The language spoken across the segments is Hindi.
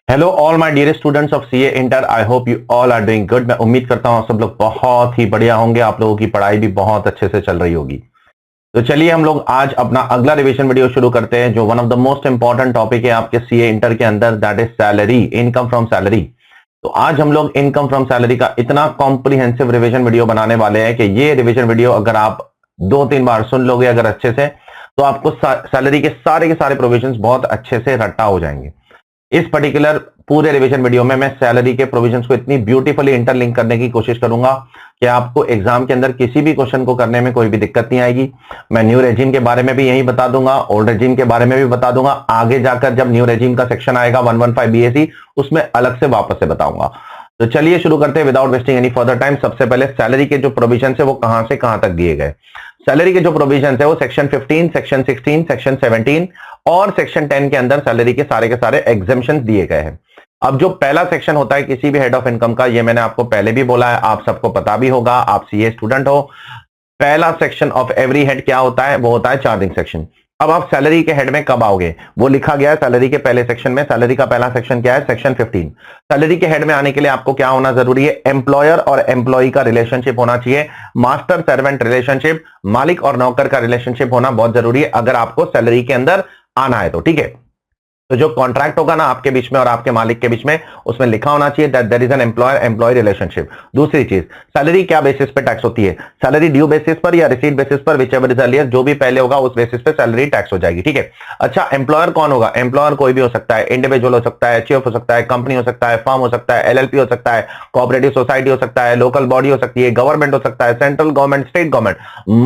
Hello all my dear students of CA inter. I hope you all are doing good. मैं उम्मीद करता हूं आप सब लोग बहुत ही बढ़िया होंगे। आप लोगों की पढ़ाई भी बहुत अच्छे से चल रही होगी। तो चलिए हम लोग आज अपना अगला रिवीजन वीडियो शुरू करते हैं, जो one of the most important topic है आपके सीए इंटर के अंदर, that is salary, income from salary. तो आज हम लोग इनकम फ्रॉम सैलरी का इतना कॉम्प्रिहेंसिव रिवीजन वीडियो बनाने वाले हैं कि ये रिवीजन वीडियो अगर आप 2-3 बार सुन लोगे अगर अच्छे से, तो आपको सैलरी के सारे प्रोविजंस बहुत अच्छे से रट्टा हो जाएंगे। इस पर्टिकुलर पूरे रिवीजन वीडियो में मैं सैलरी के प्रोविजंस को इतनी ब्यूटीफुली इंटरलिंक करने की कोशिश करूंगा कि आपको एग्जाम के अंदर किसी भी क्वेश्चन को करने में कोई भी दिक्कत नहीं आएगी। मैं न्यू रेजिम के बारे में भी यही बता दूंगा, ओल्ड रेजिम के बारे में भी बता दूंगा। आगे जाकर जब न्यू रेजिम का सेक्शन आएगा 115 बीएससी, उसमें अलग से वापस से बताऊंगा। तो चलिए शुरू करते हैं without wasting any further time. सबसे पहले सैलरी के जो प्रोविजन है वो कहां से कहां तक दिए गए। सैलरी के जो प्रोविजन है वो सेक्शन 15, सेक्शन 16, सेक्शन 17 और सेक्शन 10 के अंदर सैलरी के सारे एग्जेम्पशन दिए गए हैं। अब जो पहला सेक्शन होता है किसी भी हेड ऑफ इनकम का, ये मैंने आपको पहले भी बोला है, आप सबको पता भी होगा, आप सीए स्टूडेंट हो। पहला सेक्शन ऑफ एवरी हेड क्या होता है? वो होता है चार्जिंग सेक्शन। अब आप सैलरी के हेड में कब आओगे वो लिखा गया है सैलरी के पहले सेक्शन में। सैलरी का पहला सेक्शन क्या है? सेक्शन 15। सैलरी के हेड में आने के लिए आपको क्या होना जरूरी है? एम्प्लॉयर और एम्प्लॉय का रिलेशनशिप होना चाहिए। मास्टर सर्वेंट रिलेशनशिप, मालिक और नौकर का रिलेशनशिप होना बहुत जरूरी है अगर आपको सैलरी के अंदर आना है तो। ठीक है, तो जो कॉन्ट्रैक्ट होगा ना आपके बीच में और आपके मालिक के बीच में, उसमें लिखा होना चाहिए that there is an employer employee relationship. दूसरी चीज, सैलरी क्या बेसिस पे टैक्स होती है? सैलरी ड्यू बेसिस पर या रिसीट बेसिस पर, व्हिचएवर इज अर्लियर, जो भी पहले होगा उस बेसिस पे सैलरी टैक्स हो जाएगी। ठीक है। अच्छा, एम्प्लॉयर कौन होगा? एम्प्लॉयर कोई भी हो सकता है, इंडिविजुअल हो सकता है, चीफ हो सकता है, कंपनी हो सकता है, फर्म हो सकता है, एलएलपी हो सकता है, कोऑपरेटिव सोसाइटी हो सकता है, लोकल बॉडी हो सकती है, गवर्नमेंट हो सकता है, सेंट्रल गवर्नमेंट, स्टेट गवर्नमेंट,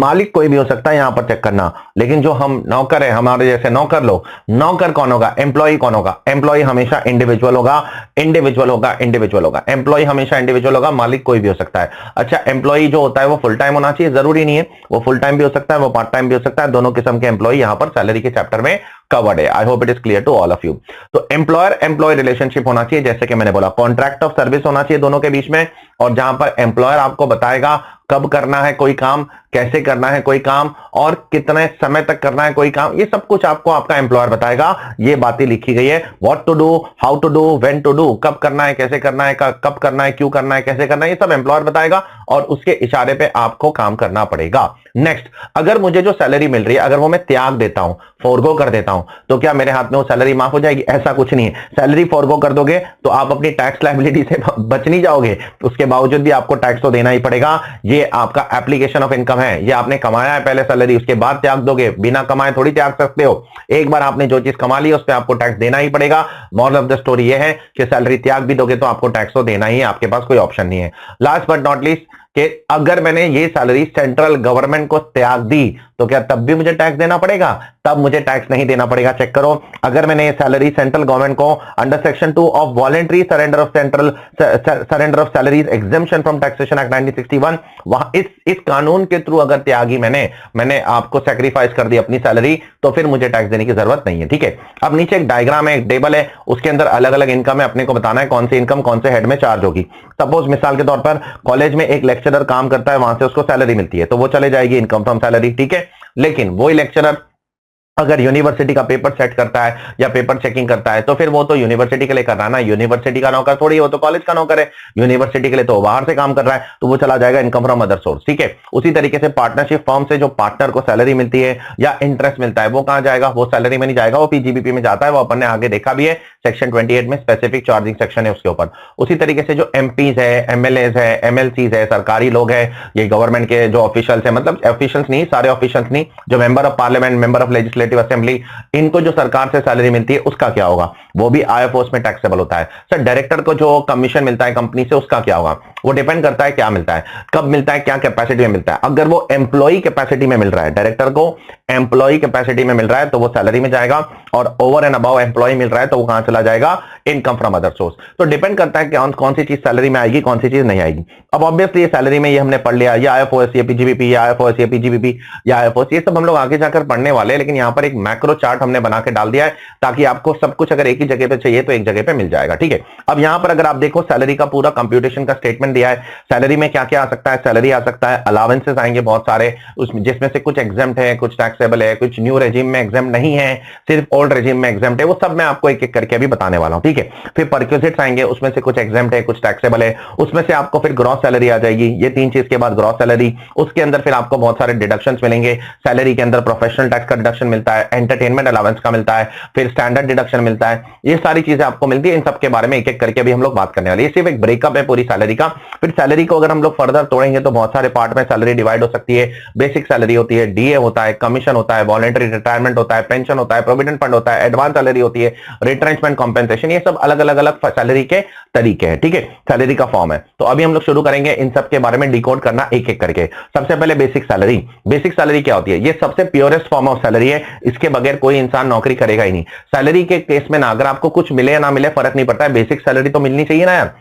मालिक कोई भी हो सकता है, यहां पर चेक करना। लेकिन जो हम नौकर है, हमारे जैसे नौकर लोग, नौकर कौन होगा? एम्प्लॉय कौन होगा? एम्प्लॉय हमेशा इंडिविजुअल होगा, इंडिविजुअल होगा, इंडिविजुअल होगा। एम्प्लॉय हमेशा इंडिविजुअल होगा, मालिक कोई भी हो सकता है। अच्छा, एम्प्लॉय जो होता है वो फुल टाइम होना चाहिए? जरूरी नहीं है, वो फुल टाइम भी हो सकता है, वो पार्ट टाइम भी हो सकता है। दोनों किस्म के एम्प्लॉय यहां पर सैलरी के चैप्टर में कवर्ड है। I hope it is clear to all of you. तो एम्प्लॉयर एम्प्लॉय रिलेशनशिप होना चाहिए, जैसे कि मैंने बोला कॉन्ट्रैक्ट ऑफ सर्विस होना चाहिए दोनों के बीच में, और जहां पर एम्प्लॉयर आपको बताएगा कब करना है कोई काम, कैसे करना है कोई काम, और कितने समय तक करना है कोई काम, ये सब कुछ आपको आपका एम्प्लॉयर बताएगा। ये बातें लिखी गई है, what to do, how to do, when to do, कब करना है, कैसे करना है, कब करना है, क्यों करना है, कैसे करना है, ये सब एम्प्लॉयर बताएगा और उसके इशारे पे आपको काम करना पड़ेगा। नेक्स्ट, अगर मुझे जो सैलरी मिल रही है अगर वो मैं त्याग देता हूं, फोरगो कर देता हूं, तो क्या मेरे हाथ में वो सैलरी माफ हो जाएगी? ऐसा कुछ नहीं है। सैलरी फोरगो कर दोगे तो आप अपनी टैक्स लायबिलिटी से बच नहीं जाओगे, उसके बावजूद भी आपको टैक्स तो देना ही पड़ेगा। ये आपका एप्लीकेशन ऑफ इनकम है, ये आपने कमाया है पहले सैलरी, उसके बाद त्याग दोगे। बिना कमाए थोड़ी त्याग सकते हो। एक बार आपने जो चीज कमा ली उस पर आपको टैक्स देना ही पड़ेगा। मॉरल ऑफ द स्टोरी ये है कि सैलरी त्याग भी दोगे तो आपको टैक्स तो देना ही है, आपके पास कोई ऑप्शन नहीं है। लास्ट बट नॉट लीस्ट, कि अगर मैंने ये सैलरी सेंट्रल गवर्नमेंट को त्याग दी तो क्या तब भी मुझे टैक्स देना पड़ेगा? तब मुझे टैक्स नहीं देना पड़ेगा। चेक करो, अगर मैंने ये सैलरी सेंट्रल गवर्नमेंट को under section 2 of voluntary surrender of salaries exemption from taxation act 1961, वहां इस कानून के थ्रू अगर त्यागी मैंने आपको सैक्रिफाइस कर दी अपनी सैलरी, तो फिर मुझे टैक्स देने की जरूरत नहीं है। ठीक है। अब नीचे एक डायग्राम है, एक टेबल है, उसके अंदर अलग अलग इनकम है, अपने को बताना है कौन सी इनकम कौन से हेड में चार्ज होगी। सपोज मिसाल के तौर पर कॉलेज में एक लेक्चरर काम करता है, वहां से उसको सैलरी मिलती है, तो वो चले जाएगी इनकम फ्रॉम सैलरी। ठीक है। लेकिन वही लेक्चरर अगर यूनिवर्सिटी का पेपर सेट करता है या पेपर चेकिंग करता है, तो फिर वो तो यूनिवर्सिटी के लिए कर रहा है ना, यूनिवर्सिटी का नौकर थोड़ी, वो तो कॉलेज का नौकर है। यूनिवर्सिटी के लिए तो बाहर से काम कर रहा है, तो वो चला जाएगा इनकम फ्रॉम अदर सोर्स। ठीक है। उसी तरीके से पार्टनरशिप फर्म से जो पार्टनर को सैलरी मिलती है या इंटरेस्ट मिलता है, वो कहां जाएगा? वो सैलरी में नहीं जाएगा, वो पीजीबीपी में जाता है। वो अपन ने आगे देखा भी है, सेक्शन 28 में स्पेसिफिक चार्जिंग सेक्शन है उसके ऊपर। उसी तरीके से जो एमपीज है, एमएलएज है, एमएलसीज है, सरकारी लोग है, ये गवर्नमेंट के जो ऑफिशियल्स है, मतलब ऑफिशियल्स नहीं, सारे ऑफिशियल्स नहीं, जो member of parliament, member of legislative assembly, इनको जो सरकार से सैलरी मिलती है उसका क्या होगा? वो भी आईएफओएस में टैक्सेबल होता है। सर, डायरेक्टर को जो कमीशन मिलता है कंपनी से, उसका क्या होगा? वो डिपेंड करता है क्या मिलता है, कब मिलता है, क्या कैपेसिटी में मिलता है। अगर वो एम्प्लॉय कैपेसिटी में मिल रहा है, डायरेक्टर को एम्प्लॉय कैपेसिटी में मिल रहा है, तो वो सैलरी में जाएगा, और ओवर एंड अबव एम्प्लॉय मिल रहा है तो वो कहां चला जाएगा? Income from other source. तो डिपेंड करता है कि कौन सी चीज सैलरी में आएगी, कौन सी चीज नहीं आएगी। अब ऑब्वियसली ये सैलरी में ये हमने पढ़ लिया, ये आईएफओएस, ये पीजीबीपी, ये आईएफओएस, ये पीजीबीपी, ये आईएफओएस, ये सब हम लोग आगे जाकर पढ़ने वाले हैं। लेकिन यहां पर एक मैक्रो चार्ट हमने बना के डाल दिया है, ताकि आपको सब कुछ अगर एक ही जगह पे चाहिए तो एक जगह पे मिल जाएगा। ठीक है, अब यहां पर अगर आप देखो सैलरी का पूरा कंप्यूटेशन का स्टेटमेंट दिया है। सैलरी में क्या क्या आ सकता है, सैलरी आ सकता है, अलावेंसेस आएंगे बहुत सारे, उसमें जिसमें से कुछ एग्जाम्प्ट है, कुछ टैक्सेबल है, कुछ न्यू रेजिम में एग्जाम नहीं है, सिर्फ ओल्ड रेजिम में एग्जाम्प्ट है, वो सब मैं आपको एक एक करके अभी बताने वाला हूं। ठीक है, फिर परक्विजिट्स आएंगे, उसमें से कुछ एग्जाम्प्ट है, कुछ टैक्सेबल है, उसमें से आपको फिर ग्रॉस सैलरी आ जाएगी। ये तीन चीज के बाद ग्रॉस सैलरी, उसके अंदर फिर आपको बहुत सारे डिडक्शंस मिलेंगे। सैलरी के अंदर प्रोफेशनल टैक्स का डिडक्शन मिलता है, एंटरटेनमेंट अलाउंस का मिलता है, फिर स्टैंडर्ड डिडक्शन मिलता है। ये सारी चीजें आपको मिलती है। इन सब के बारे में एक एक करके अभी हम लोग बात करने वाले हैं। ये सिर्फ एक ब्रेकअप है पूरी सैलरी का। फिर सैलरी को अगर हम लोग फर्दर तोड़ेंगे तो बहुत सारे पार्ट में सैलरी डिवाइड हो सकती है। बेसिक सैलरी होती है, डीए होता है, कमीशन होता है, वॉलंटरी रिटायरमेंट होता है, पेंशन होता है, प्रोविडेंट फंड होता है, एडवांस सैलरी होती है, रिट्रेंचमेंट कॉम्पेंसेशन, ये सब अलग अलग अलग सैलरी के तरीके हैं। ठीक है, सैलरी का फॉर्म है। तो अभी हम लोग शुरू करेंगे इन सब के बारे में डिकोड करना एक एक करके। सबसे पहले बेसिक सैलरी। बेसिक सैलरी क्या होती है? ये सबसे प्योरेस्ट फॉर्म ऑफ सैलरी है, इसके बगैर कोई इंसान नौकरी करेगा ही नहीं। सैलरी के केस में ना अगर आपको कुछ मिले या ना मिले फर्क नहीं पड़ता है, बेसिक सैलरी तो मिलनी चाहिए ना यार।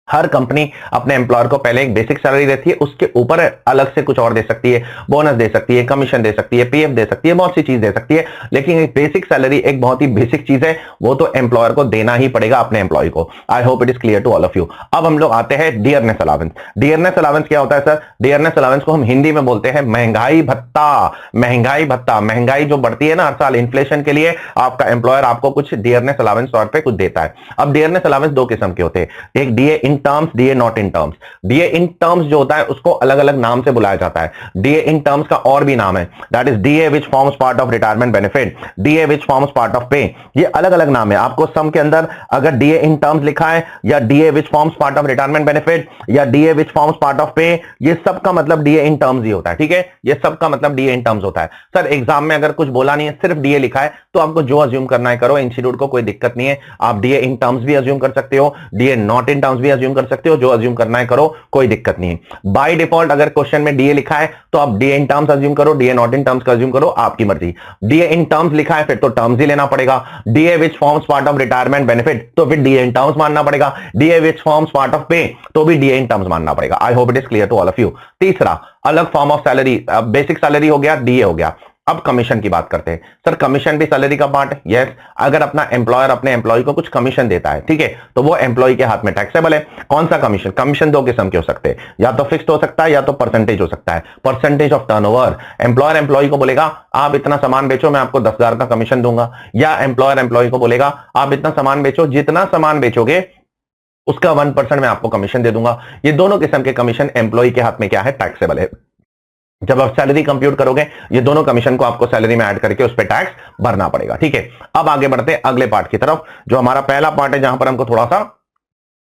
हर कंपनी अपने एम्प्लॉयर को पहले एक बेसिक सैलरी देती है, उसके ऊपर अलग से कुछ और दे सकती है, बोनस दे सकती है, कमीशन दे सकती है, पीएफ दे सकती है, बहुत सी चीज दे सकती है। लेकिन एक बेसिक सैलरी एक बहुत ही बेसिक चीज है, वो तो एम्प्लॉयर को देना ही पड़ेगा अपने एम्प्लॉय को। I hope it is clear to all of you. अब हम लोग आते हैं डियरनेस अलावेंस। डियरनेस अलावेंस क्या होता है सर? डियरनेस अलावेंस को हम हिंदी में बोलते हैं महंगाई भत्ता। महंगाई भत्ता, महंगाई जो बढ़ती है ना हर साल, इन्फ्लेशन के लिए आपका एम्प्लॉयर आपको कुछ डियरनेस अलावेंस तौर पर कुछ देता है। अब डियरनेस अलावेंस दो किस्म के होते हैं, एक DA in terms, DA not in terms. DA in terms जो होता है उसको अलग अलग नाम से बुलाया जाता है। डीए इन टर्म्स का और भी नाम है, that is DA which forms part of retirement benefit, DA which forms part of pay. ये अलग अलग नाम है। आपको सम के अंदर अगर डीए इन टर्म्स लिखा है, या DA which forms part of retirement benefit, या DA which forms part of pay, ये सब का मतलब डीए इन टर्म्स ही होता है। ठीक है, ये सब का मतलब डीए इन टर्म्स होता है। सर एग्जाम में अगर कुछ बोला नहीं है, सिर्फ डीए लिखा है, तो आपको जो अज्यूम करना है करो, इंस्टीट्यूट को कोई दिक्कत नहीं है। आप डीए इन टर्म्स भी अज्यूम कर सकते हो, डीए नॉट इन टर्म्स भी अज्यूम कर सकते हो, जो अज्यूम करना है करो, कोई दिक्कत नहीं है। बाय डिफॉल्ट अगर क्वेश्चन में डीए लिखा है तो आप डीए इन टर्म्स अज्यूम करो, डीए नॉट इन टर्म्स का अज्यूम करो, आपकी मर्जी। डीए इन टर्म्स लिखा है फिर तो टर्म्स ही लेना पड़ेगा। DA which forms part of retirement benefit, तो फिर डीए इन टर्म्स मानना पड़ेगा। DA which forms part of pay, तो भी डीए इन टर्म्स मानना पड़ेगा। I hope it is clear to all of you. तीसरा अलग form of salary, basic salary हो गया, डीए हो गया। अब कमीशन की बात करते हैं। सर कमीशन भी सैलरी का पार्ट है? यस। अगर अपना एम्प्लॉयर अपने एम्प्लॉय को कुछ कमीशन देता है, ठीक है, तो वो एम्प्लॉय के हाथ में टैक्सेबल है। कौन सा कमीशन? कमीशन दो किस्म के हो सकते हैं, या तो फिक्स्ड हो सकता है या तो परसेंटेज हो सकता है। Percentage of turnover, employer employee को बोलेगा आप इतना सामान बेचो, मैं आपको 10,000 का कमीशन दूंगा। या एम्प्लॉयर एम्प्लॉय को बोलेगा आप इतना सामान बेचो, जितना सामान बेचोगे उसका 1% मैं आपको कमीशन दे दूंगा। ये दोनों किस्म के कमीशन एम्प्लॉय के हाथ में क्या है? टैक्सेबल है। जब आप सैलरी कंप्यूट करोगे, ये दोनों कमीशन को आपको सैलरी में ऐड करके उस पर टैक्स भरना पड़ेगा। ठीक है, अब आगे बढ़ते हैं अगले पार्ट की तरफ, जो हमारा पहला पार्ट है, जहां पर हमको थोड़ा सा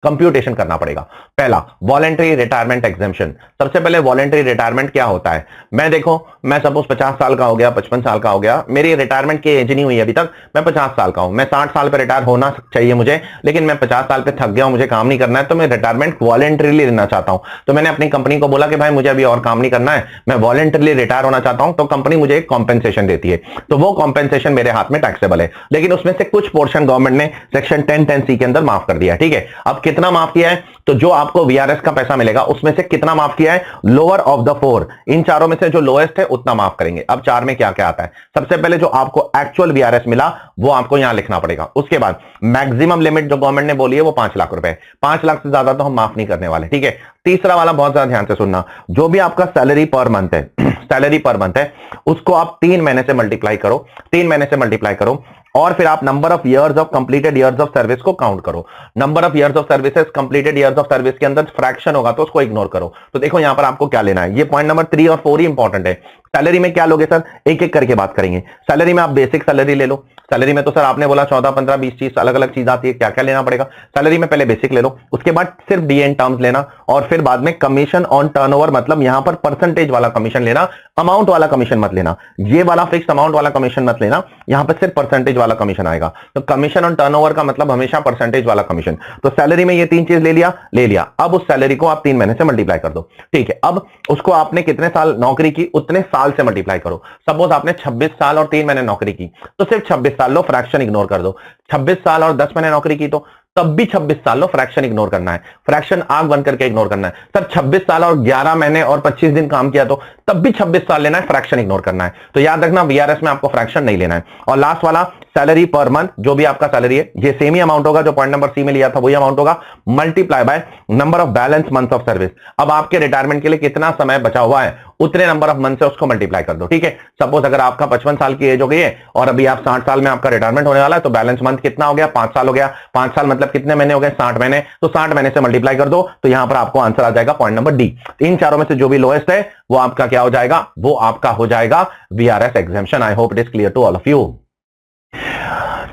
कंप्यूटेशन करना पड़ेगा। पहला, वॉलेंटरी रिटायरमेंट एग्जेम्पशन। सबसे पहले वॉलेंटरी रिटायरमेंट क्या होता है? मैं देखो, मैं सपोज 50 साल का हो गया, 55 साल का हो गया, मेरी रिटायरमेंट की एज नहीं हुई अभी तक, मैं 50 साल का हूं, मैं 60 साल पे रिटायर होना चाहिए मुझे, लेकिन मैं 50 साल पे थक गया हूं, मुझे काम नहीं करना है, तो मैं रिटायरमेंट वॉलेंटरीली लेना चाहता हूं। तो मैंने अपनी कंपनी को बोला कि भाई मुझे अभी और काम नहीं करना है, मैं वॉलेंटरीली रिटायर होना चाहता हूं, तो कंपनी मुझे एक कॉम्पेंसेशन देती है। तो वो कॉम्पेंसेशन मेरे हाथ में टैक्सेबल है, लेकिन उसमें से कुछ पोर्शन गवर्नमेंट ने सेक्शन 10(10)(c) के अंदर माफ कर दिया। ठीक है, अब कितना माफ किया है? तो जो आपको वीआरएस का पैसा मिलेगा उसमें से कितना माफ किया है? लोअर ऑफ द 4, इन चारों में से जो लोएस्ट है उतना माफ करेंगे। अब 4 में क्या क्या आता है? सबसे पहले जो आपको एक्चुअल वीआरएस मिला वो आपको यहां लिखना पड़ेगा। उसके बाद मैक्सिमम लिमिट जो गवर्नमेंट ने बोली है वो 5 लाख रुपए, 5 लाख से ज्यादा तो हम माफ नहीं करने वाले। ठीक है, तीसरा वाला बहुत ज्यादा ध्यान से सुनना, जो भी आपका सैलरी पर मंथ है सैलरी पर मंथ है, उसको आप 3 महीने से मल्टीप्लाई करो, 3 महीने से मल्टीप्लाई करो, और फिर आप number of years of completed years of service को काउंट करो। Number of years of services, completed years of service के अंदर फ्रैक्शन होगा तो उसको इग्नोर करो। तो देखो यहां पर आपको क्या लेना है, ये पॉइंट नंबर 3 और 4 ही इंपॉर्टेंट है। सैलरी में क्या लोगे सर? एक एक करके बात करेंगे। सैलरी में आप बेसिक सैलरी ले लो। सैलरी में तो सर आपने बोला 14, 15, 20 चीज अलग अलग चीज आती है, क्या क्या लेना पड़ेगा? सैलरी में पहले बेसिक ले लो, उसके बाद सिर्फ डीए इन टर्म्स लेना, और फिर बाद में कमीशन ऑन टर्नओवर, मतलब यहां पर परसेंटेज वाला कमीशन लेना, अमाउंट वाला कमीशन मत लेना, ये वाला फिक्स अमाउंट वाला कमीशन मत लेना, यहां पर सिर्फ परसेंटेज वाला कमीशन आएगा। तो कमीशन ऑन टर्नओवर का मतलब हमेशा परसेंटेज वाला कमीशन। तो सैलरी में ये 3 चीज ले लिया। अब उस सैलरी को आप 3 महीने से मल्टीप्लाई कर दो। ठीक है, अब उसको आपने कितने साल नौकरी की उतने साल से मल्टीप्लाई करो। सपोज आपने 26 साल और 3 महीने नौकरी की, तो सिर्फ 26 साल लो, फ्रैक्शन इग्नोर कर दो। 26 साल और 10 महीने नौकरी की तो तब भी 26 साल लो, फ्रैक्शन इग्नोर करना है, फ्रैक्शन आग बंद करके इग्नोर करना है। सर 26 साल और 11 महीने और 25 दिन काम किया तो तब भी 26 साल लेना है, फ्रैक्शन इग्नोर करना है। तो याद रखना वीआरएस में आपको फ्रैक्शन नहीं लेना है। और लास्ट वाला सैलरी पर मंथ, जो भी आपका सैलरी है ये सेम ही अमाउंट होगा जो पॉइंट नंबर सी में लिया था, वही अमाउंट होगा, multiply by number of balance month of service. अब आपके रिटायरमेंट के लिए कितना समय बचा हुआ है उतने नंबर ऑफ मंथ से उसको मल्टीप्लाई कर दो, ठीक है। सपोज अगर आपका 55 साल की एज हो गई है और अभी आप 60 साल में आपका रिटायरमेंट होने वाला है, तो बैलेंस मंथ कितना हो गया, 5 साल हो गया। 5 साल मतलब कितने महीने हो गए, 60 महीने। तो 60 महीने से मल्टीप्लाई कर दो, तो यहां पर आपको आंसर आ जाएगा पॉइंट नंबर डी। इन चारों में से जो भी लोएस्ट है वो आपका क्या हो जाएगा, वो आपका हो जाएगा VRS exemption. I hope it is clear to all of you.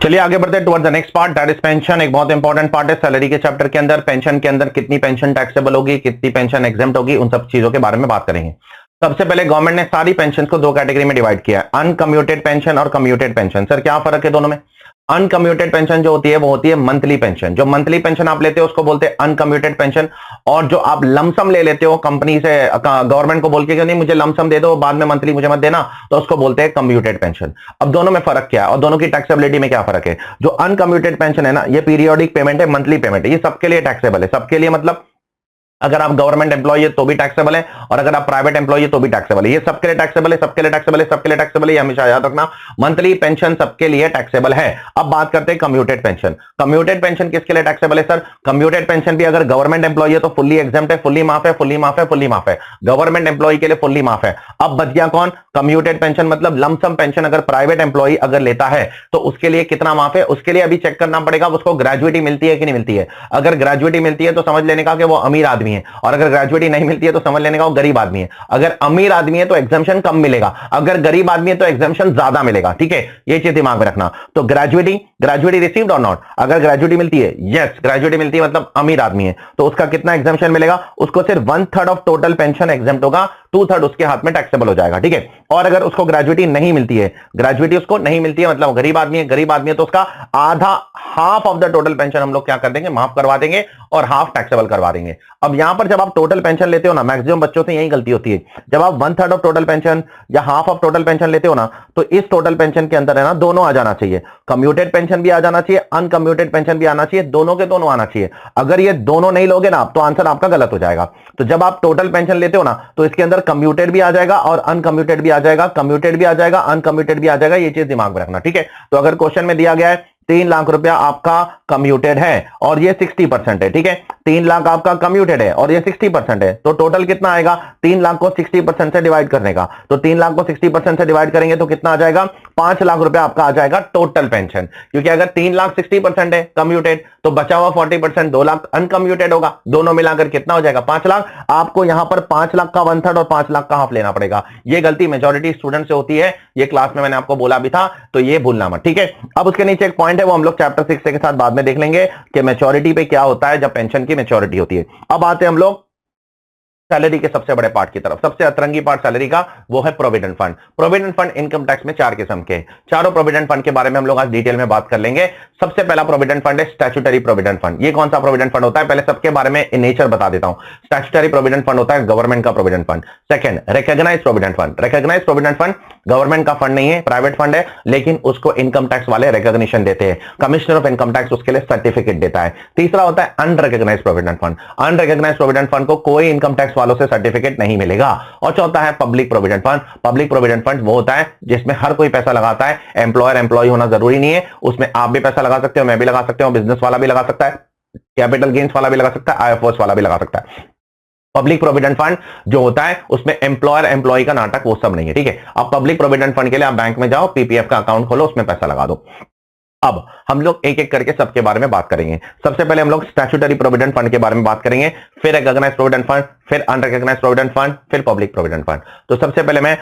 चलिए आगे बढ़ते हैं towards the next part, that is pension. एक बहुत इंपॉर्टेंट पार्ट है सैलरी के चैप्टर के अंदर। पेंशन के अंदर कितनी पेंशन टैक्सेबल होगी, कितनी पेंशन एग्जेम्प्ट होगी, उन सब चीजों के बारे में बात करेंगे। सबसे पहले गवर्नमेंट ने सारी पेंशन को दो कैटेगरी में डिवाइड किया है, अनकम्यूटेड पेंशन और कम्यूटेड पेंशन। सर क्या फर्क है दोनों में? अनकम्यूटेड पेंशन जो होती है वो होती है मंथली पेंशन। जो मंथली पेंशन आप लेते हो उसको बोलते हैं अनकम्यूटेड पेंशन। और जो आप लमसम ले लेते हो कंपनी से, गवर्नमेंट को बोल के कि नहीं मुझे लमसम दे दो, बाद में मंथली मुझे मत देना, तो उसको बोलते हैं कम्यूटेड पेंशन। अब दोनों में फर्क क्या है और दोनों की टैक्सेबिलिटी में क्या फर्क है? जो अनकम्यूटेड पेंशन है ना, ये पीरियोडिक पेमेंट है, मंथली पेमेंट है, ये सबके लिए टैक्सेबल है। सबके लिए मतलब अगर आप गवर्नमेंट एम्प्लॉय है तो भी टैक्सेबल है, और अगर आप प्राइवेट एम्प्लॉय है तो भी टैक्सेबल है। ये सबके लिए टैक्सेबल है, सबके लिए टैक्सेबल है, सबके लिए टैक्सेबल है, हमेशा याद रखना। मंथली पेंशन सबके लिए टैक्सेबल है। अब बात करते हैं कम्यूटेड पेंशन। कम्यूटेड पेंशन किसके लिए टैक्सेबल है? सर कम्यूटेड पेंशन भी अगर गवर्नमेंट एम्प्लॉय है तो फुल्ली एग्जेम्प्ट है, फुल्ली माफ है, फुल्ली माफ है, फुल्ली माफ है। गवर्नमेंट एम्प्लॉय के लिए फुल्ली माफ है। अब बच गया कौन? कम्यूटेड पेंशन मतलब लमसम पेंशन अगर प्राइवेट एम्प्लॉय अगर लेता है तो उसके लिए कितना माफ है? उसके लिए अभी चेक करना पड़ेगा उसको ग्रेजुएटी मिलती है कि नहीं मिलती है। अगर ग्रेजुएटी मिलती है तो समझ लेने का कि वो अमीर आदमी है, और अगर ग्रेजुएटी नहीं मिलती है तो समझ लेने का वो गरीब आदमी है। अगर अमीर आदमी है तो एग्जाम्पशन कम मिलेगा, अगर गरीब आदमी है तो एग्जाम्पशन ज्यादा मिलेगा, ठीक है। ये चीज दिमाग में रखना। तो ग्रेजुएटी रिसीव्ड और नॉट, अगर ग्रेजुएटी मिलती है, यस ग्रेजुएटी मिलती है मतलब अमीर आदमी है, तो उसका कितना एग्जाम्पशन मिलेगा? उसको सिर्फ 1/3 ऑफ टोटल पेंशन एग्जेम्प्ट होगा, 2/3 उसके हाथ में टैक्सेबल हो जाएगा, ठीक है। और अगर उसको ग्रेजुएटी नहीं मिलती है, ग्रेजुएटी उसको नहीं मिलती है मतलब गरीब आदमी है, गरीब आदमी है, तो उसका आधा, half of the total pension हम लोग क्या कर देंगे, माफ करवा देंगे और हाफ टैक्सेबल करवा देंगे। अब यहां पर जब आप टोटल पेंशन लेते हो ना, मैक्सिमम बच्चों से यही गलती होती है, जब आप 1/3 ऑफ टोटल पेंशन या हाफ ऑफ टोटल पेंशन लेते हो ना, तो इस टोटल पेंशन के अंदर है ना दोनों आ जाना चाहिए, कम्यूटेड पेंशन भी आ जाना चाहिए, अनकम्यूटेड पेंशन भी आना चाहिए, दोनों के दोनों आना चाहिए। अगर ये दोनों नहीं लोगे ना तो आंसर आपका गलत हो जाएगा। तो जब आप टोटल पेंशन लेते हो ना तो इसके अंदर कम्यूटेड भी आ जाएगा और अनकम्यूटेड भी आ जाएगा, कम्यूटेड भी आ जाएगा, अनकम्यूटेड भी आ जाएगा, ये चीज दिमाग में रखना, ठीक है। तो अगर क्वेश्चन में दिया गया है 3 लाख रुपया आपका कम्यूटेड है और ये 60% है, ठीक है, 3 लाख आपका कम्यूटेड है और ये 60% है, तो टोटल कितना आएगा? 3 लाख को 60% से डिवाइड करने का, तो 3 लाख को 60% से डिवाइड करेंगे तो कितना आ जाएगा? 5 लाख रुपया आपका आ जाएगा टोटल पेंशन। क्योंकि अगर 3 लाख 60% है कम्यूटेड तो बचा हुआ 40% 2 लाख अनकम्यूटेड होगा, दोनों मिलाकर कितना हो जाएगा? 5 लाख। आपको यहां पर 5 लाख का 1/3 और 5 लाख का हाफ लेना पड़ेगा। ये गलती मेजॉरिटी स्टूडेंट से होती है, ये क्लास में मैंने आपको बोला भी था, तो ये भूलना मत, ठीक है। अब उसके नीचे एक पॉइंट है, वो हम लोग चैप्टर 6 के साथ बाद में देख लेंगे कि मैच्योरिटी पे क्या होता है जब पेंशन की मैच्योरिटी होती है। अब आते हैं हम लोग सैलरी के सबसे बड़े पार्ट की तरफ। सबसे अतरंगी पार्ट सैलरी का वो है provident fund. Provident fund income tax में 4 किस्म के, चारों प्रोविडेंट फंड के बारे में हम लोग आज डिटेल में बात कर लेंगे। सबसे पहला प्रोविडेंट फंड है स्टैट्यूटरी प्रोविडेंट फंड। ये कौन सा प्रोविडेंट फंड होता है? पहले सबके बारे में इन नेचर बता देता हूं। स्टैट्यूटरी प्रोविडेंट फंड होता है गवर्नमेंट का provident fund. Second, recognised provident fund. Recognised provident fund government का फंड नहीं है, प्राइवेट फंड है, लेकिन उसको इनकम टैक्स वाले रिकॉग्निशन देते हैं, कमिश्नर ऑफ इनकम टैक्स उसके लिए सर्टिफिकेट देता है। तीसरा होता है unrecognised provident fund. Unrecognised provident fund को कोई इनकम टैक्स वालों से सर्टिफिकेट नहीं मिलेगा। और चौथा है public provident fund. Public provident fund वो होता है जिसमें हर कोई पैसा लगाता है, एम्प्लॉयर एम्प्लॉय होना जरूरी नहीं है, उसमें आप भी पैसा लगा सकते हो, मैं भी लगा सकते हो, बिजनेस वाला भी लगा सकता है, कैपिटल गेन्स वाला भी लगा सकता है, आईएफओएस वाला भी लगा सकता है। पब्लिक प्रोविडेंट फंड जो होता है उसमें एम्प्लॉयर एम्प्लॉय का नाटक वो सब नहीं है, ठीक है। अब पब्लिक प्रोविडेंट फंड के लिए आप बैंक में जाओ, पीपीएफ का अकाउंट खोलो, उसमें पैसा लगा दो। अब हम लोग एक एक करके सबके बारे में बात करेंगे। सबसे पहले हम लोग स्टैट्यूटरी प्रोविडेंट फंड के बारे में बात करेंगे, फिर रिकॉग्नाइज्ड प्रोविडेंट फंड, फिर अनरिकॉग्नाइज्ड प्रोविडेंट फंड, फिर पब्लिक प्रोविडेंट फंड। तो सबसे पहले मैं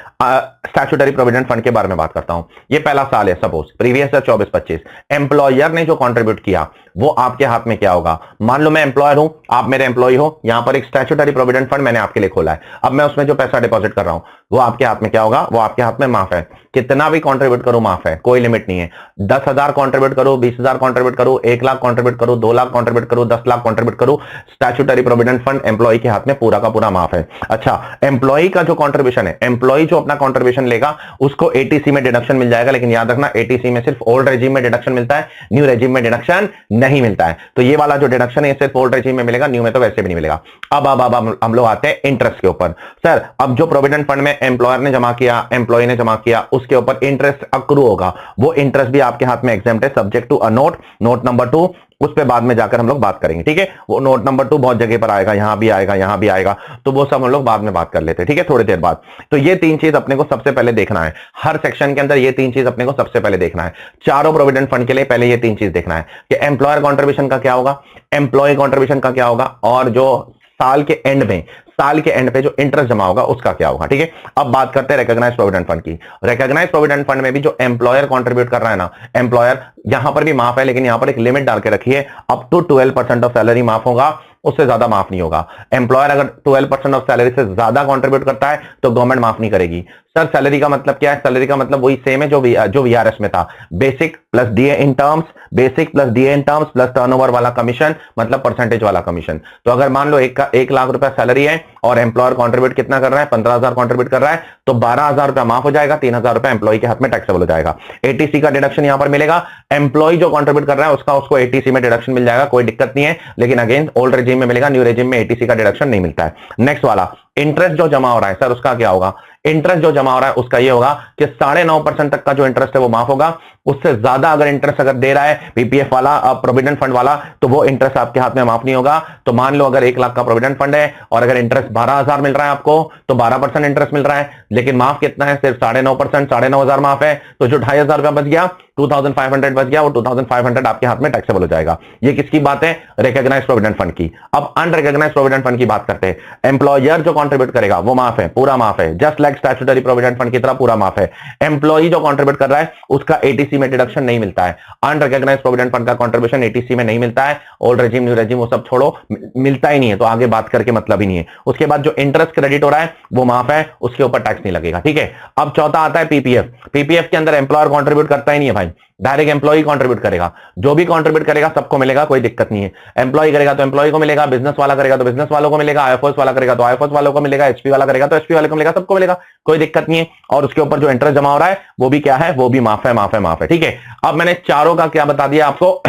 स्टैट्यूटरी प्रोविडेंट फंड के बारे में बात करता हूं। ये पहला साल है, सपोज प्रीवियस ईयर 24-25, एम्प्लॉयर ने जो कंट्रीब्यूट किया वो आपके हाथ में क्या होगा? मान लो मैं एम्प्लॉयर हूं, आप मेरे एम्प्लॉय हो, यहां पर एक स्टैट्यूटरी प्रोविडेंट फंड मैंने आपके लिए खोला है, अब मैं उसमें जो पैसा डिपॉजिट कर रहा हूं वो आपके हाथ में क्या होगा, वो आपके हाथ में माफ है। कितना भी कंट्रीब्यूट करो माफ है, कोई लिमिट नहीं है। 10,000 कंट्रीब्यूट करो, 20,000 कंट्रीब्यूट करो, 1 लाख कंट्रीब्यूट करो, 2 लाख कंट्रीब्यूट करो, 10 लाख कंट्रीब्यूट करो, स्टैट्यूटरी प्रोविडेंट फंड एम्प्लॉय के हाथ में पूरा का पूरा माफ है। अच्छा, एम्प्लॉय का जो कंट्रीब्यूशन है, एम्प्लॉय जो अपना कंट्रीब्यूशन लेगा उसको एटीसी में डिडक्शन मिल जाएगा, लेकिन याद रखना एटीसी में सिर्फ ओल्ड रेजिम में डिडक्शन मिलता है, न्यू रेजिम में डिडक्शन नहीं मिलता है। तो ये वाला जो डिडक्शन है सिर्फ ओल्ड रेजिम में मिलेगा, न्यू में तो वैसे भी नहीं मिलेगा। अब हम लोग आते हैं इंटरेस्ट के ऊपर। सर अब जो प्रोविडेंट फंड में एम्प्लॉयर ने जमा किया, एम्प्लॉय ने जमा किया, उसके ऊपर इंटरेस्ट अक्रू होगा, वो इंटरेस्ट भी आपके हाथ में एग्जेम्प्ट है subject to a note, note number 2, उस पे बाद में जाकर हम लोग बात करेंगे, ठीक है। वो नोट नंबर 2 बहुत जगह पर आएगा, यहां भी आएगा, यहां भी आएगा, तो वो सब हम लोग बाद में बात कर लेते हैं, ठीक है, थोड़ी देर बाद। तो ये 3 चीज अपने को सबसे पहले देखना है, हर सेक्शन के अंदर ये 3 चीज अपने को सबसे पहले देखना है। चारों प्रोविडेंट फंड के लिए पहले ये 3 चीज देखना है कि एम्प्लॉयर कॉन्ट्रीब्यूशन का क्या होगा, एम्प्लॉय कॉन्ट्रीब्यूशन का क्या होगा, और जो साल के एंड पे जो इंटरेस्ट जमा होगा उसका क्या होगा, ठीक है। अब बात करते हैं रिकॉग्नाइज्ड प्रोविडेंट फंड की। रिकॉग्नाइज्ड प्रोविडेंट फंड में भी जो एम्प्लॉयर कंट्रीब्यूट कर रहा है ना, एम्प्लॉयर यहां पर भी माफ है, लेकिन यहां पर एक लिमिट डाल के रखिए, अप टू 12% ऑफ सैलरी माफ होगा, उससे ज्यादा माफ नहीं होगा। एम्प्लॉयर अगर 12% ऑफ सैलरी से ज्यादा कंट्रीब्यूट करता है तो गवर्नमेंट माफ नहीं करेगी। सर सैलरी का मतलब क्या है, सैलरी का मतलब वही सेम है जो वीआरएस में था, basic plus DA in terms, basic plus DA in terms plus turnover वाला कमीशन, मतलब परसेंटेज वाला कमीशन। तो अगर मान लो 1 लाख रुपया सैलरी है और एम्प्लॉयर कंट्रीब्यूट कितना कर रहा है, 15,000 कंट्रीब्यूट कर रहा है, तो 12,000 रुपया माफ हो जाएगा, 3,000 रुपया एम्प्लॉय के हाथ में टैक्सेबल हो जाएगा। एटीसी का डिडक्शन यहां पर मिलेगा, एम्प्लॉय जो कंट्रीब्यूट कर रहा है उसको एटीसी में डिडक्शन मिल जाएगा, कोई दिक्कत नहीं है, लेकिन अगेन ओल्ड रेजिम में मिलेगा, न्यू रेजिम में एटीसी का डिडक्शन नहीं मिलता है। नेक्स्ट वाला इंटरेस्ट जो जमा हो रहा है, सर उसका क्या होगा, इंटरेस्ट जो जमा हो रहा है उसका ये होगा कि 9.5% तक का जो इंटरेस्ट है वो माफ होगा, उससे ज्यादा अगर इंटरेस्ट अगर दे रहा है पीपीएफ वाला, प्रोविडेंट फंड वाला, तो वो इंटरेस्ट आपके हाथ में माफ नहीं होगा। तो मान लो अगर 1 लाख का प्रोविडेंट फंड है और अगर इंटरेस्ट 12,000 मिल रहा है आपको, तो 12% इंटरेस्ट मिल रहा है, लेकिन माफ कितना है, सिर्फ 9.5%, 9,500 माफ है, तो जो 2,500 रुपया बच गया, 2,500 बच गया, वो 2,500 आपके हाथ में टैक्सेबल हो जाएगा। ये किसकी बात है, रिकॉग्नाइज्ड प्रोविडेंट फंड की। अब अनरिकॉग्नाइज्ड प्रोविडेंट फंड की बात करते हैं। एम्प्लॉयर जो कंट्रीब्यूट करेगा वो माफ है, पूरा माफ है, just like statutory provident fund की तरह पूरा माफ है। एम्प्लॉय जो कंट्रीब्यूट कर रहा है उसका एटीसी में डिडक्शन नहीं मिलता है। अनरिकॉग्नाइज्ड प्रोविडेंट फंड का कंट्रीब्यूशन एटीसी में नहीं मिलता है, ओल्ड रेजिम न्यू रेजिम वो सब छोड़ो, मिलता ही नहीं है, तो आगे बात करके मतलब ही नहीं है। उसके बाद जो इंटरेस्ट क्रेडिट हो रहा है वो माफ है, उसके ऊपर टैक्स नहीं लगेगा, ठीक है। अब चौथा आता है पीपीएफ। पीपीएफ के अंदर एम्प्लॉयर कंट्रीब्यूट करता ही नहीं है भाई, डायरेक्ट एम्प्लॉय कंट्रीब्यूट करेगा, जो भी कंट्रीब्यूट करेगा सबको मिलेगा, कोई दिक्कत नहीं है। एम्प्लॉय करेगा तो एम्प्लॉय को मिलेगा, बिजनेस वाला करेगा तो बिजनेस वालों को मिलेगा, आईएफओएस वाला करेगा तो आईएफओएस वालों को मिलेगा, एचपी वाला करेगा तो एचपी वाले को मिलेगा, सबको मिलेगा, कोई दिक्कत नहीं है। और उसके ऊपर जो इंटरेस्ट जमा हो रहा है वो भी क्या है, वो भी माफ है, माफ है, माफ है, ठीक है। अब मैंने चारों का क्या बता दिया आपको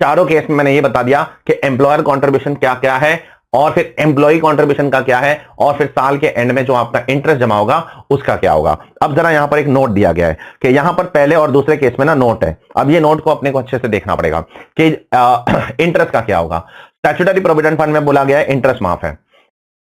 चारों केस में मैंने ये बता दिया कि एम्प्लॉयर कंट्रीब्यूशन क्या क्या है, और फिर एम्प्लॉय कंट्रीब्यूशन का क्या है, और फिर साल के एंड में जो आपका इंटरेस्ट जमा होगा उसका क्या होगा। अब जरा यहां पर एक नोट दिया गया है कि यहां पर पहले और दूसरे केस में ना नोट है। अब ये नोट को अपने को अच्छे से देखना पड़ेगा कि इंटरेस्ट का क्या होगा। स्टैट्यूटरी प्रोविडेंट फंड में बोला गया है इंटरेस्ट माफ है,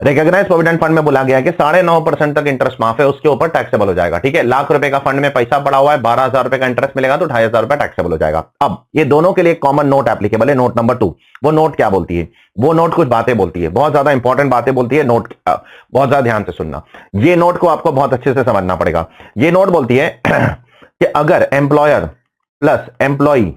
रिकॉग्नाइज्ड प्रोविडेंट फंड में बोला गया है कि 9.5% तक इंटरेस्ट माफ है, उसके ऊपर टैक्सेबल हो जाएगा, ठीक है। लाख रुपए का फंड में पैसा पड़ा हुआ है, 12,000 रुपए का इंटरेस्ट मिलेगा तो 2,500 रुपए टैक्सेबल हो जाएगा। अब ये दोनों के लिए कॉमन नोट एप्लीकेबल है, नोट नंबर 2। वो नोट क्या बोलती है, वो नोट कुछ बातें बोलती है, बहुत ज्यादा इंपॉर्टेंट बातें बोलती है। नोट बहुत ज्यादा ध्यान से सुनना, ये नोट को आपको बहुत अच्छे से समझना पड़ेगा। ये नोट बोलती है कि अगर एम्प्लॉयर प्लस एम्प्लॉई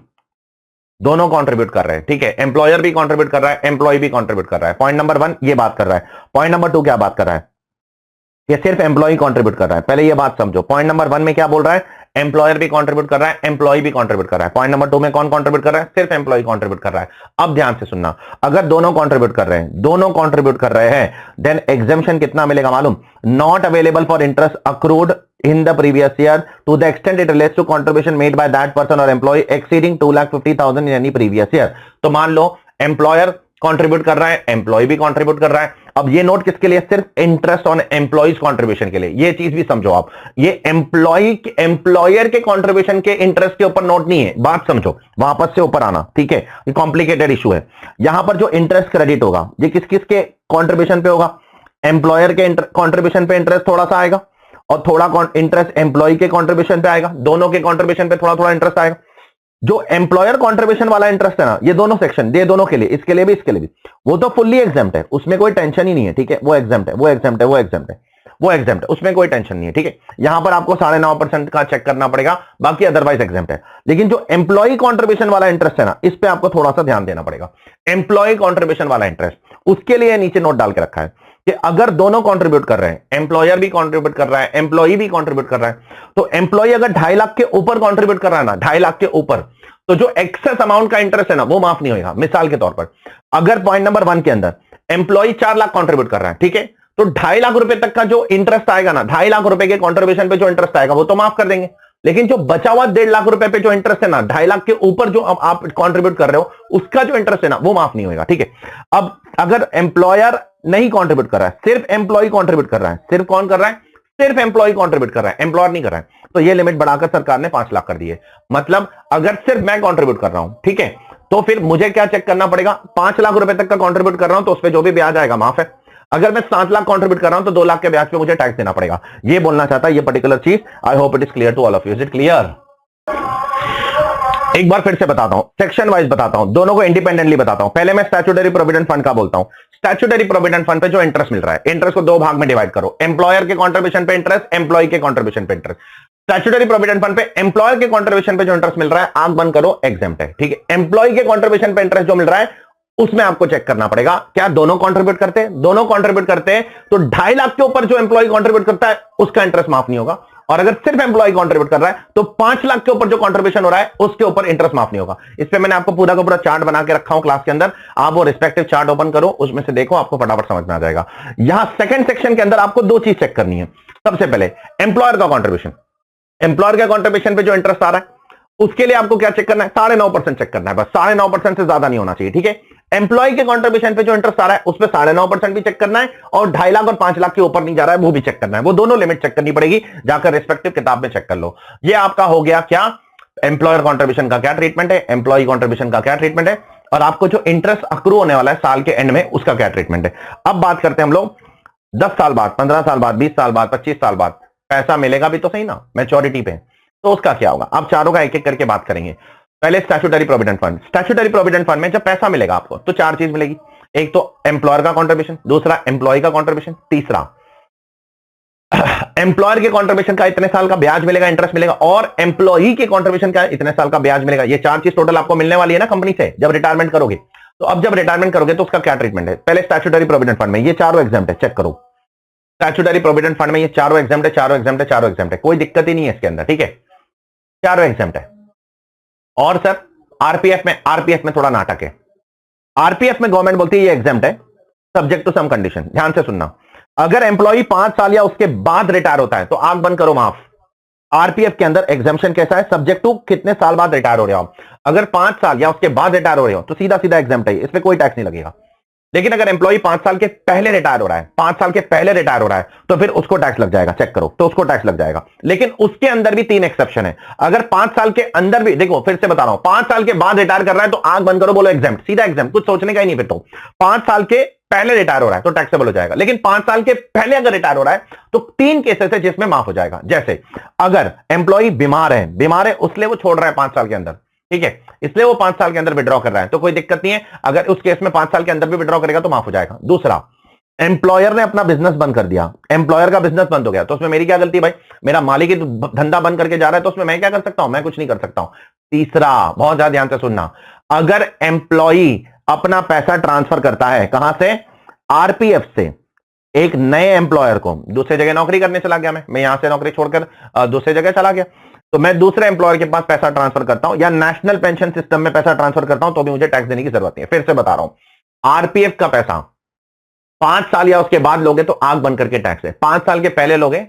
दोनों कंट्रीब्यूट कर रहे हैं, ठीक है, एम्प्लॉयर भी कंट्रीब्यूट कर रहा है, एम्प्लॉय भी कंट्रीब्यूट कर रहा है। पॉइंट नंबर 1 ये बात कर रहा है। पॉइंट नंबर 2 क्या बात कर रहा है, ये सिर्फ एम्प्लॉय कंट्रीब्यूट कर रहा है। पहले ये बात समझो, पॉइंट नंबर 1 में क्या बोल रहा है, एम्प्लॉयर भी कंट्रीब्यूट कर रहा है, एम्प्लॉय भी कंट्रीब्यूट कर रहा है। पॉइंट नंबर 2 में कौन कंट्रीब्यूट कर रहा है, सिर्फ एम्प्लॉय कंट्रीब्यूट कर रहा है। अब ध्यान से सुनना, अगर दोनों कंट्रीब्यूट कर रहे हैं, दोनों कंट्रीब्यूट कर रहे हैं, देन एग्जेम्पशन कितना मिलेगा मालूम, not available for interest accrued in the previous year to the extent it relates to contribution made by that person or employee exceeding 2,50,000 in any previous year। तो मान लो एम्प्लॉयर कंट्रीब्यूट कर रहा है, एम्प्लॉय भी कंट्रीब्यूट कर रहा है। अब ये नोट किसके लिए, सिर्फ इंटरेस्ट ऑन एम्प्लॉयज कंट्रीब्यूशन के लिए। ये चीज भी समझो आप, ये एम्प्लॉयर के कंट्रीब्यूशन के इंटरेस्ट के ऊपर नोट नहीं है, बात समझो, वापस से ऊपर आना, ठीक है। ये कॉम्प्लिकेटेड इशू है। यहां पर जो इंटरेस्ट क्रेडिट होगा ये किस किस के कंट्रीब्यूशन पे होगा, एम्प्लॉयर के कंट्रीब्यूशन पे इंटरेस्ट थोड़ा सा आएगा और थोड़ा इंटरेस्ट एम्प्लॉय के कंट्रीब्यूशन पे आएगा, दोनों के कंट्रीब्यूशन पे थोड़ा थोड़ा इंटरेस्ट आएगा। जो एम्प्लॉयर कंट्रीब्यूशन वाला इंटरेस्ट है ना, ये दोनों सेक्शन, ये दोनों के लिए, इसके लिए भी इसके लिए भी, वो तो फुल्ली एग्जेम्प्ट है, उसमें कोई टेंशन ही नहीं है, ठीक है। वो एग्जेम्प्ट है, वो एग्जेम्प्ट है, वो एग्जेम्प्ट है, वो एग्जेम्प्ट है, उसमें कोई टेंशन नहीं है, ठीक है। यहां पर आपको 9.5% का चेक करना पड़ेगा, बाकी अदरवाइज एग्जेम्प्ट है। लेकिन जो एम्प्लॉय कंट्रीब्यूशन वाला इंटरेस्ट है ना, इस पे आपको थोड़ा सा ध्यान देना पड़ेगा। एम्प्लॉय कंट्रीब्यूशन वाला इंटरेस्ट, उसके लिए नीचे नोट डाल के रखा है कि अगर दोनों कंट्रीब्यूट कर रहे हैं, एम्प्लॉयर भी कंट्रीब्यूट कर रहा है, एम्प्लॉई भी कंट्रीब्यूट कर रहा है, तो एम्प्लॉई अगर 2.5 लाख के ऊपर कंट्रीब्यूट कर रहा है ना, 2.5 लाख के ऊपर, तो जो एक्सेस अमाउंट का इंटरेस्ट है ना वो माफ नहीं होगा। मिसाल के तौर पर अगर पॉइंट नंबर 1 के अंदर एम्प्लॉई 4 लाख कंट्रीब्यूट कर रहा है, ठीक है, तो 2.5 लाख रुपए तक का जो इंटरेस्ट आएगा ना, 2.5 लाख रुपए के कंट्रीब्यूशन पे जो इंटरेस्ट आएगा वो तो माफ कर देंगे, लेकिन जो बचा हुआ 1.5 लाख रुपए पे जो इंटरेस्ट है ना, 2.5 लाख के ऊपर जो आप कंट्रीब्यूट कर रहे हो उसका जो इंटरेस्ट है ना वो माफ नहीं होगा, ठीक है। अब अगर एम्प्लॉयर नहीं कंट्रीब्यूट कर रहा है, सिर्फ एम्प्लॉय कंट्रीब्यूट कर रहा है, सिर्फ कौन कर रहा है, सिर्फ एम्प्लॉय कंट्रीब्यूट कर रहा है, एम्प्लॉयर नहीं कर रहा है, तो ये लिमिट बढ़ाकर सरकार ने 5 लाख कर दी है। मतलब अगर सिर्फ मैं कंट्रीब्यूट कर रहा हूं, ठीक है, तो फिर मुझे क्या चेक करना पड़ेगा, 5 लाख रुपए तक का कंट्रीब्यूट कर रहा हूं तो उस पर जो भी ब्याज आएगा माफ है। अगर मैं 7 लाख कंट्रीब्यूट कर रहा हूं तो 2 लाख के ब्याज पे मुझे टैक्स देना पड़ेगा। ये बोलना चाहता है ये पर्टिकुलर चीज। I hope it is clear to all of you. Is it clear? एक बार फिर से बताता हूं, सेक्शन वाइज बताता हूं, दोनों को इंडिपेंडेंटली बताता हूं। पहले मैं स्टैट्यूटरी प्रोविडेंट फंड का बोलता हूं। स्टैट्यूटरी प्रोविडेंट फंड पे जो इंटरेस्ट मिल रहा है, इंटरेस्ट को 2 भाग में डिवाइड करो, एम्प्लॉयर के कंट्रीब्यूशन पे इंटरेस्ट, एम्प्लॉय के कंट्रीब्यूशन पे इंटरेस्ट। स्टैट्यूटरी प्रोविडेंट फंड पे एम्प्लॉयर के कंट्रीब्यूशन पे जो इंटरेस्ट मिल रहा है, आंख बंद करो, एग्जेम्प्ट है, ठीक है। एम्प्लॉय के कंट्रीब्यूशन पे इंटरेस्ट जो मिल रहा है उसमें आपको चेक करना पड़ेगा क्या दोनों कंट्रीब्यूट करते हैं, दोनों कंट्रीब्यूट करते हैं तो 2.5 लाख के ऊपर जो एम्प्लॉय कंट्रीब्यूट करता है उसका इंटरेस्ट माफ नहीं होगा, और अगर सिर्फ एम्प्लॉय कंट्रीब्यूट कर रहा है तो 5 लाख के ऊपर जो कंट्रीब्यूशन हो रहा है उसके ऊपर इंटरेस्ट माफ नहीं होगा। इस पे मैंने आपको पूरा का पूरा चार्ट बना के रखा हूं क्लास के अंदर, आप वो रिस्पेक्टिव चार्ट ओपन करो, उसमें से देखो, आपको फटाफट समझ में आ जाएगा। यहां सेकंड सेक्शन के अंदर आपको 2 चीज चेक करनी है। सबसे पहले एम्प्लॉयर का कंट्रीब्यूशन, एम्प्लॉयर के कंट्रीब्यूशन पे जो इंटरेस्ट आ रहा है उसके लिए आपको क्या चेक करना है, 9.5% चेक करना है, बस 9.5% से ज्यादा नहीं होना चाहिए, ठीक है। एम्प्लॉय के कंट्रीब्यूशन पे जो इंटरेस्ट आ रहा है उस पर 9.5% भी चेक करना है, और 2.5 लाख और 5 लाख के ऊपर नहीं जा रहा है वो भी चेक करना है। वो दोनों लिमिट चेक करनी पड़ेगी, जाकर रिस्पेक्टिव किताब में चेक कर लो। ये आपका हो गया क्या, एम्प्लॉयर कंट्रीब्यूशन का क्या ट्रीटमेंट है, एम्प्लॉय कंट्रीब्यूशन का क्या ट्रीटमेंट है, और आपको जो इंटरेस्ट अक्रू होने वाला है साल के एंड में उसका क्या ट्रीटमेंट है। अब बात करते हैं हम लोग 10 साल बाद, 15 साल बाद, 20 साल बाद, 25 साल बाद पैसा मिलेगा भी तो सही ना मैच्योरिटी पे, तो उसका क्या होगा। आप चारों का एक एक करके बात करेंगे। पहले statutory provident fund. Statutory provident fund में जब पैसा मिलेगा आपको तो 4 चीज मिलेगी, एक तो एम्प्लॉयर का कंट्रीब्यूशन, दूसरा एम्प्लॉय का कंट्रीब्यूशन, तीसरा एम्प्लॉयर के कंट्रीब्यूशन का इतने साल का ब्याज मिलेगा, इंटरेस्ट मिलेगा, और एम्प्लॉई के कंट्रीब्यूशन का इतने साल का ब्याज मिलेगा। ये 4 चीज टोटल आपको मिलने वाली है ना कंपनी से जब रिटायरमेंट करोगे। तो अब जब रिटायरमेंट करोगे तो उसका क्या ट्रीटमेंट है। पहले स्टैट्यूटरी प्रोविडेंट फंड में ये चारों एग्जाम्प्ट है, चेक करो। स्टैट्यूटरी प्रोविडेंट फंड में ये चारों एग्जाम्प्ट है, चारों एग्जाम्प्ट है, चारों एग्जाम्प्ट है, कोई दिक्कत ही नहीं है इसके अंदर, ठीक है, चारों एग्जाम्प्ट है। और सर आरपीएफ में थोड़ा नाटक है। आरपीएफ में गवर्नमेंट बोलती है ये एग्जाम्प्ट है सब्जेक्ट टू सम कंडीशन। ध्यान से सुनना, अगर एम्प्लॉई 5 साल या उसके बाद रिटायर होता है तो आंख बंद करो माफ। आरपीएफ के अंदर एग्जाम्पशन कैसा है, सब्जेक्ट टू कितने साल बाद रिटायर हो रहे हो। अगर 5 साल या उसके बाद रिटायर हो रहे हो तो सीधा सीधा एग्जाम्प्ट है, इसमें कोई टैक्स नहीं लगेगा। लेकिन अगर एम्प्लॉई 5 साल के पहले रिटायर हो रहा है, 5 साल के पहले रिटायर हो रहा है तो फिर उसको टैक्स लग जाएगा, चेक करो, तो उसको टैक्स लग जाएगा। लेकिन उसके अंदर भी 3 एक्सेप्शन है। अगर 5 साल के अंदर भी, देखो फिर से बता रहा हूं, 5 साल के बाद रिटायर कर रहा है तो आंख बंद करो, बोलो एग्जाम्प्ट, सीधा एग्जाम्प्ट, कुछ सोचने का ही नहीं। फिर तो 5 साल के पहले रिटायर हो रहा है तो टैक्सेबल हो जाएगा, लेकिन 5 साल के पहले अगर रिटायर हो रहा है तो 3 केसेस है जिसमें माफ हो जाएगा। जैसे अगर एम्प्लॉई बीमार है उसलिए वो छोड़ रहा है 5 साल के अंदर, ठीक है, इसलिए वो 5 साल के अंदर विड्रॉ कर रहा है तो कोई दिक्कत नहीं है। अगर उस केस में 5 साल के अंदर भी विड्रॉ करेगा तो माफ हो जाएगा। दूसरा, एम्प्लॉयर ने अपना बिजनेस बंद कर दिया, एम्प्लॉयर का बिजनेस बंद हो गया तो उसमें मेरी क्या गलती भाई, मेरा मालिक ही धंधा बंद करके जा रहा है तो उसमें मैं क्या कर सकता हूं, मैं कुछ नहीं कर सकता हूं। तीसरा, बहुत ज्यादा ध्यान से सुनना, अगर एम्प्लॉई अपना पैसा ट्रांसफर करता है कहां से, आरपीएफ से एक नए एम्प्लॉयर को, दूसरी जगह नौकरी करने चला गया, मैं यहां से नौकरी छोड़कर दूसरी जगह चला गया तो मैं दूसरे एम्प्लॉयर के पास पैसा ट्रांसफर करता हूं या नेशनल पेंशन सिस्टम में पैसा ट्रांसफर करता हूं तो भी मुझे टैक्स देने की जरूरत नहीं है। फिर से बता रहा हूं, आरपीएफ का पैसा 5 साल या उसके बाद लोगे तो आंख बंद करके टैक्स है, 5 साल के पहले लोगे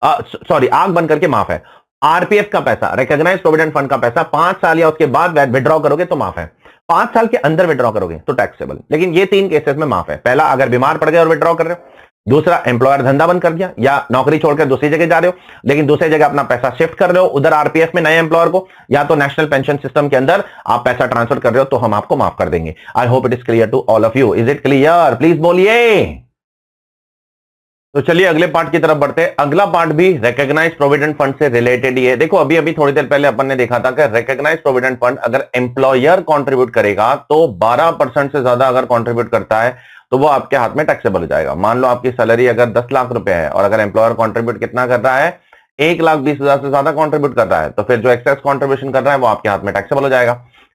सॉरी आंख बंद करके माफ है। आरपीएफ का पैसा, रिकॉग्नाइज्ड प्रोविडेंट फंड का पैसा 5 साल या उसके बाद विड्रॉ करोगे तो माफ है, 5 साल के अंदर विड्रॉ करोगे तो टैक्सेबल। लेकिन ये 3 केसेस में माफ है। पहला, अगर बीमार पड़ गए और विड्रॉ कर रहे हो। दूसरा, एम्प्लॉयर धंधा बंद कर दिया या नौकरी छोड़कर दूसरी जगह जा रहे हो, लेकिन दूसरी जगह अपना पैसा शिफ्ट कर रहे हो उधर आरपीएफ में नए एम्प्लॉयर को, या तो नेशनल पेंशन सिस्टम के अंदर आप पैसा ट्रांसफर कर रहे हो तो हम आपको माफ कर देंगे। I hope it is clear to all of you. Is it clear, please बोलिए। तो चलिए अगले पार्ट की तरफ बढ़ते हैं। अगला पार्ट भी रिकॉग्नाइज्ड प्रोविडेंट फंड से रिलेटेड ही है। देखो अभी अभी थोड़ी देर पहले अपन ने देखा था कि रिकॉग्नाइज्ड प्रोविडेंट फंड अगर एम्प्लॉयर कंट्रीब्यूट करेगा तो 12% से ज्यादा अगर कंट्रीब्यूट करता है तो वो आपके हाथ में टैक्सेबल हो जाएगा। मान लो आपकी सैलरी अगर 10 लाख रुपए है और अगर एम्प्लॉयर कंट्रीब्यूट कितना कर रहा है, 1,20,000 से ज्यादा कंट्रीब्यूट कर रहा है, तो फिर जो एक्सेस कंट्रीब्यूशन कर रहा है वो आपके हाथ में टैक्सेबल हो जाएगा।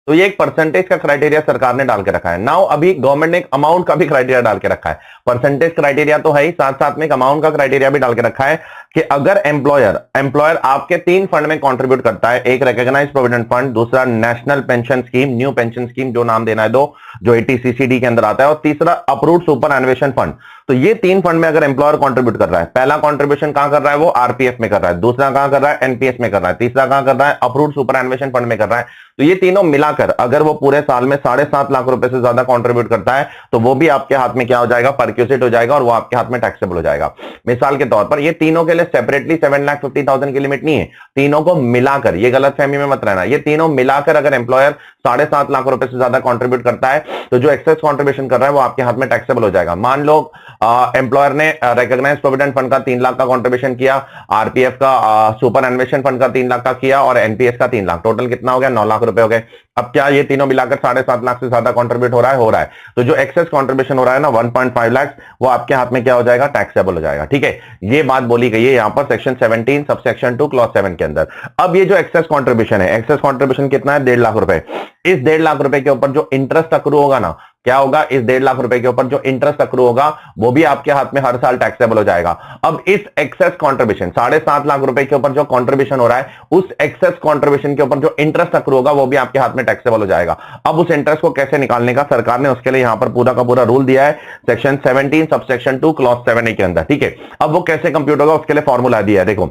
तो ये एक परसेंटेज का क्राइटेरिया सरकार ने डाल के रखा है। नाउ अभी गवर्नमेंट ने एक अमाउंट का भी क्राइटेरिया डाल के रखा है। परसेंटेज क्राइटेरिया तो है ही, साथ साथ में एक अमाउंट का क्राइटेरिया भी डाल के रखा है कि अगर एम्प्लॉयर आपके 3 फंड में कंट्रीब्यूट करता है, एक रिकॉग्नाइज्ड प्रोविडेंट फंड, दूसरा national pension scheme, new pension scheme जो नाम देना है दो, जो 80CCD के अंदर आता है, और तीसरा अप्रूव्ड सुपर एनुएशन फंड। तो ये 3 फंड में अगर एम्प्लॉयर कंट्रीब्यूट कर रहा है, पहला कंट्रीब्यूशन कहां कर रहा है, वो आरपीएफ में कर रहा है, दूसरा कहां कर रहा है, एनपीएस में कर रहा है, तीसरा कहां कर रहा है, अप्रूव्ड सुपर एनुएशन फंड में कर रहा है। तो ये तीनों मिलाकर अगर वो पूरे साल में 7.5 लाख रुपए से ज्यादा कंट्रीब्यूट करता है तो वो भी आपके हाथ में क्या हो जाएगा, परक्यूसिट हो जाएगा, और वो आपके हाथ में टैक्सेबल हो जाएगा। मिसाल के तौर पर ये तीनों के लिए सेपरेटली 7,50,000 की लिमिट नहीं है, तीनों को मिलाकर, ये गलतफहमी में मत रहना, ये तीनों मिलाकर अगर एम्प्लॉयर 7.5 लाख रुपए से ज्यादा कंट्रीब्यूट करता है तो जो एक्सेस कंट्रीब्यूशन कर रहा है वो आपके हाथ में टैक्सेबल हो जाएगा। मान लो एम्प्लॉयर ने रिकॉग्नाइज्ड प्रोविडेंट फंड का 3 लाख का कंट्रीब्यूशन किया, आरपीएफ का सुपर एनुएशन फंड का 3 लाख का किया, और एनपीएस का 3 लाख, टोटल कितना हो गया, 9 लाख रुपए हो गए। अब क्या ये तीनों मिलाकर 7.5 लाख से ज्यादा कंट्रीब्यूट हो रहा है, तो जो एक्सेस कंट्रीब्यूशन हो रहा है ना 1.5 लाख, वो आपके हाथ में क्या हो जाएगा, टैक्सेबल हो जाएगा। ठीक है, ये बात बोली गई है यहां पर सेक्शन 17 सब सेक्शन 2 क्लॉज 7 के अंदर। अब ये जो एक्सेस कंट्रीब्यूशन है, एक्सेस कंट्रीब्यूशन कितना है, 1.5 लाख रुपए। इस 1.5 लाख रुपए के ऊपर जो इंटरेस्ट अक्रू होगा ना, क्या होगा, इस 1.5 लाख रुपए के ऊपर जो इंटरेस्ट अक्रू होगा वो भी आपके हाथ में हर साल टैक्सेबल हो जाएगा। अब इस एक्सेस कंट्रीब्यूशन 7.5 लाख रुपए के ऊपर जो कंट्रीब्यूशन हो रहा है, उस एक्सेस कंट्रीब्यूशन के ऊपर जो इंटरेस्ट अक्रू होगा वो भी आपके हाथ में टैक्सेबल हो जाएगा। अब उस इंटरेस्ट को कैसे निकालने का सरकार ने उसके लिए यहां पर पूरा का पूरा रूल दिया है, सेक्शन 17 सब सेक्शन 2 क्लॉज 7 के अंदर। ठीक है, अब वो कैसे कंप्यूट होगा उसके लिए फॉर्मूला दिया है, देखो,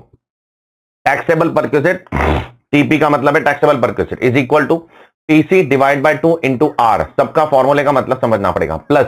टैक्सेबल परक्यूसिट, टीपी का मतलब है taxable perquisite, is equal to PC divide by 2 into R. सबका फॉर्मूले का मतलब समझना पड़ेगा, plus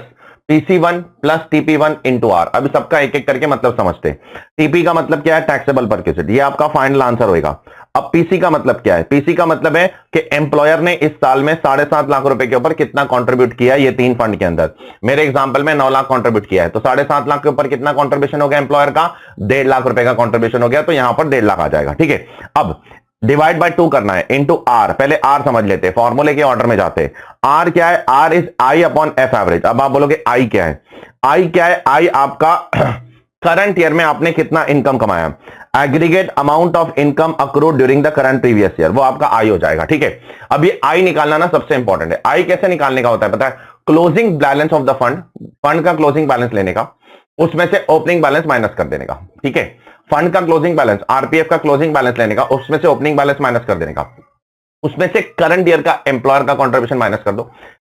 PC1 plus TP1 into are. अभी सबका एक एक करके मतलब समझते हैं। टीपी का मतलब क्या है, टैक्सेबल परक्यूसिट, ये आपका फाइनल आंसर होगा। अब पीसी का मतलब क्या है, पीसी का मतलब है कि एम्प्लॉयर ने इस साल में 7.5 लाख रुपए के ऊपर कितना कंट्रीब्यूट किया है, ये 3 फंड के अंदर। मेरे एग्जांपल में 9 लाख कंट्रीब्यूट किया है, तो 7.5 लाख के ऊपर कितना कंट्रीब्यूशन हो गया एम्प्लॉयर का, 1.5 लाख रुपए का कंट्रीब्यूशन हो गया, तो यहां पर 1.5 लाख आ जाएगा। ठीक है, अब डिवाइड बाय 2 करना है, इंटू आर। पहले आर समझ लेते हैं, फॉर्मूले के ऑर्डर में जाते हैं। आर क्या है, R is I upon F average. अब आप बोलोगे आई क्या है, आई क्या है, आई आपका करंट ईयर में आपने कितना इनकम कमाया, aggregate amount of income accrued during the current previous year, वो आपका आई हो जाएगा। ठीक है, अब ये आई निकालना ना सबसे इंपॉर्टेंट है। आई कैसे निकालने का होता है पता है, closing balance of the fund, fund का क्लोजिंग बैलेंस लेने का, उसमें से ओपनिंग बैलेंस माइनस कर देने का। ठीक है, फंड का क्लोजिंग बैलेंस, आरपीएफ का क्लोजिंग बैलेंस लेने का, उसमें से ओपनिंग बैलेंस माइनस कर देने का, उसमें से करंट ईयर का एम्प्लॉयर का कंट्रीब्यूशन माइनस कर दो,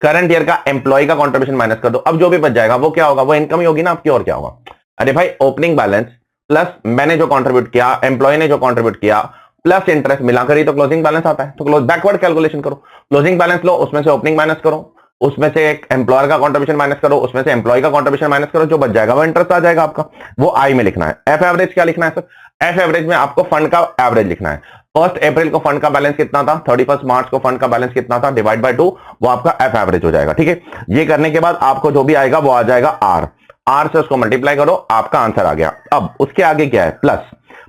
करंट ईयर का एम्प्लॉय का कंट्रीब्यूशन माइनस कर दो। अब जो भी बच जाएगा वो क्या होगा, वो इनकम ही होगी ना आपकी, और क्या होगा। अरे भाई, ओपनिंग बैलेंस प्लस मैंने जो कंट्रीब्यूट किया, एम्प्लॉय ने जो कंट्रीब्यूट किया, प्लस इंटरेस्ट मिलाकर ही तो क्लोजिंग बैलेंस आता है। तो बैकवर्ड कैलकुलेशन करो, क्लोजिंग बैलेंस लो, उसमें से ओपनिंग माइनस करो, उसमें से एक एम्प्लॉयर का कंट्रीब्यूशन माइनस करो, उसमें से एम्प्लॉय का कंट्रीब्यूशन माइनस करो, जो बच जाएगा वो इंटरेस्ट आ जाएगा आपका, वो आई में लिखना है। एफ एवरेज क्या लिखना है सर, एफ एवरेज में आपको फंड का एवरेज लिखना है। 1 अप्रैल को फंड का बैलेंस कितना था, 31 मार्च को फंड का बैलेंस कितना था, डिवाइड बाय 2, वो आपका एफ एवरेज हो जाएगा। ठीक है, ये करने के बाद आपको जो भी आएगा वो आ जाएगा आर, आर से उसको मल्टीप्लाई करो, आपका आंसर आ गया। अब उसके आगे क्या है, प्लस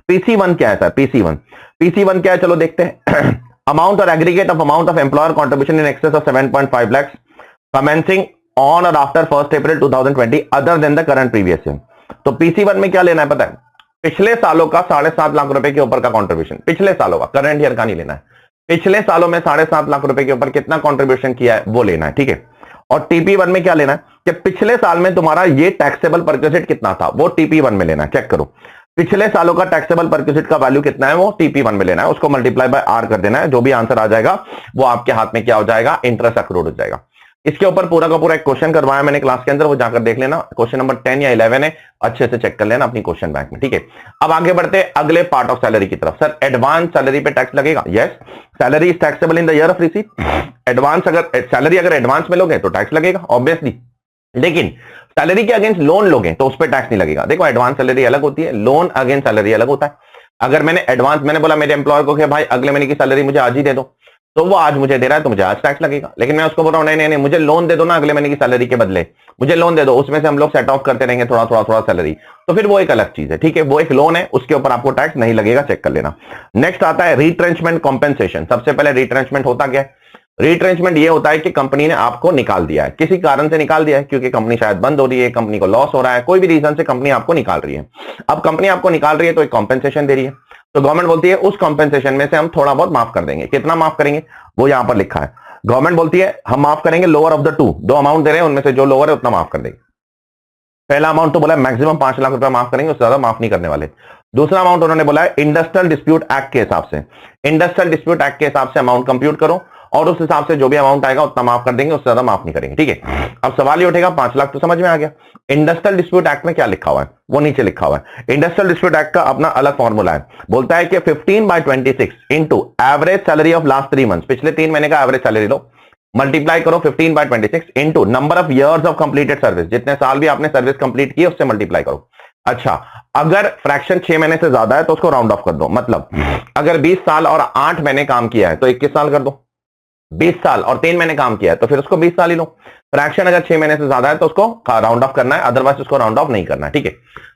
PC1 क्या है सर, PC1 क्या है, चलो देखते हैं। अमाउंट और aggregate of amount of employer contribution in excess of 7.5 lakhs commencing on or after 1 April 2020 other than the current previous year। तो PC1 में क्या लेना है पता है, पिछले सालों का 7.5 लाख रुपए के ऊपर का कंट्रीब्यूशन, पिछले सालों का, करंट ईयर का नहीं लेना है। पिछले सालों में 7.5 लाख रुपए के ऊपर कितना कंट्रीब्यूशन किया है वो लेना है। ठीक है, और TP1 में क्या लेना है कि पिछले साल में तुम्हारा ये टैक्सेबल परक्यूसिट कितना था, वो TP1 में लेना है। चेक करो, पिछले सालों का टैक्सेबल परक्यूसिट का वैल्यू कितना है, वो TP1 में लेना है, उसको मल्टीप्लाई बाय आर कर देना है, जो भी आंसर आ जाएगा वो आपके हाथ में क्या हो जाएगा, इंटरेस्ट अक्रूड हो जाएगा। इसके ऊपर पूरा का पूरा एक क्वेश्चन करवाया मैंने क्लास के अंदर, वो जाकर देख लेना, क्वेश्चन नंबर 10 या 11 है, अच्छे से चेक कर लेना अपनी क्वेश्चन बैंक में। ठीक है, अब आगे बढ़ते अगले पार्ट ऑफ सैलरी की तरफ। सर एडवांस सैलरी पे टैक्स लगेगा, yes, salary is taxable in the year of receipt. Advance अगर सैलरी अगर एडवांस में लोगे तो टैक्स लगेगा ऑब्वियसली, लेकिन सैलरी के अगेंस्ट लोन लोगे तो उस पर टैक्स नहीं लगेगा। देखो, एडवांस सैलरी अलग होती है, लोन अगेंस्ट सैलरी अलग होता है। अगर मैंने बोला मेरे एम्प्लॉयर को कि भाई अगले महीने की सैलरी मुझे आज ही दे दो, तो वो आज मुझे दे रहा है तो मुझे आज टैक्स लगेगा। लेकिन मैं उसको बोल रहा हूं नहीं, मुझे लोन दे दो ना अगले महीने की सैलरी के बदले, मुझे लोन दे दो, उसमें से हम लोग सेट ऑफ करते रहेंगे थोड़ा सैलरी, तो फिर वो एक अलग चीज है। ठीक है, वो एक लोन है, उसके ऊपर आपको टैक्स नहीं लगेगा, चेक कर लेना। नेक्स्ट आता है रिट्रेंचमेंट कॉम्पेंसेशन। सबसे पहले रिट्रेंचमेंट होता क्या है, रिट्रेंचमेंट ये होता है कि कंपनी ने आपको निकाल दिया है, किसी कारण से निकाल दिया है, क्योंकि कंपनी शायद बंद हो रही है, कंपनी को लॉस हो रहा है, कोई भी रीजन से कंपनी आपको निकाल रही है। अब कंपनी आपको निकाल रही है तो एक कॉम्पेंसेशन दे रही है, तो गवर्नमेंट बोलती है उस कॉम्पेंसेशन में से हम थोड़ा बहुत माफ कर देंगे। कितना माफ करेंगे वो यहां पर लिखा है, गवर्नमेंट बोलती है हम माफ करेंगे लोअर ऑफ द टू, दो अमाउंट दे रहे हैं उनमें से जो लोअर है उतना माफ कर देंगे। पहला अमाउंट तो बोला है मैक्सिमम 5 लाख रुपए माफ करेंगे, उससे ज्यादा माफ नहीं करने वाले। दूसरा अमाउंट उन्होंने बोला है इंडस्ट्रियल डिस्प्यूट एक्ट के हिसाब से, इंडस्ट्रियल डिस्प्यूट एक्ट के हिसाब से अमाउंट कंप्यूट करो और उस हिसाब से जो भी अमाउंट आएगा उतना माफ कर देंगे, उससे ज्यादा माफ नहीं करेंगे। ठीक है, अब सवाल ये उठेगा 5 लाख तो समझ में आ गया, इंडस्ट्रियल डिस्प्यूट एक्ट में क्या लिखा हुआ है वो नीचे लिखा हुआ है। इंडस्ट्रियल डिस्प्यूट एक्ट का अपना अलग फॉर्मूला है, बोलता है कि 15/26 into average salary of last 3 months, पिछले 3 महीने का एवरेज सैलरी लो, मल्टीप्लाई करो 15/26 into number of years of completed service, जितने साल भी आपने सर्विस कंप्लीट की उससे मल्टीप्लाई करो। अच्छा, अगर फ्रैक्शन 6 महीने से ज्यादा है तो उसको राउंड ऑफ कर दो, मतलब अगर 20 साल और 8 महीने काम किया है तो 21 साल कर दो, 20 साल और 3 महीने काम किया है तो फिर उसको 20 साल ही लो। फ्रैक्शन अगर 6 महीने से ज्यादा है तो उसको राउंड ऑफ करना है, अदरवाइज उसको राउंड ऑफ नहीं करना है। ठीक है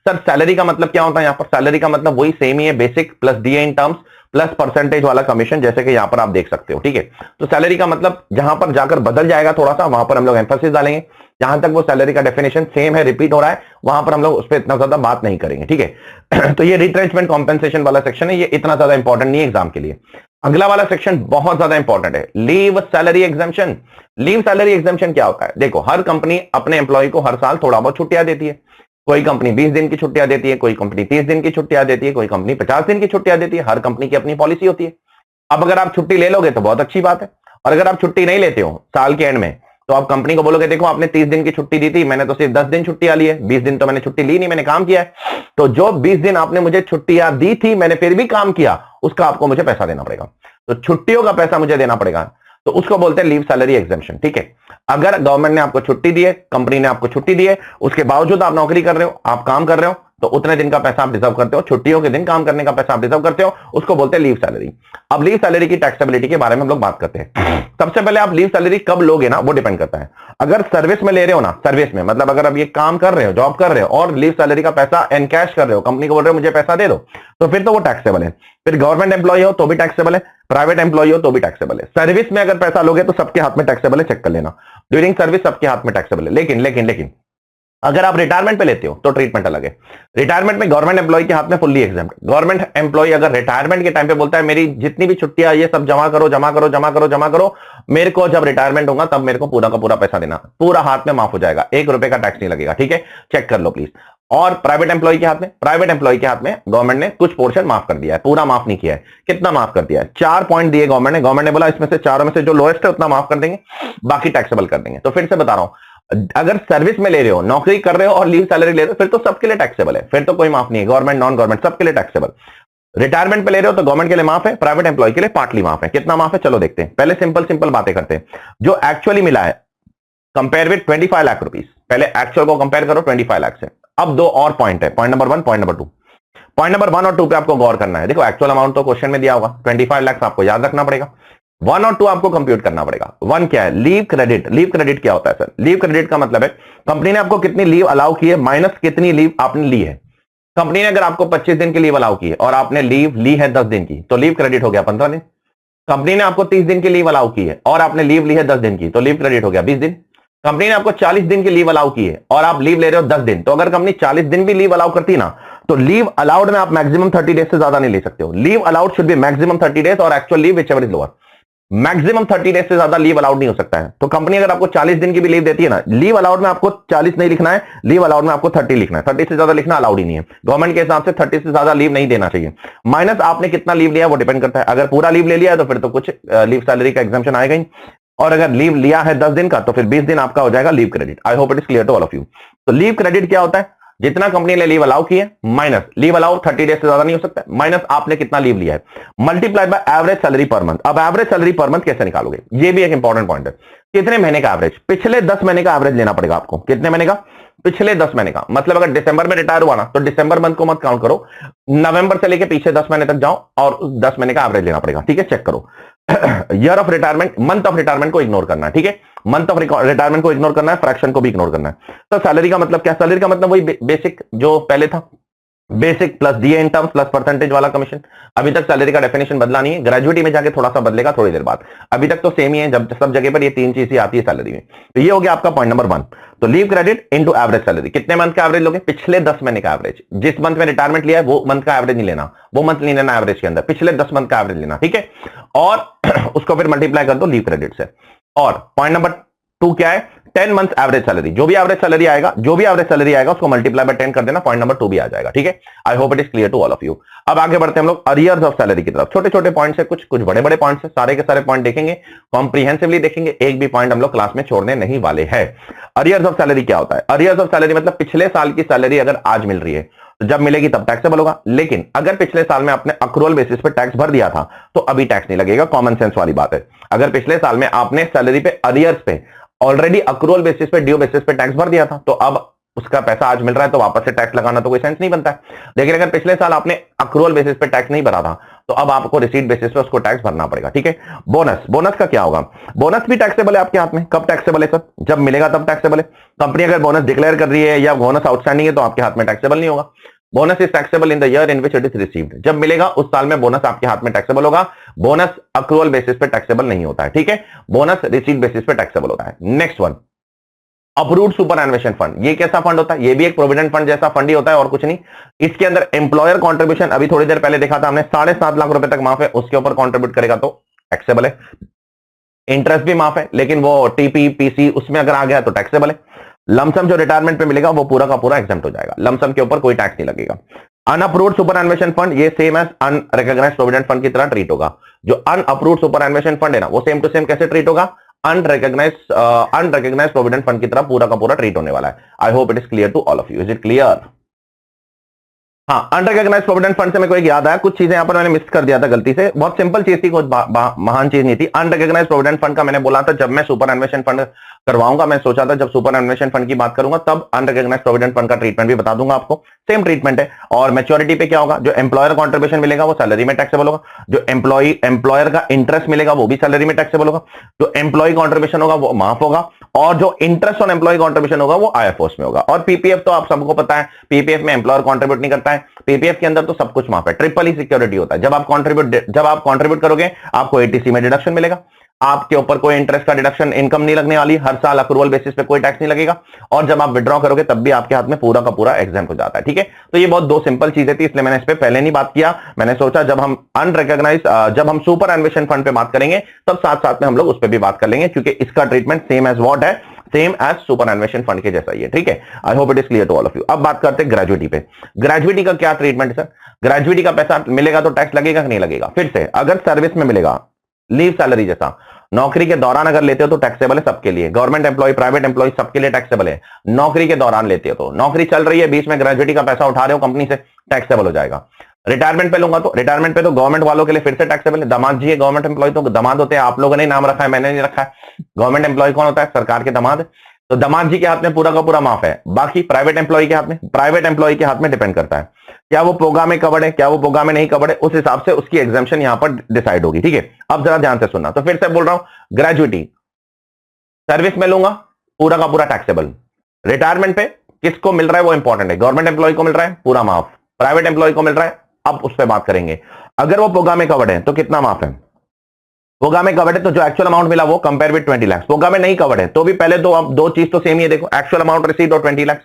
सर, सैलरी का मतलब क्या होता है? यहां पर सैलरी का मतलब वही सेम ही है, basic plus DA in terms plus percentage वाला कमीशन, जैसे कि यहां पर आप देख सकते हो। ठीक है, तो सैलरी का मतलब जहां पर जाकर बदल जाएगा थोड़ा सा, वहां पर हम लोग एम्फेसिस डालेंगे। जहां तक वो सैलरी का डेफिनेशन सेम है, रिपीट हो रहा है, वहां पर हम लोग उस पर इतना ज्यादा बात नहीं करेंगे। ठीक है तो ये रिट्रेंचमेंट कॉम्पेंसेशन वाला सेक्शन है, ये इतना ज्यादा इंपॉर्टेंट नहीं है एग्जाम के लिए। अगला वाला सेक्शन बहुत ज्यादा इंपॉर्टेंट है, leave salary exemption. Leave salary exemption क्या होता है? देखो, हर कंपनी अपने एम्प्लॉय को हर साल थोड़ा बहुत छुट्टियां देती है। कोई कंपनी 20 दिन की छुट्टियां देती है, कोई कंपनी 30 दिन की छुट्टियां देती है, कोई कंपनी 50 दिन की छुट्टियां देती है। हर कंपनी की अपनी पॉलिसी होती है। अब अगर आप छुट्टी ले लोगे तो बहुत अच्छी बात है, और अगर आप छुट्टी नहीं लेते हो साल के एंड में, तो आप कंपनी को बोलोगे देखो आपने 30 दिन की छुट्टी दी थी, मैंने तो सिर्फ 10 दिन छुट्टियां ली है, 20 दिन तो मैंने छुट्टी ली नहीं, मैंने काम किया है, तो जो 20 दिन आपने मुझे छुट्टियां दी थी मैंने फिर भी काम किया, उसका आपको मुझे पैसा देना पड़ेगा। तो छुट्टियों का पैसा मुझे देना पड़ेगा, तो उसको बोलते हैं लीव सैलरी एग्जाम्पशन। ठीक है, अगर गवर्नमेंट ने आपको छुट्टी दी है, कंपनी ने आपको छुट्टी दी है, उसके बावजूद आप नौकरी कर रहे हो, आप काम कर रहे हो, तो उतने दिन का पैसा आप डिजर्व करते हो, छुट्टियों के दिन काम करने का पैसा आप डिजर्व करते हो, उसको बोलते हैं लीव सैलरी। अब लीव सैलरी की टैक्सेबिलिटी के बारे में हम लोग बात करते हैं। सबसे पहले आप लीव सैलरी कब लोगे ना, वो डिपेंड करता है। अगर सर्विस में ले रहे हो ना, सर्विस में मतलब अगर आप ये काम कर रहे हो, जॉब कर रहे हो और लीव सैलरी का पैसा एनकैश कर रहे हो, कंपनी को बोल रहे हो मुझे पैसा दे दो, तो फिर तो वो टैक्सेबल है। फिर गवर्नमेंट एम्प्लॉय हो तो भी टैक्सेबल है, प्राइवेट एम्प्लॉय हो तो भी टैक्सेबल है। सर्विस में अगर पैसा लोगे तो सबके हाथ में टैक्सेबल है, चेक कर लेना, ड्यूरिंग सर्विस सबके हाथ में टैक्सेबल है। लेकिन लेकिन लेकिन अगर आप रिटायरमेंट पे लेते हो तो ट्रीटमेंट अलग है। रिटायरमेंट में गवर्नमेंट एम्प्लॉय के हाथ में फुल्ली एग्जाम्प्ट। गवर्नमेंट एम्प्लॉय अगर रिटायरमेंट के टाइम पे बोलता है मेरी जितनी भी छुट्टियां ये सब जमा करो जमा करो जमा करो जमा करो, मेरे को जब रिटायरमेंट होगा तब मेरे को पूरा का पूरा पैसा देना, पूरा हाथ में माफ हो जाएगा, 1 रुपए का टैक्स नहीं लगेगा। ठीक है, चेक कर लो प्लीज। और प्राइवेट एम्प्लॉय के हाथ में, प्राइवेट एम्प्लॉय के हाथ में गवर्नमेंट ने कुछ पोर्शन माफ कर दिया है, पूरा माफ नहीं किया है। कितना माफ कर दिया है? 4 पॉइंट दिए गवर्नमेंट ने। गवर्नमेंट ने बोला इसमें से चारों में से जो लोएस्ट है उतना माफ कर देंगे, बाकी टैक्सेबल कर देंगे। तो फिर से बता रहा हूं, अगर सर्विस में ले रहे हो, नौकरी कर रहे हो और लीव सैलरी ले रहे हो, फिर तो सबके लिए टैक्सेबल है, फिर तो कोई माफ नहीं है, गवर्नमेंट नॉन गवर्नमेंट सबके लिए टैक्सेबल। रिटायरमेंट पे ले रहे हो तो गवर्नमेंट के लिए माफ है, प्राइवेट एम्प्लॉय के लिए पार्टली माफ है। कितना माफ है चलो देखते हैं। पहले सिंपल सिंपल बातें करते हैं, जो एक्चुअली मिला है कंपेयर विद 25 लाख रुपीस। पहले एक्चुअल को कंपेयर करो 25 लाख से। अब 2 और पॉइंट है, point number 1, point number 2। Point number 1 और 2 पे आपको गौर करना है। देखो एक्चुअल अमाउंट तो क्वेश्चन में दिया होगा 25 लाख, आपको याद रखना पड़ेगा। 1 और 2 आपको कंप्यूट करना पड़ेगा। 1 क्या है? Leave credit. लीव क्रेडिट क्या होता है सर? लीव क्रेडिट का मतलब है कंपनी ने आपको कितनी लीव अलाउ की है माइनस कितनी लीव आपने ली है। कंपनी ने अगर आपको 25 दिन की लीव अलाउ की है और आपने लीव ली है 10 दिन की, तो लीव क्रेडिट हो गया 15 दिन। कंपनी ने आपको 30 दिन की लीव अलाउ की है और आपने लीव ली है 10 दिन की, तो लीव क्रेडिट हो गया 20 दिन। कंपनी ने आपको 40 दिन की लीव अलाउ की है और आप लीव ले रहे हो 10 दिन, तो अगर कंपनी 40 दिन भी लीव अलाउ करती ना, तो लीव अलाउड में आप मैक्सिमम 30 डेज से ज्यादा नहीं ले सकते हो। Leave allowed should be maximum 30 days और actual leave whichever is lower. Maximum 30 days से ज्यादा लीव अलाउड नहीं हो सकता है। तो कंपनी अगर आपको 40 दिन की भी लीव देती है ना, लीव अलाउड में आपको 40 नहीं लिखना है, लीव अलाउड में आपको 30 लिखना है। 30 से ज्यादा लिखना अलाउड ही नहीं है। गवर्नमेंट के हिसाब से 30 से ज्यादा लीव नहीं देना चाहिए। माइनस आपने कितना लीव लिया वो डिपेंड करता है। अगर पूरा लीव ले लिया है तो फिर तो कुछ लीव सैलरी का एग्जाम्पशन आएगा ही, और अगर लीव लिया है 10 दिन का तो फिर 20 दिन आपका हो जाएगा leave credit. I hope it is clear to all of you. तो लीव क्रेडिट क्या होता है? जितना कंपनी ने लीव अलाउ की है माइनस लीव अलाउ 30 डेज से ज्यादा नहीं हो सकता, माइनस आपने कितना लीव लिया है, multiply by average salary per month. अब एवरेज सैलरी पर मंथ कैसे निकालोगे? ये भी एक इंपॉर्टेंट पॉइंट है। कितने महीने का एवरेज? पिछले 10 महीने का एवरेज लेना पड़ेगा आपको। कितने महीने का? पिछले 10 महीने का। मतलब अगर दिसंबर में रिटायर हुआ ना, तो दिसंबर मंथ को मत काउंट करो, नवंबर से लेके पीछे 10 महीने तक जाओ और 10 महीने का एवरेज लेना पड़ेगा। ठीक है, चेक करो। Year of retirement, month of retirement को इग्नोर करना है। ठीक है, मंथ ऑफ रिटायरमेंट को इग्नोर करना है, फ्रैक्शन को भी इग्नोर करना है। तो सैलरी का मतलब क्या? सैलरी का मतलब वही बेसिक जो पहले था, basic plus DA in terms plus percentage वाला कमीशन। अभी तक सैलरी का डेफिनेशन बदला नहीं है, ग्रेजुएटी में जाके थोड़ा सा बदलेगा थोड़ी देर बाद। अभी तक तो सेम ही है, जब सब जगह पर ये 3 चीजें आती है सैलरी में। तो ये हो गया आपका पॉइंट नंबर 1। तो leave credit into average salary. कितने मंथ का एवरेज लोगे? पिछले 10 महीने का एवरेज। जिस मंथ में रिटायरमेंट लिया है वो मंथ का एवरेज नहीं लेना, वो मंथ नहीं लेना एवरेज के अंदर, पिछले 10 मंथ का एवरेज लेना। ठीक है, और उसको फिर मल्टीप्लाई कर दो लीव क्रेडिट से। और पॉइंट नंबर 2 क्या है, 10 मंथ एवरेज सैलरी, जो भी एवरेज सैलरी आएगा उसको मल्टीप्लाई बाय 10 कर देना, पॉइंट नंबर 2 भी आ जाएगा। ठीक है, I hope it is clear to all of you. अब आगे बढ़ते हैं हम लोग अरियर्स ऑफ सैलरी की तरफ। छोटे छोटे पॉइंट्स है, कुछ बड़े बड़े पॉइंट्स है, सारे के सारे पॉइंट देखेंगे, कॉम्प्रिहेंसिवली देखेंगे, एक भी पॉइंट हम लोग क्लास में छोड़ने नहीं वाले हैं। अरियर्स ऑफ सैलरी क्या होता है? अरियर्स ऑफ सैलरी मतलब पिछले साल की सैलरी अगर आज मिल रही है तो जब मिलेगी तब टैक्सेबल होगा, लेकिन अगर पिछले साल में आपने अक्रूवल बेसिस पे टैक्स भर दिया था तो अभी टैक्स नहीं लगेगा। कॉमन सेंस वाली बात है। अगर पिछले साल में आपने सैलरी पे अरियर्स पे ऑलरेडी अक्रूवल बेसिस पे, ड्यू बेसिस पे टैक्स भर दिया था तो अब उसका पैसा आज मिल रहा है तो वापस से टैक्स लगाना तो कोई सेंस नहीं बनता है। लेकिन अगर पिछले साल आपने अक्रूवल बेसिस पे टैक्स नहीं भरा था तो अब आपको रिसीट बेसिस पे उसको टैक्स भरना पड़ेगा। ठीक है, बोनस का क्या होगा? बोनस भी टैक्सेबल है आपके हाथ में। कब टैक्सेबल है सर? जब मिलेगा तब टैक्सेबल है। कंपनी अगर बोनस डिक्लेयर कर रही है या बोनस आउटस्टैंडिंग है तो आपके हाथ में टैक्सेबल नहीं होगा। Bonus is taxable in the year in which it is received. जब मिलेगा उस साल में बोनस आपके हाथ में टैक्सेबल होगा। बोनस अक्रूवल बेसिस पे टैक्सेबल नहीं होता है। ठीक है, बोनस रिसीट बेसिस पे टैक्सेबल होता है। Next one, approved superannuation fund. ये कैसा फंड होता है? ये भी एक प्रोविडेंट फंड जैसा फंड ही होता है और कुछ नहीं। इसके अंदर एम्प्लॉयर कंट्रीब्यूशन, अभी थोड़ी देर पहले देखा था हमने, 7.5 लाख रुपए तक माफ है, उसके ऊपर कंट्रीब्यूट करेगा तो टैक्सेबल है। इंटरेस्ट भी माफ है, लेकिन वो टीपी पीसी उसमें अगर आ गया तो टैक्सेबल है। लमसम जो रिटायरमेंट पे मिलेगा वो पूरा का पूरा एग्जेम्प्ट हो जाएगा, लमसम के ऊपर कोई टैक्स नहीं लगेगा। अनअप्रूव्ड सुपरएनुएशन फंड ये same as unrecognised provident fund की तरह ट्रीट होगा। जो अनअप्रूव्ड सुपरएनुएशन फंड है ना वो सेम टू सेम कैसे ट्रीट होगा? अनरिकॉग्नाइज्ड प्रोविडेंट फंड की तरह पूरा का पूरा ट्रीट होने वाला है। I hope it is clear to all of you. Is it clear? हाँ, अनरिकॉग्नाइज्ड प्रोविडेंट फंड से मेरे को एक याद आया, कुछ चीजें यहां पर मैंने मिस कर दिया था गलती से। बहुत सिंपल चीज थी, कोई महान चीज नहीं थी। अनरिकॉग्नाइज्ड प्रोविडेंट फंड का मैंने बोला था जब मैं सुपरएनुएशन फंड करवाऊंगा, मैं सोचा था जब सुपरएनुएशन फंड की बात करूंगा तब अनरिकॉग्नाइज्ड प्रोविडेंट फंड का ट्रीटमेंट भी बता दूंगा आपको। सेम ट्रीटमेंट है। और मैच्योरिटी पे क्या होगा? जो एम्प्लॉयर कॉन्ट्रीब्यूशन मिलेगा वो सैलरी में टैक्सेबल होगा। जो एम्प्लॉयर का इंटरेस्ट मिलेगा वो भी सैलरी में टैक्सेबल होगा। जो एम्प्लॉय कॉन्ट्रीब्यूशन होगा वो माफ होगा और जो इंटरेस्ट ऑन एम्प्लॉय कॉन्ट्रीब्यूशन होगा वो आईएफओएस में होगा। और पीपीएफ तो आप सबको पता है, पीपीएफ में एम्प्लॉयर कॉन्ट्रीब्यूट नहीं करता है। पीपीएफ के अंदर तो सब कुछ माफ है, ट्रिपल ही सिक्योरिटी होता है। जब आप कॉन्ट्रीब्यूट करोगे आपको एटीसी में डिडक्शन मिलेगा, आपके ऊपर कोई इंटरेस्ट का डिडक्शन इनकम नहीं लगने वाली, हर साल अक्रूवल बेसिस पे कोई टैक्स नहीं लगेगा, और जब आप विड्रॉ करोगे तब भी आपके हाथ में पूरा का पूरा एग्जाम हो जाता है। ठीक है, तो ये बहुत दो सिंपल चीजें थी, इसलिए मैंने इस पे पहले नहीं बात किया। मैंने सोचा जब हम जब हम सुपरएनुएशन फंड पे बात करेंगे तब साथ साथ में हम लोग उस पर भी बात कर लेंगे, क्योंकि इसका ट्रीटमेंट सेम एज व्हाट है, सेम एज सुपरएनुएशन फंड के जैसा ही है। ठीक है, I hope it is clear to all of you. अब बात करते हैं ग्रेजुइटी पे। ग्रेजुइटी का क्या ट्रीटमेंट है सर? ग्रेजुइटी का पैसा मिलेगा तो टैक्स लगेगा कि नहीं लगेगा? फिर से, अगर सर्विस में मिलेगा, लीव सैलरी जैसा, नौकरी के दौरान अगर लेते हो तो टैक्सेबल है सबके लिए। गवर्नमेंट एम्प्लॉय, प्राइवेट एम्प्लॉय सबके लिए टैक्सेबल है। नौकरी के दौरान लेते हो तो, नौकरी चल रही है बीच में ग्रेजुइटी का पैसा उठा रहे हो कंपनी से, टैक्सेबल हो जाएगा। रिटायरमेंट पे लूंगा तो, रिटायरमेंट पे तो गवर्नमेंट वालों के लिए फिर से टैक्सेबल है। दामाद जी है गवर्नमेंट एम्प्लॉय, तो दामाद होते हैं, आप लोगों ने नाम रखा है, मैंने नहीं रखा है। गवर्नमेंट एम्प्लॉय कौन होता है? सरकार के दामाद। तो दामाद जी के हाथ में पूरा का पूरा माफ है। बाकी प्राइवेट एम्प्लॉय के हाथ में, प्राइवेट एम्प्लॉय के हाथ में डिपेंड करता है क्या वो पोगा में कवर्ड है, क्या वो पोगा में नहीं कवर्ड है, उस हिसाब से उसकी एग्जाम्पशन यहां पर डिसाइड होगी। ठीक है, अब जरा ध्यान से सुनना। तो फिर से बोल रहा हूं, ग्रेजुइटी सर्विस में लूंगा पूरा का पूरा टैक्सेबल। रिटायरमेंट पे किसको मिल रहा है वो इंपॉर्टेंट है, गवर्नमेंट एम्प्लॉय को मिल रहा है पूरा माफ, प्राइवेट एम्प्लॉय को मिल रहा है, अब उस पर बात करेंगे। अगर वो पोगा में कवर्ड है तो कितना माफ है? पोगा में कवर्ड है तो जो एक्चुअल अमाउंट मिला वो कंपेयर विद 20 लाख। पोगा में नहीं कवर्ड है तो भी पहले दो चीज तो सेम ही है, देखो, एक्चुअल अमाउंट रिसीव्ड और 20 lakh,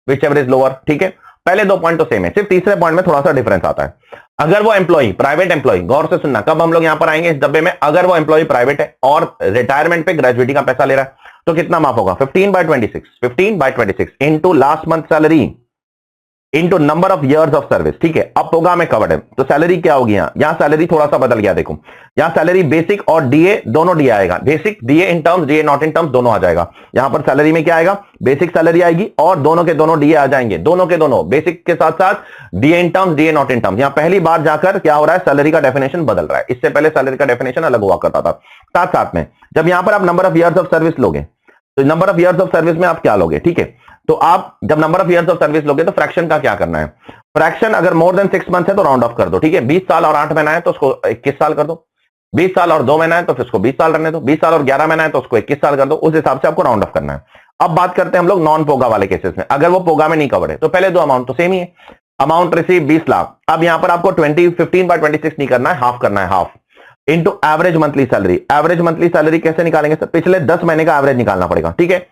which ever is lower. ठीक है, पहले दो पॉइंट तो सेम है, सिर्फ तीसरे पॉइंट में थोड़ा सा डिफरेंस आता है। अगर वो एम्प्लॉय प्राइवेट एम्प्लॉय, गौर से सुनना, कब हम लोग यहां पर आएंगे इस डब्बे में, अगर वो एम्प्लॉय प्राइवेट है और रिटायरमेंट पे ग्रेजुइटी का पैसा ले रहा है तो कितना माफ होगा? 15/26 into last month salary into number of years of service. ठीक है, अब प्रोग्राम में कवर्ड है तो सैलरी क्या होगी? यहां सैलरी थोड़ा सा बदल गया, देखो यहां सैलरी बेसिक और डीए दोनों डीए आएगा, basic DA in terms, DA not in terms दोनों आ जाएगा। यहां पर सैलरी में क्या आएगा? बेसिक सैलरी आएगी और दोनों के दोनों डीए आ जाएंगे, दोनों के दोनों, बेसिक के साथ साथ DA in terms, DA not in terms. यहां पहली बार जाकर क्या हो रहा है, सैलरी का डेफिनेशन बदल रहा है। इससे पहले सैलरी का डेफिनेशन अलग हुआ करता था। साथ साथ में जब यहां पर आप number of years of service लोगे तो number of years of service में आप क्या लोगे? ठीक है, तो आप जब number of years of service लोगे तो फ्रैक्शन का क्या करना है? फ्रैक्शन अगर मोर देन 6 मंथ्स है तो राउंड ऑफ कर दो। ठीक है, 20 साल और 8 महीना है तो उसको 21 साल कर दो, 20 साल और 2 महीना है तो फिर उसको 20 साल रहने दो, 20 साल और 11 महीना है तो उसको 21 साल कर दो। उस हिसाब से आपको राउंड ऑफ करना है। अब बात करते हैं हम लोग नॉन पोगा वाले केसेस में। अगर वो पोगा में नहीं कवर्ड है तो पहले दो अमाउंट तो सेम ही है, अमाउंट रिसीव 20 लाख। अब यहां पर आपको 15/26 नहीं करना है, हाफ करना है, half into average monthly salary. Average monthly salary कैसे निकालेंगे सर? पिछले 10 महीने का एवरेज निकालना पड़ेगा। ठीक है,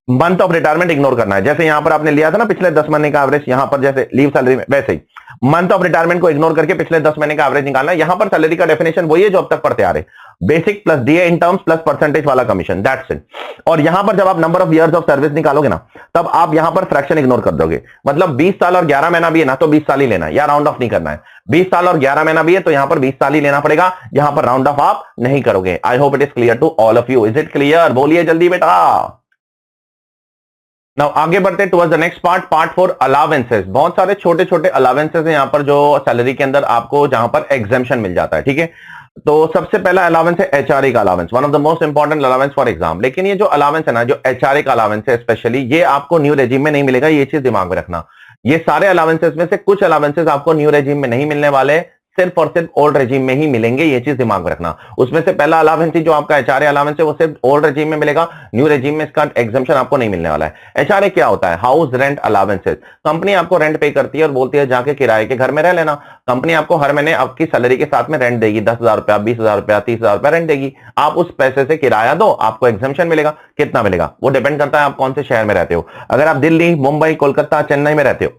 मंथ ऑफ रिटायरमेंट इग्नोर करना है। जैसे यहां पर आपने लिया था ना पिछले 10 महीने का एवरेज, यहां पर जैसे लीव सैलरी में, वैसे ही मंथ ऑफ रिटायरमेंट को इग्नोर करके पिछले 10 महीने का एवरेज निकालना है। यहां पर सैलरी का डेफिनेशन वही है जो अब तक पढ़ते आ रहे, basic plus DA in terms plus percentage वाला कमीशन, दैट्स इट। और यहां पर जब आप number of years of service निकालोगे ना, तब आप यहां पर फ्रैक्शन इग्नोर कर दोगे। मतलब 20 साल और 11 महीना भी है ना, तो 20 साल ही लेना है, या राउंड ऑफ नहीं करना है। 20 साल और 11 महीना भी है तो यहां पर 20 साल ही लेना पड़ेगा, यहां पर राउंड ऑफ आप नहीं करोगे। I hope it is clear to all of you. Is it clear? बोलिए जल्दी बेटा। नाउ आगे बढ़ते towards the next part, part 4 allowances. बहुत सारे छोटे छोटे अलावेंसेस हैं यहां पर जो सैलरी के अंदर आपको जहां पर एग्जेम्पशन मिल जाता है, ठीक है। तो सबसे पहला अलावेंस है एचआरए का allowance, one of the most important allowance for exam. लेकिन ये जो अलावेंस है ना, जो एचआरए का अलावेंस है स्पेशली, ये आपको न्यू रेजिम में नहीं मिलेगा, ये चीज दिमाग में रखना। ये सारे अलावेंसेस में से कुछ अलावेंसेस आपको न्यू रेजिम में नहीं मिलने वाले, सिर्फ और सिर्फ ओल्ड रेजिम में ही मिलेंगे, ये चीज दिमाग में रखना। उसमें से पहला अलावेंस जो आपका एचआरए अलावेंस है वो सिर्फ ओल्ड रेजिम में मिलेगा, न्यू रेजिम में इसका एग्जाम्पशन आपको नहीं मिलने वाला है। एचआरए क्या होता है? House rent allowances. कंपनी आपको रेंट पे करती है और बोलती है जाके किराए के घर में रह लेना। कंपनी आपको हर महीने आपकी सैलरी के साथ में रेंट देगी, 10,000 रुपया, 20,000 रुपया, 30,000 रुपया रेंट देगी। आप उस पैसे से किराया दो, आपको एग्जाम्पशन मिलेगा। कितना मिलेगा वो डिपेंड करता है आप कौन से शहर में रहते हो। अगर आप दिल्ली, मुंबई, कोलकाता, चेन्नई में रहते हो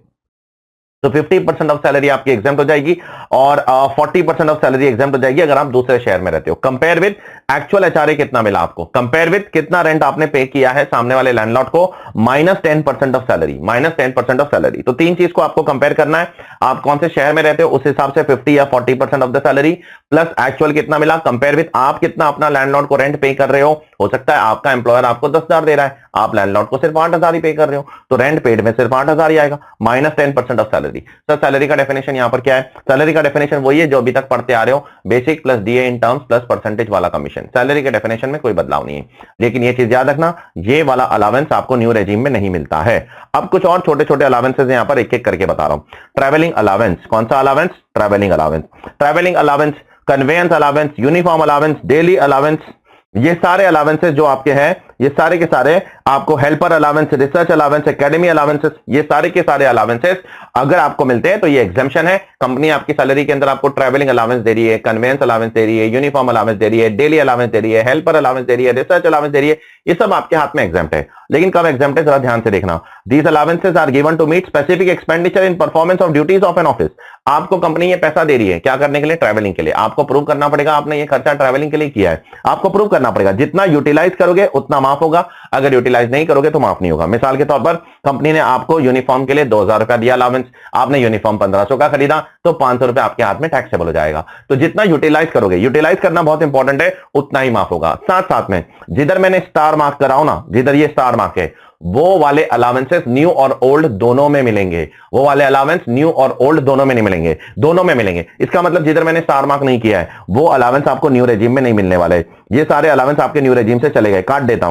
तो 50% ऑफ सैलरी आपकी एग्जाम्प्ट हो जाएगी और 40% ऑफ सैलरी एग्जाम्प्ट हो जाएगी अगर आप दूसरे शहर में रहते हो। कंपेयर विद एक्चुअल एचआरए कितना मिला आपको, कंपेयर विद कितना रेंट आपने पे किया है सामने वाले लैंडलॉर्ड को, -10% ऑफ सैलरी, -10% ऑफ सैलरी। तो तीन चीज को आपको कंपेयर करना है, आप कौन से शहर में रहते हो उस हिसाब से 50 या 40% of the salary, plus actual कितना मिला, कंपेयर विद आप कितना अपना लैंडलॉर्ड को रेंट पे कर रहे हो सकता है आपका एम्प्लॉयर आपको 10,000 दे रहा है, आप लैंडलॉर्ड को सिर्फ 8,000 ही पे कर रहे हो, तो रेंट पेड में सिर्फ 8,000 ही आएगा, -10% ऑफ सैलरी। सर सैलरी का डेफिनेशन यहां पर क्या है? सैलरी का डेफिनेशन वही है जो अभी तक पढ़ते आ रहे हो, basic plus DA in terms plus percentage वाला कमीशन। सैलरी के डेफिनेशन में कोई बदलाव नहीं है, लेकिन ये चीज याद रखना, ये वाला अलावेंस आपको न्यू रेजिम में नहीं मिलता है। अब कुछ और छोटे छोटे अलावेंसेस यहां पर एक एक करके बता रहा हूं। ट्रैवलिंग अलावेंस, कौन सा allowance? Travelling allowance. Travelling allowance, conveyance allowance, uniform allowance, daily allowance, ये सारे अलावेंसेस जो आपके हैं, ये सारे के सारे आपको helper allowance, research allowance, academy allowances, ये सारे के सारे अलावेंसेस अगर आपको मिलते हैं तो ये एग्जेम्पशन है। कंपनी आपकी सैलरी के अंदर आपको ट्रैवलिंग अलावेंस दे रही है, कन्वेंस अलावेंस दे रही है, यूनिफॉर्म अलावेंस दे रही है, डेली अलावेंस दे रही है, हेल्पर अलावेंस दे रही है, रिसर्च अलावेंस दे रही है, ये सब आपके हाथ में एग्जाम्प्ट है। लेकिन कब एग्जाम्प्ट है जरा ध्यान से देखना। These allowances are given to meet specific expenditure in performance of duties of an office. आपको कंपनी ये पैसा दे रही है क्या करने के लिए? ट्रैवलिंग के लिए। आपको प्रूव करना पड़ेगा आपने ये खर्चा ट्रैवलिंग के लिए किया है, आपको प्रूव करना पड़ेगा। जितना यूटिलाइज करोगे उतना माफ होगा, अगर यूटिलाइज नहीं करोगे तो माफ नहीं होगा। मिसाल के तौर पर कंपनी ने आपको यूनिफॉर्म के लिए 2,000 रुपया दिया अलावेंस, आपने यूनिफॉर्म 1,500 का खरीदा तो 500 रुपया आपके हाथ में टैक्सेबल हो जाएगा। तो जितना यूटिलाइज करोगे, यूटिलाइज करना बहुत इंपॉर्टेंट है, उतना ही माफ होगा। साथ साथ में जिधर मैंने स्टार मार्क कराओ ना, जिधर ये स्टार मार्क है, वो वाले अलावेंसेस न्यू और ओल्ड दोनों में मिलेंगे। वो वाले अलावेंस न्यू और ओल्ड दोनों में नहीं मिलेंगे, दोनों में मिलेंगे। इसका मतलब जिधर मैंने स्टार मार्क नहीं किया है वो अलावेंस आपको न्यू रेजिम में नहीं मिलने वाले। ये सारे अलावेंस आपके न्यू रेजिम से चले गए, काट देता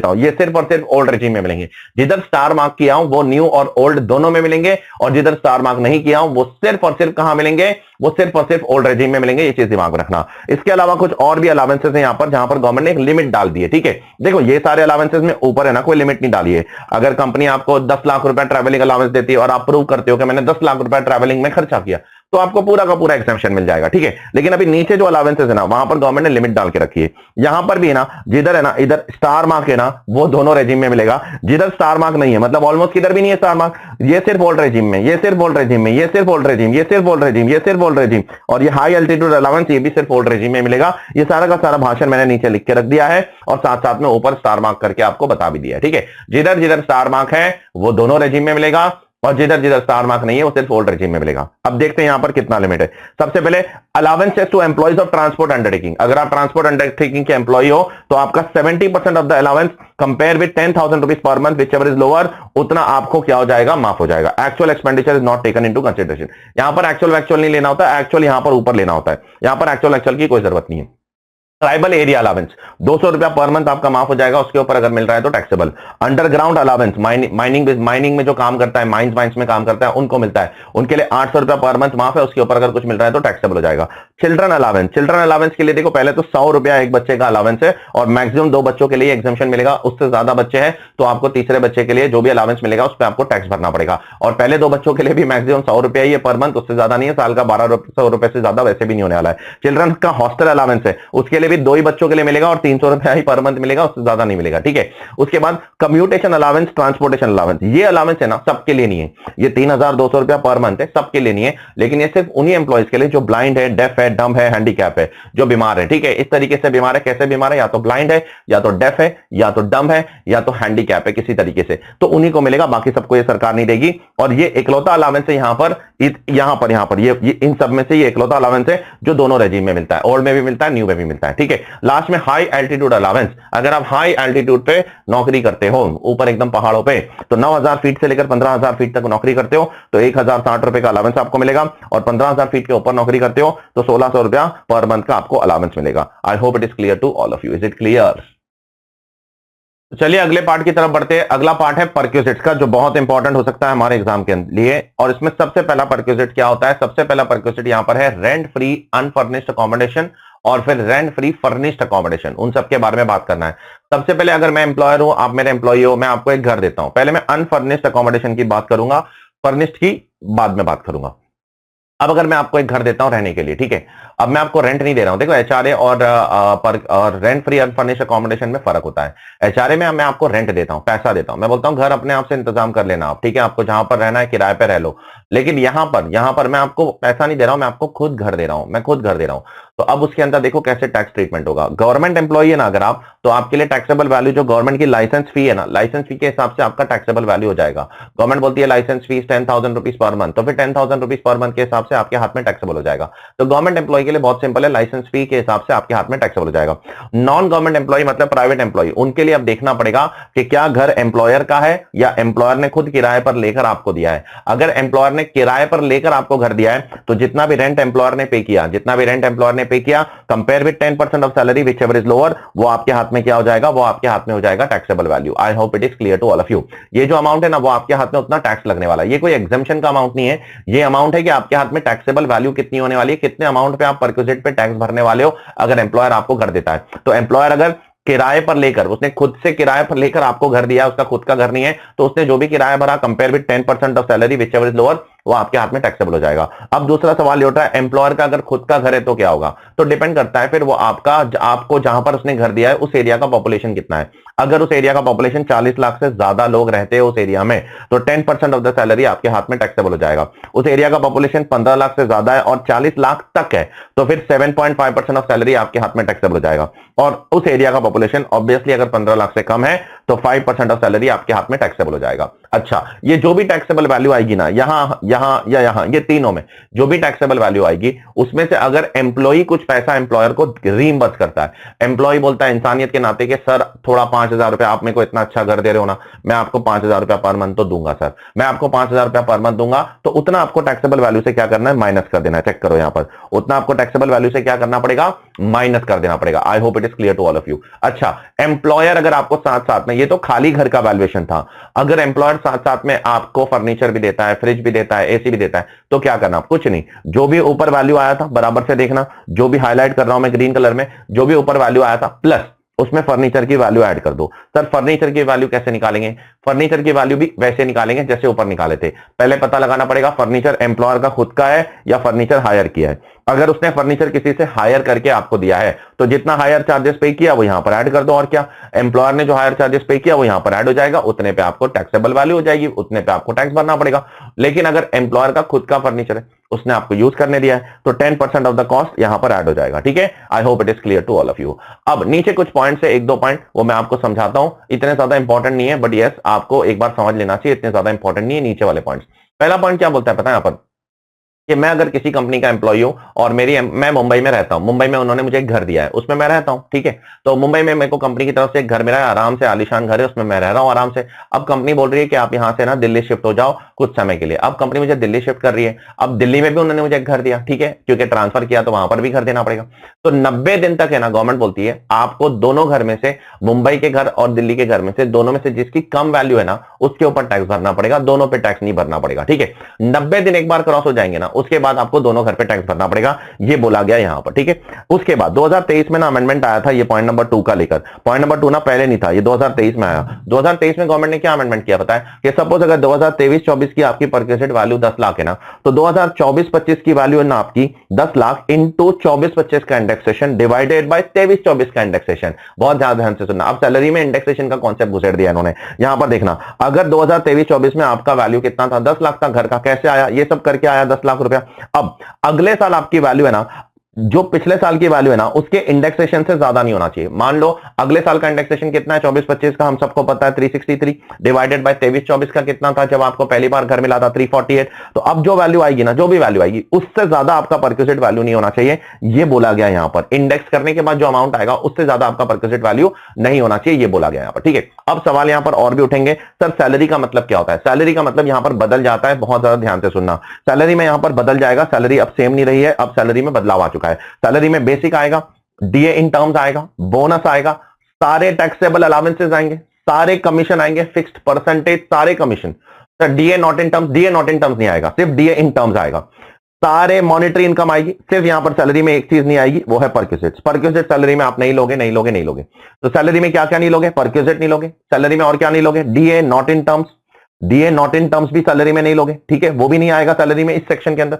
हूं, ये सिर्फ और सिर्फ ओल्ड रेजिम में मिलेंगे। जिधर स्टार मार्क किया हूं वो न्यू और ओल्ड दोनों में मिलेंगे, और जिधर स्टार मार्क नहीं किया हूं वो सिर्फ और सिर्फ कहां मिलेंगे? वो सिर्फ और सिर्फ ओल्ड रेजिम में मिलेंगे। ये चीज दिमाग में रखना। इसके अलावा कुछ और भी अलावेंसेस हैं यहां पर, जहां पर गवर्नमेंट ने एक लिमिट डाल दी है, ठीक है। देखो ये सारे अलावेंसेस में ऊपर है ना, कोई लिमिट नहीं डाली है। अगर कंपनी आपको 10 लाख रुपया ट्रैवलिंग अलावेंस देती है और आप प्रूव करते हो कि मैंने 10 लाख रुपया ट्रैवलिंग में खर्चा किया, तो आपको पूरा का पूरा एग्जेम्पशन मिल जाएगा, ठीक है। लेकिन अभी नीचे जो अलावेंसेस है ना, वहां पर गवर्नमेंट ने लिमिट डाल के रखी है। यहां पर भी है ना, जिधर है ना इधर स्टार मार्क है ना, वो दोनों रेजिम में मिलेगा। जिधर स्टार मार्क नहीं है, मतलब ऑलमोस्ट किधर भी नहीं है स्टार मार्क, ये सिर्फ ओल्ड रेजिम में, ये सिर्फ ओल्ड रेजिम में, ये सिर्फ ओल्ड रेजिम, ये सिर्फ ओल्ड रेजिम, ये सिर्फ ओल्ड रेजिम, और ये हाई एल्टीट्यूड अलावेंस ये भी सिर्फ ओल्ड रेजिम में मिलेगा। ये सारा का सारा भाषण मैंने नीचे लिख के रख दिया है और साथ साथ में ऊपर स्टार मार्क करके आपको बता भी दिया है, ठीक है। जिधर जिधर स्टार मार्क है वो दोनों रेजिम में मिलेगा, और जिधर जिधर स्टार मार्क नहीं है वो सिर्फ ओल्ड रेजिम में मिलेगा। अब देखते हैं यहां पर कितना लिमिट है। सबसे पहले allowances to employees of transport undertaking. अगर आप ट्रांसपोर्ट अंडरटेकिंग के एम्प्लॉय हो तो आपका 70% of the allowance compare with 10,000 rupees per month which ever is lower, उतना आपको क्या हो जाएगा? माफ हो जाएगा। Actual expenditure is not taken into consideration. यहां पर एक्चुअल नहीं लेना होता, एक्चुअल यहां पर ऊपर लेना होता है। यहां पर एक्चुअल की कोई जरूरत नहीं है। ट्राइबल एरिया अलावेंस 200 रुपया पर मंथ आपका माफ हो जाएगा, उसके ऊपर अगर मिल रहा है तो टैक्सेबल। अंडरग्राउंड अलावेंस, माइनिंग में जो काम करता है, माइंस में काम करता है, उनको मिलता है, उनके लिए 800 रुपया पर मंथ माफ है, उसके ऊपर अगर कुछ मिल रहा है तो टैक्सेबल हो जाएगा। चिल्ड्रन अलावेंस के लिए देखो, पहले तो 100 रुपया एक बच्चे का अलावेंस है और मैक्सिमम 2 बच्चों के लिए एग्जेम्पशन मिलेगा। उससे ज्यादा बच्चे हैं तो आपको तीसरे बच्चे के लिए जो भी अलावेंस मिलेगा उस पर आपको टैक्स भरना पड़ेगा। और पहले 2 बच्चों के लिए भी मैक्सिमम 100 रुपया ही है पर मंथ, उससे ज्यादा नहीं है। साल का 1200 रुपए से ज्यादा वैसे भी नहीं होने वाला है। चिल्ड्रन का हॉस्टल अलावेंस है, उसके लिए लिए भी 2 ही बच्चों के लिए मिलेगा और 300 रुपया ही पर मंथ मिलेगा, उससे ज्यादा नहीं मिलेगा, ठीक है। उसके बाद कम्यूटेशन अलावेंस, ट्रांसपोर्टेशन अलावेंस, ये अलावेंस है ना सबके लिए नहीं है, ये 3200 रुपया पर मंथ है, सबके लिए नहीं है, लेकिन ये सिर्फ उन्हीं एम्प्लॉइज के लिए जो ब्लाइंड है, डेफ है, डम है, हैंडीकैप है, जो बीमार है, ठीक है। इस तरीके से बीमार है, कैसे बीमार है, या तो ब्लाइंड है, या तो डेफ है, या तो डम है, या तो हैंडीकैप है किसी तरीके से, तो उन्हीं को मिलेगा, बाकी सबको ये सरकार नहीं देगी। और ये इकलौता अलावेंस है यहां पर ये इन सब में से ये इकलौता अलावेंस है जो दोनों रेजिम में मिलता है, ओल्ड में भी मिलता है, न्यू में भी मिलता है, ठीक है। लास्ट में हाई एल्टीट्यूड अलावेंस, अगर आप हाई एल्टीट्यूड पे नौकरी करते हो, ऊपर एकदम पहाड़ों पे, तो 9000 फीट से लेकर 15000 फीट तक नौकरी करते हो तो 1060 रुपए का अलावेंस आपको मिलेगा, और 15000 फीट के ऊपर नौकरी करते हो तो 1600 रुपया पर मंथ का आपको अलावेंस मिलेगा। I hope it is clear to all of you. Is it clear? तो चलिए अगले पार्ट की तरफ बढ़ते हैं। अगला पार्ट है परक्विजिट्स का, जो बहुत इंपॉर्टेंट हो सकता है हमारे एग्जाम के लिए, और इसमें सबसे पहला परक्विजिट क्या होता है? सबसे पहला परक्विजिट यहां पर है रेंट फ्री अनफर्निश्ड अकोमोडेशन, और फिर रेंट फ्री फर्निश्ड अकोमोडेशन, उन सब के बारे में बात करना है। सबसे पहले अगर मैं एम्प्लॉयर हूं, आप मेरे एम्प्लॉय हो, मैं आपको एक घर देता हूं, पहले मैं अनफर्निश्ड अकोमोडेशन की बात करूंगा, फर्निश्ड की बाद में बात करूंगा। अब अगर मैं आपको एक घर देता हूं रहने के लिए, ठीक है, अब मैं आपको रेंट नहीं दे रहा हूं, देखो एचआरए और रेंट फ्री अनफर्निश्ड अकोमोडेशन में फर्क होता है। एचआरए में मैं आपको रेंट देता हूं, पैसा देता हूं, मैं बोलता हूं घर अपने आप से इंतजाम कर लेना आप, ठीक है, आपको जहां पर रहना है किराए पे रह लो। लेकिन यहां पर मैं आपको पैसा नहीं दे रहा हूं, मैं आपको खुद घर दे रहा हूं, मैं खुद घर दे रहा हूं। तो अब उसके अंदर देखो कैसे टैक्स ट्रीटमेंट होगा। गवर्नमेंट एम्प्लॉई है ना अगर आप, तो आपके लिए टैक्सेबल वैल्यू जो गवर्नमेंट की लाइसेंस फी है ना, लाइसेंस फी के हिसाब से आपका टैक्सेबल वैल्यू हो जाएगा। गवर्नमेंट बोलती है license fees 10,000 rupees per month, तो फिर 10,000 रुपीज पर मंथ के हिसाब से आपके हाथ में टैक्सेबल हो जाएगा। तो गवर्नमेंट एम्प्लॉय के लिए बहुत सिंपल है, लाइसेंस फी के हिसाब से आपके हाथ में टैक्सेबल हो जाएगा। नॉन गवर्नमेंट एम्प्लॉय मतलब प्राइवेट एम्प्लॉय, उनके लिए अब देखना पड़ेगा कि क्या घर एम्प्लॉयर का है या एम्प्लॉयर ने खुद किराए पर लेकर आपको दिया है। अगर एम्प्लॉयर ने किराए पर लेकर आपको घर दिया है तो जितना भी रेंट एम्प्लॉयर ने पे किया compare with 10% of salary whichever is lower, वो आपके हाथ में क्या हो जाएगा? वो आपके हाथ में हो जाएगा taxable value. I hope it is clear to all of you. ये जो अमाउंट है ना, वो आपके हाथ में उतना टैक्स लगने वाला है। ये कोई एग्जाम्पशन का अमाउंट नहीं है, ये अमाउंट है कि आपके हाथ में टैक्सेबल वैल्यू कितनी होने वाली है, कितने अमाउंट पे आप परक्विजिट पे टैक्स भरने वाले हो अगर एम्प्लॉयर आपको घर देता है। तो एम्प्लॉयर अगर किराए पर लेकर, उसने खुद से किराए पर लेकर आपको घर दिया, उसका खुद का घर नहीं है, तो उसने जो भी किराया भरा compare with 10% of salary whichever is lower, वो आपके हाथ में टैक्सेबल हो जाएगा। अब दूसरा सवाल ये उठा है, एम्प्लॉयर का अगर खुद का घर है तो क्या होगा? तो डिपेंड करता है फिर वो आपको जहां पर उसने घर दिया है उस एरिया का पॉपुलेशन कितना है। अगर उस एरिया का पॉपुलेशन 40 लाख से ज्यादा लोग रहते हैं उस एरिया में, तो 10% ऑफ द सैलरी आपके हाथ में टैक्सेबल हो जाएगा। उस एरिया का पॉपुलेशन 15 लाख से ज्यादा है और 40 लाख तक है, तो फिर 7.5% ऑफ सैलरी आपके हाथ में टैक्सेबल हो जाएगा। और उस एरिया का पॉपुलेशन ऑब्वियसली अगर 15 लाख से कम है तो 5% ऑफ सैलरी आपके हाथ में टैक्सेबल हो जाएगा। अच्छा, ये जो भी टैक्सेबल वैल्यू आएगी ना, यहां ये तीनों में जो भी टैक्सेबल वैल्यू आएगी, उसमें से अगर एम्प्लॉय कुछ पैसा एम्प्लॉयर को रीइंबर्स करता है, एम्प्लॉय बोलता है इंसानियत के नाते कि सर थोड़ा 5,000 रुपया, आप मेरे को इतना अच्छा घर दे रहे हो ना, मैं आपको 5,000 रुपया पर मंथ तो दूंगा सर, मैं आपको 5,000 रुपया पर मंथ दूंगा, तो उतना आपको टैक्सेबल वैल्यू से क्या करना है? माइनस कर देना है। चेक करो यहां पर, उतना आपको टैक्सेबल वैल्यू से क्या करना पड़ेगा? माइनस कर देना पड़ेगा। I hope it is clear to all of you. अच्छा, एम्प्लॉयर अगर आपको साथ साथ में, ये तो खाली घर का वैल्यूएशन था, अगर एम्प्लॉयर साथ साथ में आपको फर्नीचर भी देता है, फ्रिज भी देता है, एसी भी देता है, तो क्या करना? कुछ नहीं, जो भी ऊपर वैल्यू आया था बराबर से देखना, जो भी हाईलाइट कर रहा हूं मैं ग्रीन कलर में, जो भी ऊपर वैल्यू आया था प्लस उसमें फर्नीचर की वैल्यू ऐड कर दो। सर फर्नीचर की वैल्यू कैसे निकालेंगे? फर्नीचर की वैल्यू भी वैसे निकालेंगे जैसे ऊपर निकाले थे। पहले पता लगाना पड़ेगा फर्नीचर एम्प्लॉयर का खुद का है या फर्नीचर हायर किया है। अगर उसने फर्नीचर किसी से हायर करके आपको दिया है तो जितना हायर चार्जेस पे किया वो यहां पर ऐड कर दो, और क्या, एम्प्लॉयर ने जो हायर चार्जेस पे किया वो यहां पर ऐड हो जाएगा, उतने पे आपको टैक्सेबल वैल्यू हो जाएगी, उतने पे आपको टैक्स भरना पड़ेगा। लेकिन अगर एम्प्लॉयर का खुद का फर्नीचर है, उसने आपको यूज करने दिया है, तो 10% ऑफ द कॉस्ट यहां पर ऐड हो जाएगा। ठीक है, I hope it is clear to all of you. अब नीचे कुछ पॉइंट्स है, 1-2 पॉइंट, वो मैं आपको समझाता हूं, इतने ज्यादा इंपॉर्टेंट नहीं है, बट यस आपको एक बार समझ लेना चाहिए, इतने ज्यादा इंपॉर्टेंट नहीं है नीचे वाले पॉइंट्स। पहला पॉइंट क्या बोलता है पता है यहां पर, कि मैं अगर किसी कंपनी का एम्प्लॉय हूं और मैं मुंबई में रहता हूं, मुंबई में उन्होंने मुझे एक घर दिया है, उसमें मैं रहता हूं, ठीक है, तो मुंबई में मेरे को कंपनी की तरफ से एक घर मिला है, आराम से आलीशान घर है, उसमें मैं रह रहा हूं आराम से। अब कंपनी बोल रही है कि आप यहां से ना दिल्ली शिफ्ट हो जाओ कुछ समय के लिए। अब कंपनी मुझे दिल्ली शिफ्ट कर रही है, अब दिल्ली में भी उन्होंने मुझे एक घर दिया, ठीक है, क्योंकि ट्रांसफर किया तो वहां पर भी घर देना पड़ेगा। तो 90 दिन तक है ना, गवर्नमेंट बोलती है आपको दोनों घर में से, मुंबई के घर और दिल्ली के घर में से, दोनों में से जिसकी कम वैल्यू है ना उसके ऊपर टैक्स भरना पड़ेगा, दोनों पे टैक्स नहीं भरना पड़ेगा। ठीक है, 90 दिन एक बार क्रॉस हो जाएंगे ना, उसके बाद आपको दोनों घर पे टैक्स भरना पड़ेगा, ये बोला गया यहां पर, ठीक है। उसके बाद 2023 में ना अमेंडमेंट आया था, ये पॉइंट नंबर 2 का लेकर, पॉइंट नंबर 2 ना पहले नहीं था, ये 2023 में आया। 2023 में गवर्नमेंट ने क्या अमेंडमेंट किया पता है, कि सपोज अगर 2023-24 की आपकी परक्यूसेट वैल्यू 10 लाख है ना, तो 2024-25 की वैल्यू है ना आपकी 10 लाख इंटू 24-25 का इंडेक्सेशन डिवाइडेड बाय 23-24 का इंडेक्सेशन। बहुत ध्यान से सुनना, अब सैलरी में इंडेक्सेशन का कॉन्सेप्ट घुसेड़ दिया इन्होंने। यहां पर देखना, अगर 2023-24 में आपका वैल्यू कितना था, 10 लाख था घर का, कैसे आया, ये सब करके आया 10 लाख रुपया। अब अगले साल आपकी वैल्यू है ना, जो पिछले साल की वैल्यू है ना, उसके इंडेक्सेशन से ज्यादा नहीं होना चाहिए। मान लो अगले साल का इंडेक्सेशन कितना है, 24-25 का, हम सबको पता है 363, डिवाइडेड बाय 23-24 का कितना था जब आपको पहली बार घर मिला था, 348। तो अब जो वैल्यू आएगी ना, जो भी वैल्यू आएगी, उससे ज्यादा आपका परक्यूसेट वैल्यू नहीं होना चाहिए, ये बोला गया यहां पर। इंडेक्स करने के बाद जो अमाउंट आएगा उससे ज्यादा आपका परक्यूसेट वैल्यू नहीं होना चाहिए, ये बोला गया यहां पर, ठीक है। अब सवाल यहां पर और भी उठेंगे, सर सैलरी का मतलब क्या होता है? सैलरी का मतलब यहां पर बदल जाता है, बहुत ज्यादा ध्यान से सुनना। सैलरी में यहां पर बदल जाएगा, सैलरी अब सेम नहीं रही है, अब सैलरी में बदलाव आ चुका है। सैलरी में बेसिक आएगा, डीए इन टर्म्स आएगा, बोनस आएगा, सारे टैक्सेबल अलाउंसेस आएंगे, सारे कमीशन आएंगे, फिक्स्ड परसेंटेज, सारे कमीशन। तो DA not in terms, DA not in terms नहीं आएगा, सिर्फ डीए इन टर्म्स आएगा। सारे मॉनिटरी इनकम आएगी, सिर्फ यहां पर सैलरी में एक चीज नहीं आएगी, वो है परक्यूसेट। परक्यूसेट सैलरी में आप नहीं लोगे, नहीं लोगे, नहीं लोगे। तो सैलरी में क्या क्या नहीं लोगे? परक्यूसेट नहीं लोगे। सैलरी में और क्या नहीं लोगे? DA not in terms, DA not in terms भी सैलरी में नहीं लोगे, ठीक है, वो भी नहीं आएगा सैलरी में इस सेक्शन के अंदर।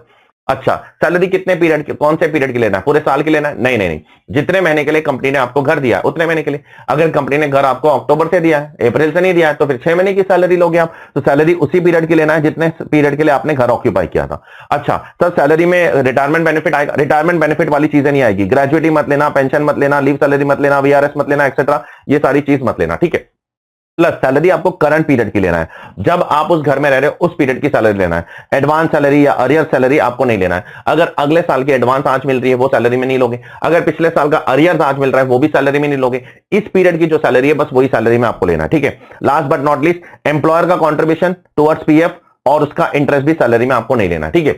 अच्छा, सैलरी कितने पीरियड की, कौन से पीरियड की लेना है? पूरे साल की लेना है? नहीं नहीं नहीं, जितने महीने के लिए कंपनी ने आपको घर दिया है उतने महीने के लिए। अगर कंपनी ने घर आपको अक्टूबर से दिया है, अप्रैल से नहीं दिया है, तो फिर 6 महीने की सैलरी लोगे आप। तो सैलरी उसी पीरियड की लेना है जितने पीरियड के लिए आपने घर ऑक्यूपाई किया था। अच्छा सर, सैलरी में रिटायरमेंट बेनिफिट आएगा? रिटायरमेंट बेनिफिट वाली चीजें नहीं आएगी, ग्रेजुएटी मत लेना, पेंशन मत लेना, लीव सैलरी मत लेना, वीआरएस मत लेना, एक्सेट्रा, ये सारी चीज मत लेना, ठीक है। प्लस सैलरी आपको करंट पीरियड की लेना है, जब आप उस घर में रह रहे हो उस पीरियड की सैलरी लेना है। एडवांस सैलरी या अरियर सैलरी आपको नहीं लेना है। अगर अगले साल की एडवांस आज मिल रही है वो सैलरी में नहीं लोगे, अगर पिछले साल का अरियर आज मिल रहा है वो भी सैलरी में नहीं लोगे। इस पीरियड की जो सैलरी है बस वही सैलरी में आपको लेना है, ठीक है। Last but not least, employer का कॉन्ट्रीब्यूशन टुवर्ड्स पीएफ और उसका इंटरेस्ट भी सैलरी में आपको नहीं लेना, ठीक है।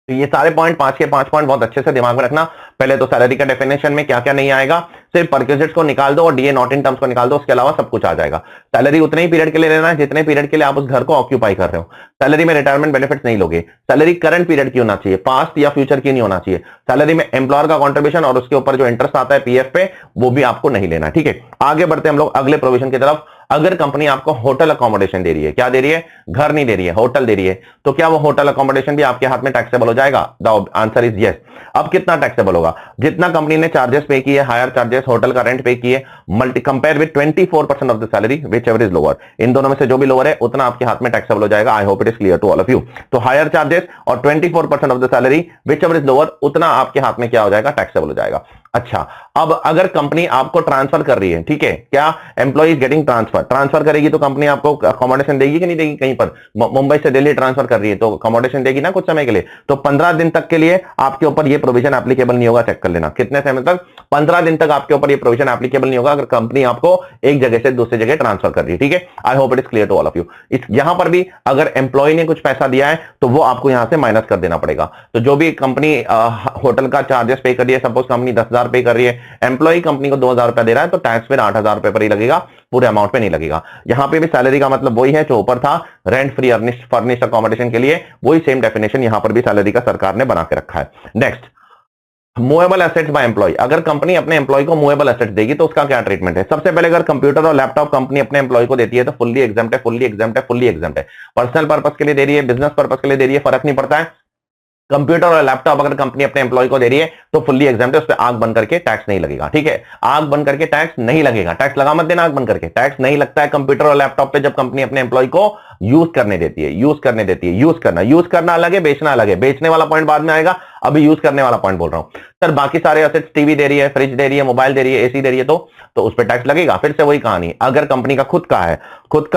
तो ये सारे पॉइंट, 5 के 5 पॉइंट बहुत अच्छे से दिमाग में रखना। पहले तो सैलरी का डेफिनेशन में क्या क्या नहीं आएगा, सिर्फ परक्यूसेट्स को निकाल दो और डीए नॉट इन टर्म्स को निकाल दो, उसके अलावा सब कुछ आ जाएगा। सैलरी उतने ही पीरियड के लिए लेना है जितने पीरियड के लिए आप उस घर को ऑक्यूपाई कर रहे हो। सैलरी में रिटायरमेंट बेनिफिट्स नहीं लोगे। सैलरी करंट पीरियड की होना चाहिए, पास्ट या फ्यूचर की नहीं होना चाहिए। सैलरी में एम्प्लॉयर का कॉन्ट्रीब्यूशन और उसके ऊपर जो इंटरेस्ट आता है पीएफ पे, वो भी आपको नहीं लेना, ठीक है। आगे बढ़ते हम लोग अगले प्रोविजन की तरफ। अगर कंपनी आपको होटल अकोमोडेशन दे रही है, क्या दे रही है? घर नहीं दे रही है, होटल दे रही है, तो क्या वो होटल अकोमोडेशन भी आपके हाथ में टैक्सेबल हो जाएगा? The answer is yes. अब कितना टैक्सेबल होगा? जितना कंपनी ने चार्जेस पे किए, हायर चार्जेस, होटल का रेंट पे किए, multi compare with 24% of the salary whichever is lower, इन दोनों में से जो भी लोअर है उतना आपके हाथ में टैक्सेबल हो जाएगा। I hope it is clear to all of you. तो हायर चार्जेस और 24% of the salary whichever is lower, उतना आपके हाथ में क्या हो जाएगा? टैक्सेबल हो जाएगा। अच्छा, अब अगर कंपनी आपको ट्रांसफर कर रही है, ठीक है, क्या एम्प्लॉय गेटिंग ट्रांसफर करेगी तो कंपनी आपको अकोमोडेशन देगी कि नहीं देगी? कहीं पर मुंबई से दिल्ली ट्रांसफर कर रही है तो अकोमोडेशन देगी ना कुछ समय के लिए। तो 15 दिन तक के लिए आपके ऊपर ये प्रोविजन एप्लीकेबल नहीं होगा। चेक कर लेना कितने समय तक, 15 दिन तक आपके ऊपर ये प्रोविजन एप्लीकेबल नहीं होगा अगर कंपनी आपको एक जगह से दूसरी जगह ट्रांसफर कर रही है, ठीक है। I hope it is clear to all of you. यहां पर भी अगर एम्प्लॉय ने कुछ पैसा दिया है तो वो आपको यहां से माइनस कर देना पड़ेगा। तो जो भी कंपनी होटल का चार्जेस पे कर रही है, सपोज कंपनी 10,000 पे कर रही है, एम्प्लॉय कंपनी को 2,000 रुपया दे रहा है, तो टैक्स फिर 8,000 रुपए पर ही लगेगा, पूरे अमाउंट पे नहीं लगेगा। यहां पे भी सैलरी का मतलब वही है जो ऊपर था, रेंट फ्री फर्निश्ड अकोमोडेशन के लिए, वही सेम डेफिनेशन यहां पर भी सैलरी का सरकार ने बना के रखा है। Next, movable assets by employee. अगर कंपनी अपने एम्प्लॉय को मूवेबल एसेट्स देगी तो उसका क्या ट्रीटमेंट है? सबसे पहले अगर कंप्यूटर और लैपटॉप कंपनी अपने एम्प्लॉय को देती है तो फुल्ली एग्जाम्प्ट है, फुल्ली एग्जाम्प्ट है, फुल्ली एग्जाम्प्ट है। पर्सनल पर्पस के लिए दे रही है, बिजनेस पर्पस के लिए दे रही है, फर्क नहीं पड़ता है। कंप्यूटर और लैपटॉप अगर कंपनी अपने एम्प्लॉय को दे रही है तो फुल्ली एग्जाम्प्ट है, उस पर आग बंद करके टैक्स नहीं लगेगा, ठीक है। आग बंद करके टैक्स नहीं लगेगा, टैक्स लगा मत देना, आग बंद करके टैक्स नहीं लगता है कंप्यूटर और लैपटॉप पे जब कंपनी अपने एम्प्लॉय को यूज करने देती है। यूज करना अलग है, बेचना अलग है। बेचने वाला पॉइंट बाद में आएगा, अभी यूज करने वाला पॉइंट बोल रहा हूं। सर बाकी सारे एसेट्स, टीवी दे रही है, फ्रिज दे रही है, मोबाइल दे रही है, एसी दे रही है, तो उस पर टैक्स लगेगा। फिर से वही कहानी, अगर कंपनी का खुद का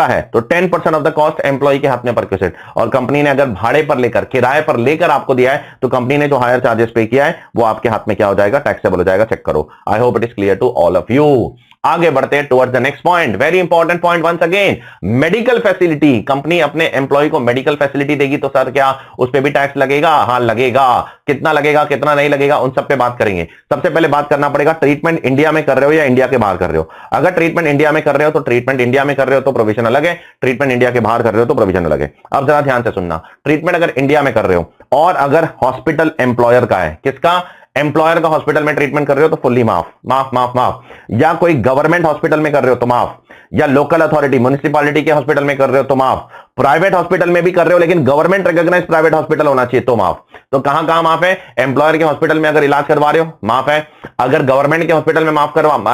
है तो 10% ऑफ द कॉस्ट एम्प्लॉय के हाथ में परक्यूसेट, और कंपनी ने अगर भाड़े पर लेकर, किराए पर लेकर आपको दिया है तो कंपनी ने जो हायर चार्जेस पे किया है वो आपके हाथ में क्या हो जाएगा? टैक्सेबल हो जाएगा। चेक करो। I hope it is clear to all of you. आगे बढ़ते हैं towards the next point, very important point once again, medical facility. Company अपने एम्प्लॉय को मेडिकल फैसिलिटी देगी तो सर क्या उस पर भी टैक्स लगेगा? हाँ लगेगा। कितना लगेगा, कितना नहीं लगेगा, उन सब पे बात करेंगे। सबसे पहले बात करना पड़ेगा ट्रीटमेंट इंडिया में कर रहे हो या इंडिया के बाहर कर रहे हो। अगर ट्रीटमेंट इंडिया में कर रहे हो तो ट्रीटमेंट इंडिया में कर रहे हो तो प्रोविजन अलग है, ट्रीटमेंट इंडिया के बाहर कर रहे हो तो प्रोविजन अलग है। अब जरा ध्यान से सुनना, ट्रीटमेंट अगर इंडिया में कर रहे हो और अगर हॉस्पिटल एम्प्लॉयर का है, किसका? एम्प्लॉयर का हॉस्पिटल में ट्रीटमेंट कर रहे हो तो फुल्ली माफ माफ माफ माफ, या कोई गवर्नमेंट हॉस्पिटल में कर रहे हो तो माफ, या लोकल अथॉरिटी म्युनिसिपैलिटी के हॉस्पिटल में कर रहे हो तो माफ, प्राइवेट हॉस्पिटल में भी कर रहे हो लेकिन गवर्नमेंट रिकॉग्नाइज्ड प्राइवेट हॉस्पिटल होना चाहिए तो माफ। तो कहां कहां माफ है? एम्प्लॉयर के हॉस्पिटल में अगर इलाज करवा रहे हो माफ है, अगर गवर्नमेंट के हॉस्पिटल में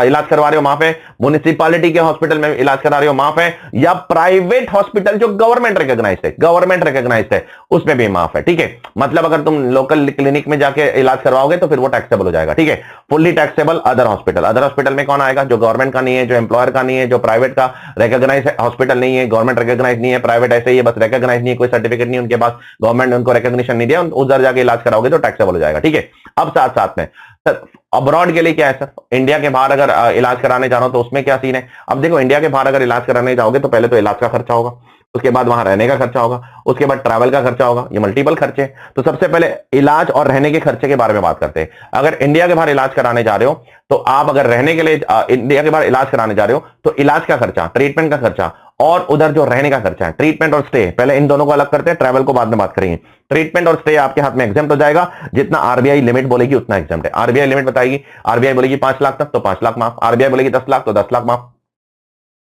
इलाज करवा रहे हो माफ है, म्युनिसिपैलिटी के हॉस्पिटल में इलाज करा रहे हो माफ है, या प्राइवेट हॉस्पिटल जो गवर्नमेंट रिकॉग्नाइज्ड है उसमें भी माफ है। ठीक है, मतलब अगर तुम लोकल क्लिनिक में जाके इलाज करवाओगे तो फिर वो टैक्सेबल हो जाएगा। ठीक है, फुल्ली टैक्सेबल अदर हॉस्पिटल में कौन आएगा? जो गवर्नमेंट का नहीं है, जो एम्प्लॉयर का नहीं है, जो प्राइवेट का रिकॉग्नाइज हॉस्पिटल नहीं है, गवर्नमेंट रिकॉग्नाइज नहीं है, प्राइवेट ऐसे ही है बस रिकॉग्नाइज नहीं है, कोई सर्टिफिकेट नहीं है उनके पास, गवर्नमेंट उनको रिकॉग्निशन नहीं दिया, उधर जाके इलाज कराओगे तो टैक्सेबल हो जाएगा। ठीक है, अब साथ साथ में सर अब्रॉड के लिए क्या है? सर इंडिया के बाहर अगर इलाज कराने जा रहा हूं तो उसमें क्या सीन है? अब देखो इंडिया के बाहर अगर इलाज कराने जाओगे तो पहले तो इलाज का खर्चा होगा, उसके बाद वहां रहने का खर्चा होगा, उसके बाद ट्रैवल का खर्चा होगा, ये मल्टीपल खर्चे। तो सबसे पहले इलाज और रहने के खर्चे के बारे में बात करते हैं। अगर इंडिया के बाहर इलाज कराने जा रहे हो तो आप अगर रहने के लिए इंडिया के बाहर इलाज कराने जा रहे हो तो इलाज का खर्चा, ट्रीटमेंट का खर्चा और उधर जो रहने का खर्चा है, ट्रीटमेंट और स्टे, पहले इन दोनों को अलग करते हैं, ट्रैवल को बाद में बात करेंगे। ट्रीटमेंट और स्टे आपके हाथ में एग्जाम्प्ट हो जाएगा, जितना आरबीआई लिमिट बोलेगी उतना एग्जाम्प्ट है। आरबीआई लिमिट बताएगी, आरबीआई बोलेगी 5 लाख तक तो 5 लाख माफ, आरबीआई बोलेगी 10 लाख तो 10 लाख माफ।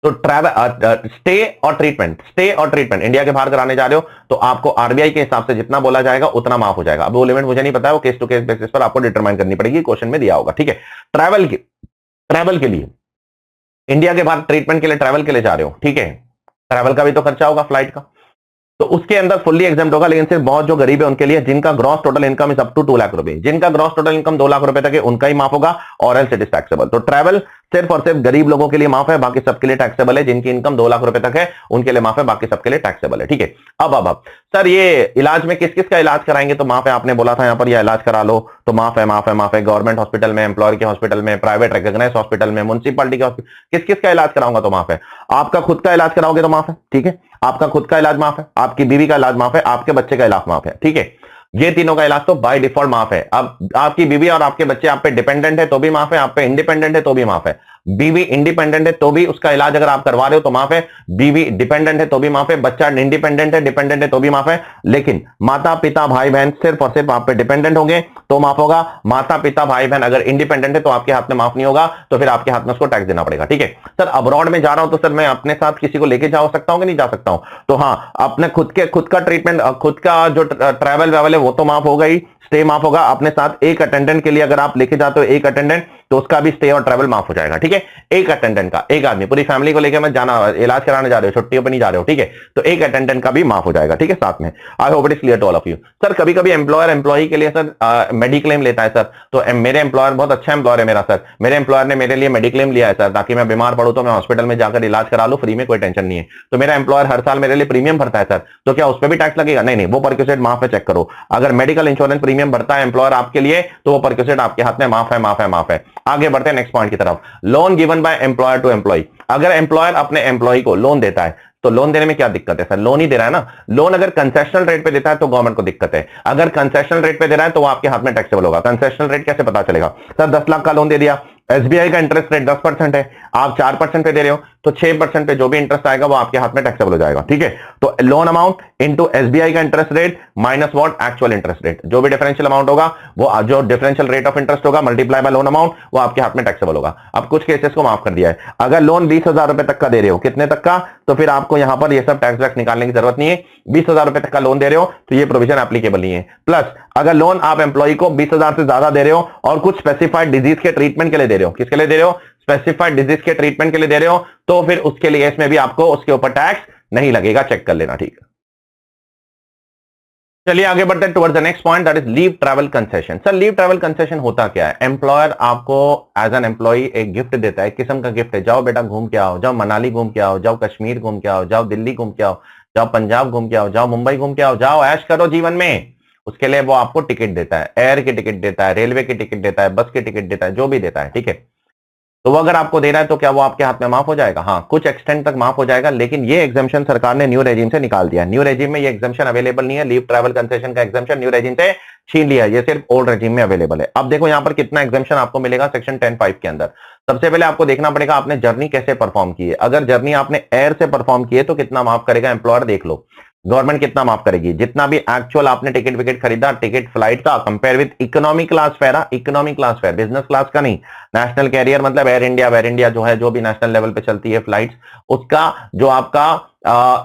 तो ट्रैवल स्टे और ट्रीटमेंट इंडिया के बाहर कराने जा रहे हो तो आपको आरबीआई के हिसाब से जितना बोला जाएगा उतना माफ हो जाएगा। अब वो लिमिट मुझे नहीं पता है, वो केस टू केस बेसिस पर आपको डिटरमाइन करनी पड़ेगी, क्वेश्चन में दिया होगा। ठीक है, ट्रैवल के लिए इंडिया के बाहर ट्रीटमेंट के लिए ट्रैवल के लिए जा रहे हो, ठीक है, ट्रैवल का भी तो खर्चा होगा फ्लाइट का, तो उसके अंदर फुल्ली एग्जाम्प्ट होगा। लेकिन सिर्फ बहुत जो गरीब है उनके लिए, जिनका gross total income is up to 2 lakh रुपए, जिनका ग्रॉस टोटल इनकम 2 लाख रुपए तक है उनका ही माफ होगा, और एल्स इट इज टैक्सेबल। तो ट्रैवल सिर्फ और सिर्फ गरीब लोगों के लिए माफ है, बाकी सबके लिए टैक्सेबल है। जिनकी इनकम 2 लाख रुपए तक है उनके लिए माफ है, बाकी सबके लिए टैक्सेबल है। ठीक है, अब सर ये इलाज में किस किस का इलाज कराएंगे तो माफ है? आपने बोला था यहां पर यह इलाज करा लो तो माफ है। गवर्नमेंट हॉस्पिटल में, एम्प्लॉयर के हॉस्पिटल में, प्राइवेट रिकॉग्नाइज्ड हॉस्पिटल में, म्युनिसिपैलिटी के हॉस्पिटल, किस किस का इलाज कराऊंगा तो माफ है। आपका खुद का इलाज कराओगे तो माफ है। ठीक है, आपका खुद का इलाज माफ है, आपकी बीवी का इलाज माफ है, आपके बच्चे का इलाज माफ है। ठीक है, ये तीनों का इलाज तो बाय डिफॉल्ट माफ है। अब आपकी बीवी और आपके बच्चे आप पे डिपेंडेंट है तो भी माफ है, आप पे इंडिपेंडेंट है तो भी माफ है। बीवी इंडिपेंडेंट है तो भी उसका इलाज अगर आप करवा रहे हो तो माफ है, बीवी डिपेंडेंट है तो भी माफ है, बच्चा इंडिपेंडेंट है, डिपेंडेंट है तो भी माफ है। लेकिन माता पिता भाई बहन सिर्फ और सिर्फ आप पे डिपेंडेंट होंगे तो माफ होगा। माता पिता भाई बहन अगर इंडिपेंडेंट है तो आपके हाथ में माफ नहीं होगा, तो फिर आपके हाथ में उसको टैक्स देना पड़ेगा। ठीक है सर, अब्रॉड में जा रहा हूं तो सर मैं अपने साथ किसी को लेके जा सकता हूं कि नहीं जा सकता हूं? तो हाँ, अपने खुद का ट्रीटमेंट, खुद का जो ट्रैवल वेवल है वो तो माफ होगा ही, स्टे माफ होगा। अपने साथ एक अटेंडेंट के लिए अगर आप लेके जाते हो एक अटेंडेंट तो उसका भी स्टे और ट्रैवल माफ हो जाएगा। ठीक है, एक अटेंडेंट का, एक आदमी, पूरी फैमिली को लेकर मैं जाना, इलाज कराने जा रहे हो, छुट्टियों पे नहीं जा रहे हो, ठीक है, तो एक अटेंडेंट का भी माफ हो जाएगा। ठीक है, साथ में। I hope it is clear to all of you. Sir कभी कभी एम्प्लॉयर एम्प्लॉय के लिए सर मेडिक्लेम लेता है सर, तो मेरे एम्प्लॉयर बहुत अच्छा एम्प्लॉयर है मेरा सर, मेरे एम्प्लॉयर ने मेरे लिए मेडिक्लेम लिया है सर, ताकि मैं बीमार पड़ू तो मैं हॉस्पिटल में जाकर इलाज करा लूं फ्री में, कोई टेंशन नहीं है। तो मेरा एम्प्लॉयर हर साल मेरे लिए प्रीमियम भरता है सर, तो क्या उस पर भी टैक्स लगेगा? नहीं, वो परक्यूसेट माफ है, चेक करो। अगर मेडिकल इंश्योरेंस प्रीमियम भरता है एम्प्लॉयर आपके लिए तो वो परक्यूसेट आपके हाथ में माफ है। आगे बढ़ते हैं नेक्स्ट पॉइंट की तरफ। Loan given by employer to employee. अगर एम्प्लॉयर अपने एम्प्लॉय को लोन देता है तो लोन देने में क्या दिक्कत है सर? लोन ही दे रहा है ना। लोन अगर कंसेशनल रेट पे देता है तो गवर्नमेंट को दिक्कत है, अगर कंसेशनल रेट पे दे रहा है तो वो आपके हाथ में टैक्सेबल होगा। कंसेशनल रेट कैसे पता चलेगा? सर 10 लाख का लोन दे दिया, एसबीआई का इंटरेस्ट रेट 10% है, आप 4% पे दे रहे हो तो 6% पे जो भी इंटरेस्ट आएगा वो आपके हाथ में टैक्सेबल हो जाएगा। ठीक है, तो लोन अमाउंट इनटू एसबीआई का interest rate minus what actual interest rate, जो भी डिफरेंशियल अमाउंट होगा वो, जो डिफरेंशियल रेट ऑफ इंटरेस्ट होगा मल्टीप्लाई बाय लोन अमाउंट, वो आपके हाथ में टैक्सेबल होगा। अब कुछ केसेस को माफ कर दिया है। अगर लोन 20,000 रुपए तक का दे रहे हो, कितने तक का, तो फिर आपको यहां पर ये सब टैक्स वैक्स निकालने की जरूरत नहीं है। 20,000 रुपए तक का लोन दे रहे हो तो ये प्रोविजन एप्लीकेबल नहीं है। प्लस अगर लोन आप एम्प्लॉय को 20,000 से ज्यादा दे रहे हो और कुछ स्पेसिफाइड डिजीज के ट्रीटमेंट के लिए दे रहे हो, किसके लिए दे रहे हो? स्पेसिफाइड डिजीज के ट्रीटमेंट के लिए दे रहे हो, तो फिर उसके लिए इसमें भी आपको उसके ऊपर टैक्स नहीं लगेगा, चेक कर लेना। ठीक है, चलिए आगे बढ़ते हैं towards the next point, that is leave travel concession. Sir leave travel concession होता क्या है? एम्प्लॉयर आपको एज एन एम्प्लॉय एक गिफ्ट देता है, किस्म का गिफ्ट है, जाओ बेटा घूम के आओ, जाओ मनाली घूम के आओ, जाओ कश्मीर घूम के आओ, जाओ दिल्ली घूम के आओ, जाओ पंजाब घूम के आओ, जाओ मुंबई घूम के आओ, जाओ ऐश करो जीवन में। उसके लिए वो आपको टिकट देता है, एयर की टिकट देता है, रेलवे की टिकट देता है, बस की टिकट देता है, जो भी देता है। ठीक है, तो वो अगर आपको दे रहा है तो क्या वो आपके हाथ में माफ हो जाएगा? हाँ, कुछ एक्सटेंट तक माफ हो जाएगा, लेकिन ये एग्जाम्शन सरकार ने न्यू रेजिम से निकाल दिया। न्यू रेजिम में ये एग्जाम्शन अवेलेबल नहीं है। लीव ट्रैवल कंसेशन का एग्जाम्शन न्यू रेजिम से छीन लिया, ये सिर्फ ओल्ड रेजिम में अवेलेबल है। अब देखो यहां पर कितना एग्जाम्शन आपको मिलेगा सेक्शन 10(5) के अंदर। सबसे पहले आपको देखना पड़ेगा आपने जर्नी कैसे परफॉर्म की है। अगर जर्नी आपने एयर से परफॉर्म की है तो कितना माफ करेगा एम्प्लॉयर, देख लो। गवर्नमेंट कितना माफ करेगी? जितना भी एक्चुअल आपने टिकट विकेट खरीदा, टिकट फ्लाइट का, compare with economy class fair, economy class fair, business class का नहीं। नेशनल कैरियर मतलब एयर इंडिया, वेयर इंडिया जो है, जो भी नेशनल लेवल पे चलती है फ्लाइट्स, उसका जो आपका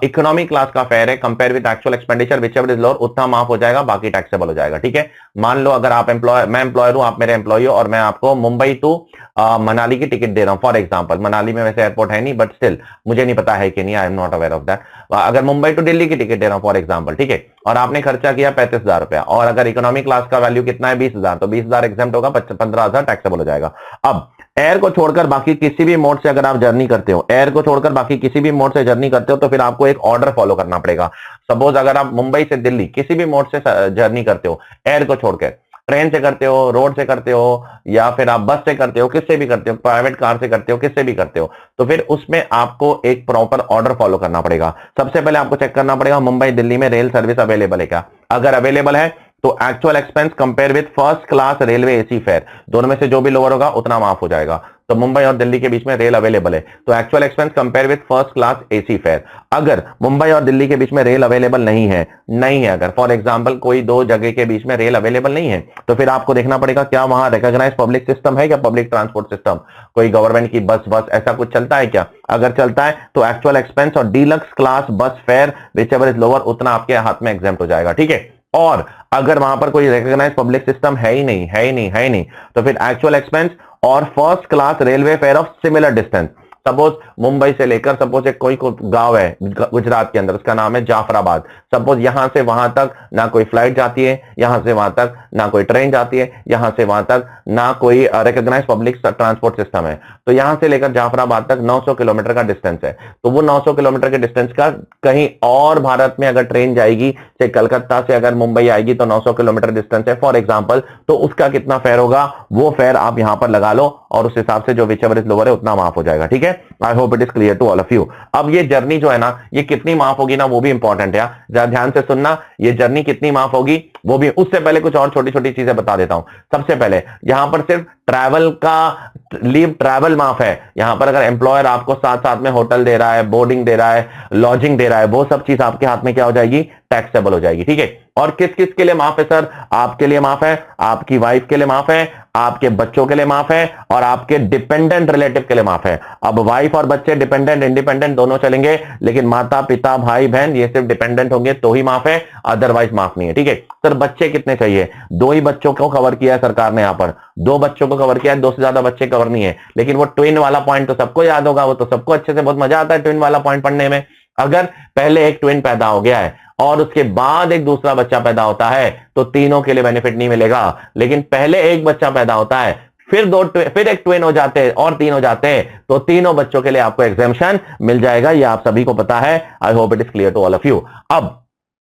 इकोनॉमी क्लास का फेयर है, compare with actual expenditure which ever is lower, उतना माफ हो जाएगा, बाकी टैक्सेबल हो जाएगा। ठीक है, मान लो अगर आप एम्प्लॉयर, मैं एम्प्लॉयर हूं, आप मेरे एम्प्लॉय हो, और मैं आपको मुंबई टू मनाली की टिकट दे रहा हूं फॉर एग्जांपल। मनाली में वैसे एयरपोर्ट है नहीं, बट स्टिल मुझे नहीं पता है कि नहीं, I am not aware of that. अगर मुंबई टू दिल्ली की टिकट दे रहा हूं फॉर एग्जांपल, ठीक है, और आपने खर्चा किया 35,000 रुपया, और अगर इकोनॉमी क्लास का वैल्यू कितना है 20,000, तो 20,000 एग्जाम्प्ट होगा, 15,000 टैक्सेबल हो जाएगा। अब एयर को छोड़कर बाकी किसी भी मोड से अगर आप जर्नी करते हो, एयर को छोड़कर बाकी किसी भी मोड से जर्नी करते हो, तो फिर आपको एक ऑर्डर फॉलो करना पड़ेगा। सपोज अगर आप मुंबई से दिल्ली किसी भी मोड से जर्नी करते हो, एयर को छोड़कर, ट्रेन से करते हो, रोड से करते हो, या फिर आप बस से करते हो, किससे भी करते हो, प्राइवेट कार से करते हो, किससे भी करते हो, तो फिर उसमें आपको एक प्रॉपर ऑर्डर फॉलो करना पड़ेगा। सबसे पहले आपको चेक करना पड़ेगा मुंबई दिल्ली में रेल सर्विस अवेलेबल है क्या। अगर अवेलेबल है तो actual expense compare with first class railway AC fair, दोनों में से जो भी लोअर होगा उतना माफ हो जाएगा। तो मुंबई और दिल्ली के बीच में रेल अवेलेबल है, तो actual expense compare with first class AC fair. अगर मुंबई और दिल्ली के बीच में रेल अवेलेबल नहीं है, अगर फॉर एग्जांपल कोई दो जगह के बीच में रेल अवेलेबल नहीं है, तो फिर आपको देखना पड़ेगा क्या वहां रिकॉग्नाइज्ड पब्लिक सिस्टम है क्या, पब्लिक ट्रांसपोर्ट सिस्टम, कोई गवर्नमेंट की बस ऐसा कुछ चलता है क्या। अगर चलता है तो एक्चुअल एक्सपेंस और डीलक्स क्लास बस fair which ever is lower, उतना आपके हाथ में एग्जाम्प्ट हो जाएगा। ठीक है, और अगर वहां पर कोई रिकॉग्नाइज्ड पब्लिक सिस्टम है ही नहीं, तो फिर एक्चुअल एक्सपेंस और first class railway fair of similar distance. Suppose Mumbai से लेकर, सपोज एक कोई गांव है गुजरात के अंदर, उसका नाम है जाफराबाद। सपोज यहां से वहां तक ना कोई फ्लाइट जाती है, यहां से वहां तक ना कोई ट्रेन जाती है, यहां से वहां तक ना कोई रिकॉग्नाइज्ड पब्लिक ट्रांसपोर्ट सिस्टम है, तो यहां से लेकर जाफराबाद तक 900 किलोमीटर का डिस्टेंस है। तो वो 900 किलोमीटर के डिस्टेंस का कहीं और भारत में अगर ट्रेन जाएगी, चाहे कलकत्ता से अगर मुंबई आएगी, तो 900 किलोमीटर डिस्टेंस है फॉर एग्जाम्पल, तो उसका कितना फेयर होगा, वो फेयर आप यहां पर लगा लो, और उस हिसाब से जो विच एवर इज लोअर है उतना माफ हो जाएगा। ठीक है, I hope it is clear to all of you. अब ये जर्नी जो है ना, ये कितनी माफ होगी ना, वो भी इंपॉर्टेंट है, जरा ध्यान से सुनना। ये जर्नी कितनी माफ होगी वो भी, उससे पहले कुछ और छोटी छोटी चीजें बता देता हूं। सबसे पहले यहां पर सिर्फ ट्रैवल का लीव ट्रैवल माफ है। यहां पर अगर एम्प्लॉयर आपको साथ साथ में होटल दे रहा है, बोर्डिंग दे रहा है, लॉजिंग दे रहा है, वो सब चीज आपके हाथ में क्या हो जाएगी, टैक्सेबल हो जाएगी। ठीक है, और किस किस के लिए माफ है सर? आपके लिए माफ है, आपकी वाइफ के लिए माफ है, आपके बच्चों के लिए माफ है, और आपके डिपेंडेंट रिलेटिव के लिए माफ है। अब वाइफ और बच्चे डिपेंडेंट इंडिपेंडेंट दोनों चलेंगे, लेकिन माता पिता भाई बहन ये सिर्फ डिपेंडेंट होंगे तो ही माफ है, अदरवाइज माफ नहीं है। ठीक है सर, बच्चे कितने चाहिए? 2 ही बच्चों को कवर किया है सरकार ने, यहां पर 2 बच्चों को कवर किया है, 2 से ज्यादा बच्चे कवर नहीं है। लेकिन वो ट्विन वाला पॉइंट तो सबको याद होगा, वो तो सबको अच्छे से, बहुत मजा आता है ट्विन वाला पॉइंट पढ़ने में। अगर पहले एक ट्विन पैदा हो गया है और उसके बाद एक दूसरा बच्चा पैदा होता है, तो तीनों के लिए बेनिफिट नहीं मिलेगा। लेकिन पहले एक बच्चा पैदा होता है, फिर एक ट्विन हो जाते हैं और 3 हो जाते हैं, तो तीनों बच्चों के लिए आपको एग्जेम्पशन मिल जाएगा। ये आप सभी को पता है, I hope it is clear to all of you. अब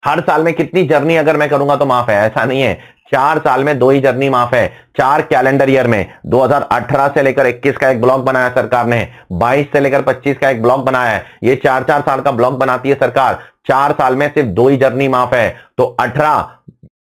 हर साल में कितनी जर्नी अगर मैं करूंगा तो माफ है? ऐसा नहीं है, 4 साल में 2 ही जर्नी माफ है। 4 कैलेंडर ईयर में 2018 से लेकर 21 का एक ब्लॉक बनाया सरकार ने, 22 से लेकर 25 का एक ब्लॉक बनाया है। ये 4-4 साल का ब्लॉक बनाती है सरकार। 4 साल में सिर्फ 2 ही जर्नी माफ है, तो 18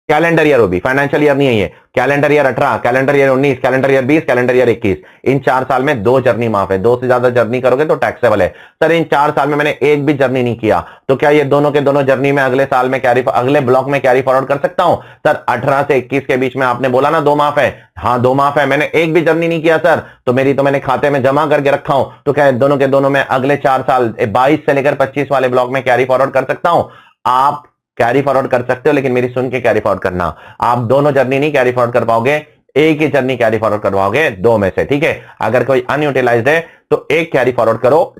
कैलेंडर ईयर होगी, फाइनेंशियल ईयर नहीं है ये। Calendar year 18, calendar year 19, calendar year 20, calendar year 21, इन 4 साल में 2 जर्नी माफ है। 2 से ज्यादा जर्नी करोगे तो टैक्सेबल है। सर इन 4 साल में मैंने एक भी जर्नी नहीं किया, तो क्या ये दोनों के दोनों जर्नी में अगले साल में अगले ब्लॉक में कैरी फॉरवर्ड कर सकता हूं? सर 18 से 21 के बीच में आपने बोला ना 2 माफ है, हाँ 2 माफ है, मैंने एक भी जर्नी नहीं किया सर, तो मैंने खाते में जमा करके रखा हूं, तो क्या दोनों के दोनों में अगले 4 साल 22 से लेकर 25 वाले ब्लॉक में कैरी फॉरवर्ड कर सकता हूं? आप कैरी फॉरवर्ड कर सकते हो, लेकिन मेरी सुन के कैरी फॉरवर्ड करना। आप दोनों जर्नी नहीं कैरी फॉरवर्ड कर पाओगे, एक ही जर्नी कैरी फॉरवर्ड करवाओगे 2 में से। ठीक है, अगर कोई अनयूटिलाइज्ड है तो एक कैरी फॉरवर्ड करो,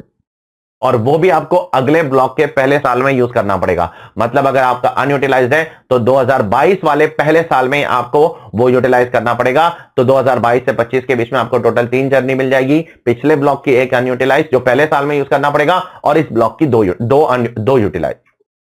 और वो भी आपको अगले ब्लॉक के पहले साल में यूज करना पड़ेगा। मतलब अगर आपका अनयूटिलाइज्ड है तो 2022 वाले पहले साल में आपको वो यूटिलाइज करना पड़ेगा। तो 2022 से 25 के बीच में आपको टोटल 3 जर्नी मिल जाएगी। पिछले ब्लॉक की एक अनयूटिलाइज जो पहले साल में यूज करना पड़ेगा, और इस ब्लॉक की 2 यूटिलाइज।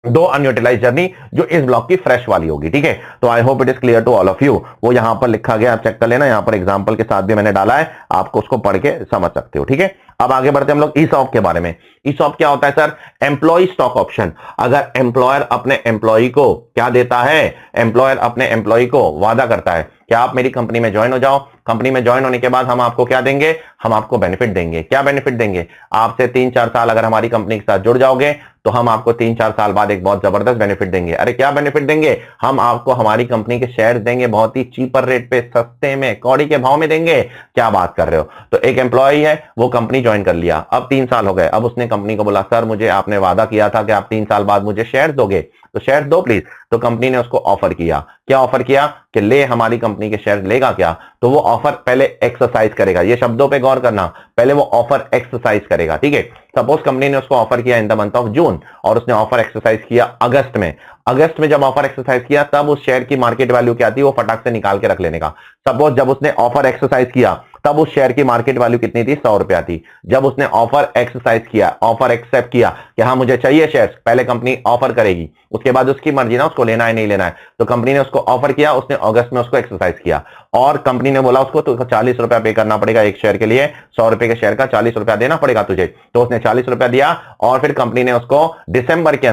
दो अनयूटिलाइज जर्नी जो इस ब्लॉक की फ्रेश वाली होगी, ठीक है। तो I hope it is clear to all of you. वो यहां पर लिखा गया, आप चेक कर लेना, यहां पर एग्जांपल के साथ भी मैंने डाला है, आपको उसको पढ़ के समझ सकते हो, ठीक है। अब आगे बढ़ते हम लोग ईसॉप के बारे में। ईसॉप क्या होता है सर? Employee stock option. अगर एम्प्लॉयर अपने एम्प्लॉय को क्या देता है, एम्प्लॉयर अपने एम्प्लॉय को वादा करता है कि आप मेरी कंपनी में ज्वाइन हो जाओ, कंपनी में ज्वाइन होने के बाद हम आपको क्या देंगे, हम आपको बेनिफिट देंगे। क्या बेनिफिट देंगे? आपसे 3-4 साल अगर हमारी कंपनी के साथ जुड़ जाओगे तो हम आपको 3-4 साल बाद एक बहुत जबरदस्त बेनिफिट देंगे। अरे क्या बेनिफिट देंगे? हम आपको हमारी कंपनी के शेयर देंगे, बहुत ही चीपर रेट पे, सस्ते में, कौड़ी के भाव में देंगे। क्या बात कर रहे हो? तो एक एम्प्लॉय है, वो कंपनी ज्वाइन कर लिया, अब 3 साल हो गए, अब उसने कंपनी को बोला सर मुझे आपने वादा किया था कि आप 3 साल बाद मुझे शेयर दोगे, तो शेयर दो प्लीज। तो कंपनी ने उसको ऑफर किया, क्या ऑफर किया कि ले हमारी कंपनी के शेयर लेगा क्या? तो वो ऑफर पहले एक्सरसाइज करेगा, ये शब्दों पे गौर करना, पहले वो ऑफर एक्सरसाइज करेगा, ठीक है। सपोज कंपनी ने उसको ऑफर किया in the month of June और उसने ऑफर एक्सरसाइज किया अगस्त में। अगस्त में जब ऑफर एक्सरसाइज किया तब उस शेयर की मार्केट वैल्यू क्या थी, वो फटाक से निकाल के रख लेने का। सपोज जब उसने ऑफर एक्सरसाइज किया तब उस शेयर की मार्केट वैल्यू कितनी थी, 100 रुपया थी। जब उसने ऑफर एक्सरसाइज किया, ऑफर एक्सेप्ट किया कि हाँ मुझे चाहिए शेयर, पहले कंपनी ऑफर करेगी, उसके बाद उसकी मर्जी ना उसको लेना है नहीं लेना है। तो कंपनी ने उसको ऑफर किया, उसने अगस्त में उसको एक्सरसाइज किया और कंपनी ने बोला उसको तो 40 रुपया पे करना पड़ेगा एक शेयर के लिए, 100 रुपए के शेयर का 40 रुपया देना पड़ेगा तुझे। तो उसने 40 रुपया दिया और फिर कंपनी ने उसको दिसंबर के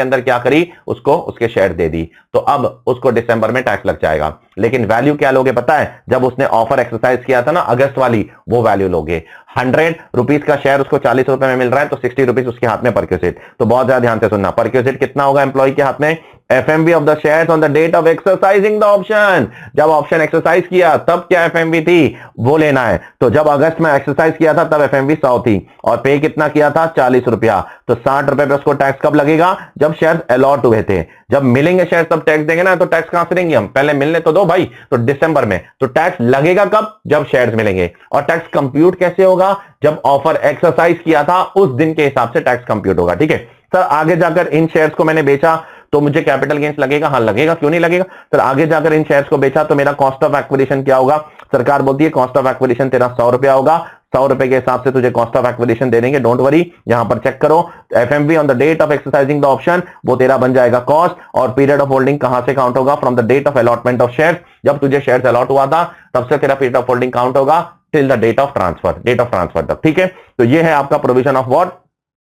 अंदर क्या करी, उसको उसके शेयर दे दी। तो अब उसको दिसंबर में टैक्स लग जाएगा। लेकिन वैल्यू क्या लोगे पता है? जब उसने ऑफर एक्सरसाइज किया था ना अगस्त वाली, वो वैल्यू लोगे। 100 रुपीज का शेयर उसको 40 रुपए में मिल रहा है, तो 60 रुपीज उसके हाथ में परक्यूसिट। तो बहुत ज्यादा ध्यान से सुनना, परक्यूसिट कितना होगा एम्प्लॉय के हाथ में? FMV of the shares on the date of exercising the option. जब ऑप्शन एक्सरसाइज किया तब क्या एफएमवी थी, वो लेना है। तो जब अगस्त में एक्सरसाइज किया था तब एफएमवी 100 थी और पे कितना किया था, 40 रुपया। तो 60 रुपए पे उसको टैक्स कब लगेगा? जब शेयर अलॉट हुए थे। जब मिलेंगे शेयर तब टैक्स देंगे ना, तो टैक्स कहां से देंगे हम? पहले मिलने तो दो भाई। तो दिसंबर में तो टैक्स लगेगा कब? जब शेयर्स मिलेंगे। और टैक्स कंप्यूट कैसे होगा? जब ऑफर एक्सरसाइज किया था उस दिन के हिसाब से टैक्स कंप्यूट होगा, ठीक है। सर आगे जाकर इन शेयर्स को मैंने बेचा तो मुझे कैपिटल गेन्स लगेगा? हाँ लगेगा, क्यों नहीं लगेगा। सर आगे जाकर इन शेयर्स को बेचा तो मेरा कॉस्ट ऑफ एक्विजिशन क्या होगा? सरकार बोलती है कॉस्ट ऑफ एक्विजिशन तेरा 100 रुपया होगा, 100 रुपए के हिसाब से तुझे कॉस्ट ऑफ एक्विजिशन दे देंगे, डोंट वरी। यहां पर चेक करो, FMV on the date of exercising the option, वो तेरा बन जाएगा कॉस्ट। और पीरियड ऑफ होल्डिंग कहां से काउंट होगा? From the date of allotment of share. जब तुझे शेयर अलॉट हुआ था तब से तेरा पीरियड ऑफ होल्डिंग काउंट होगा till the date of transfer तक, ठीक है। तो ये है आपका प्रोविजन ऑफ व्हाट,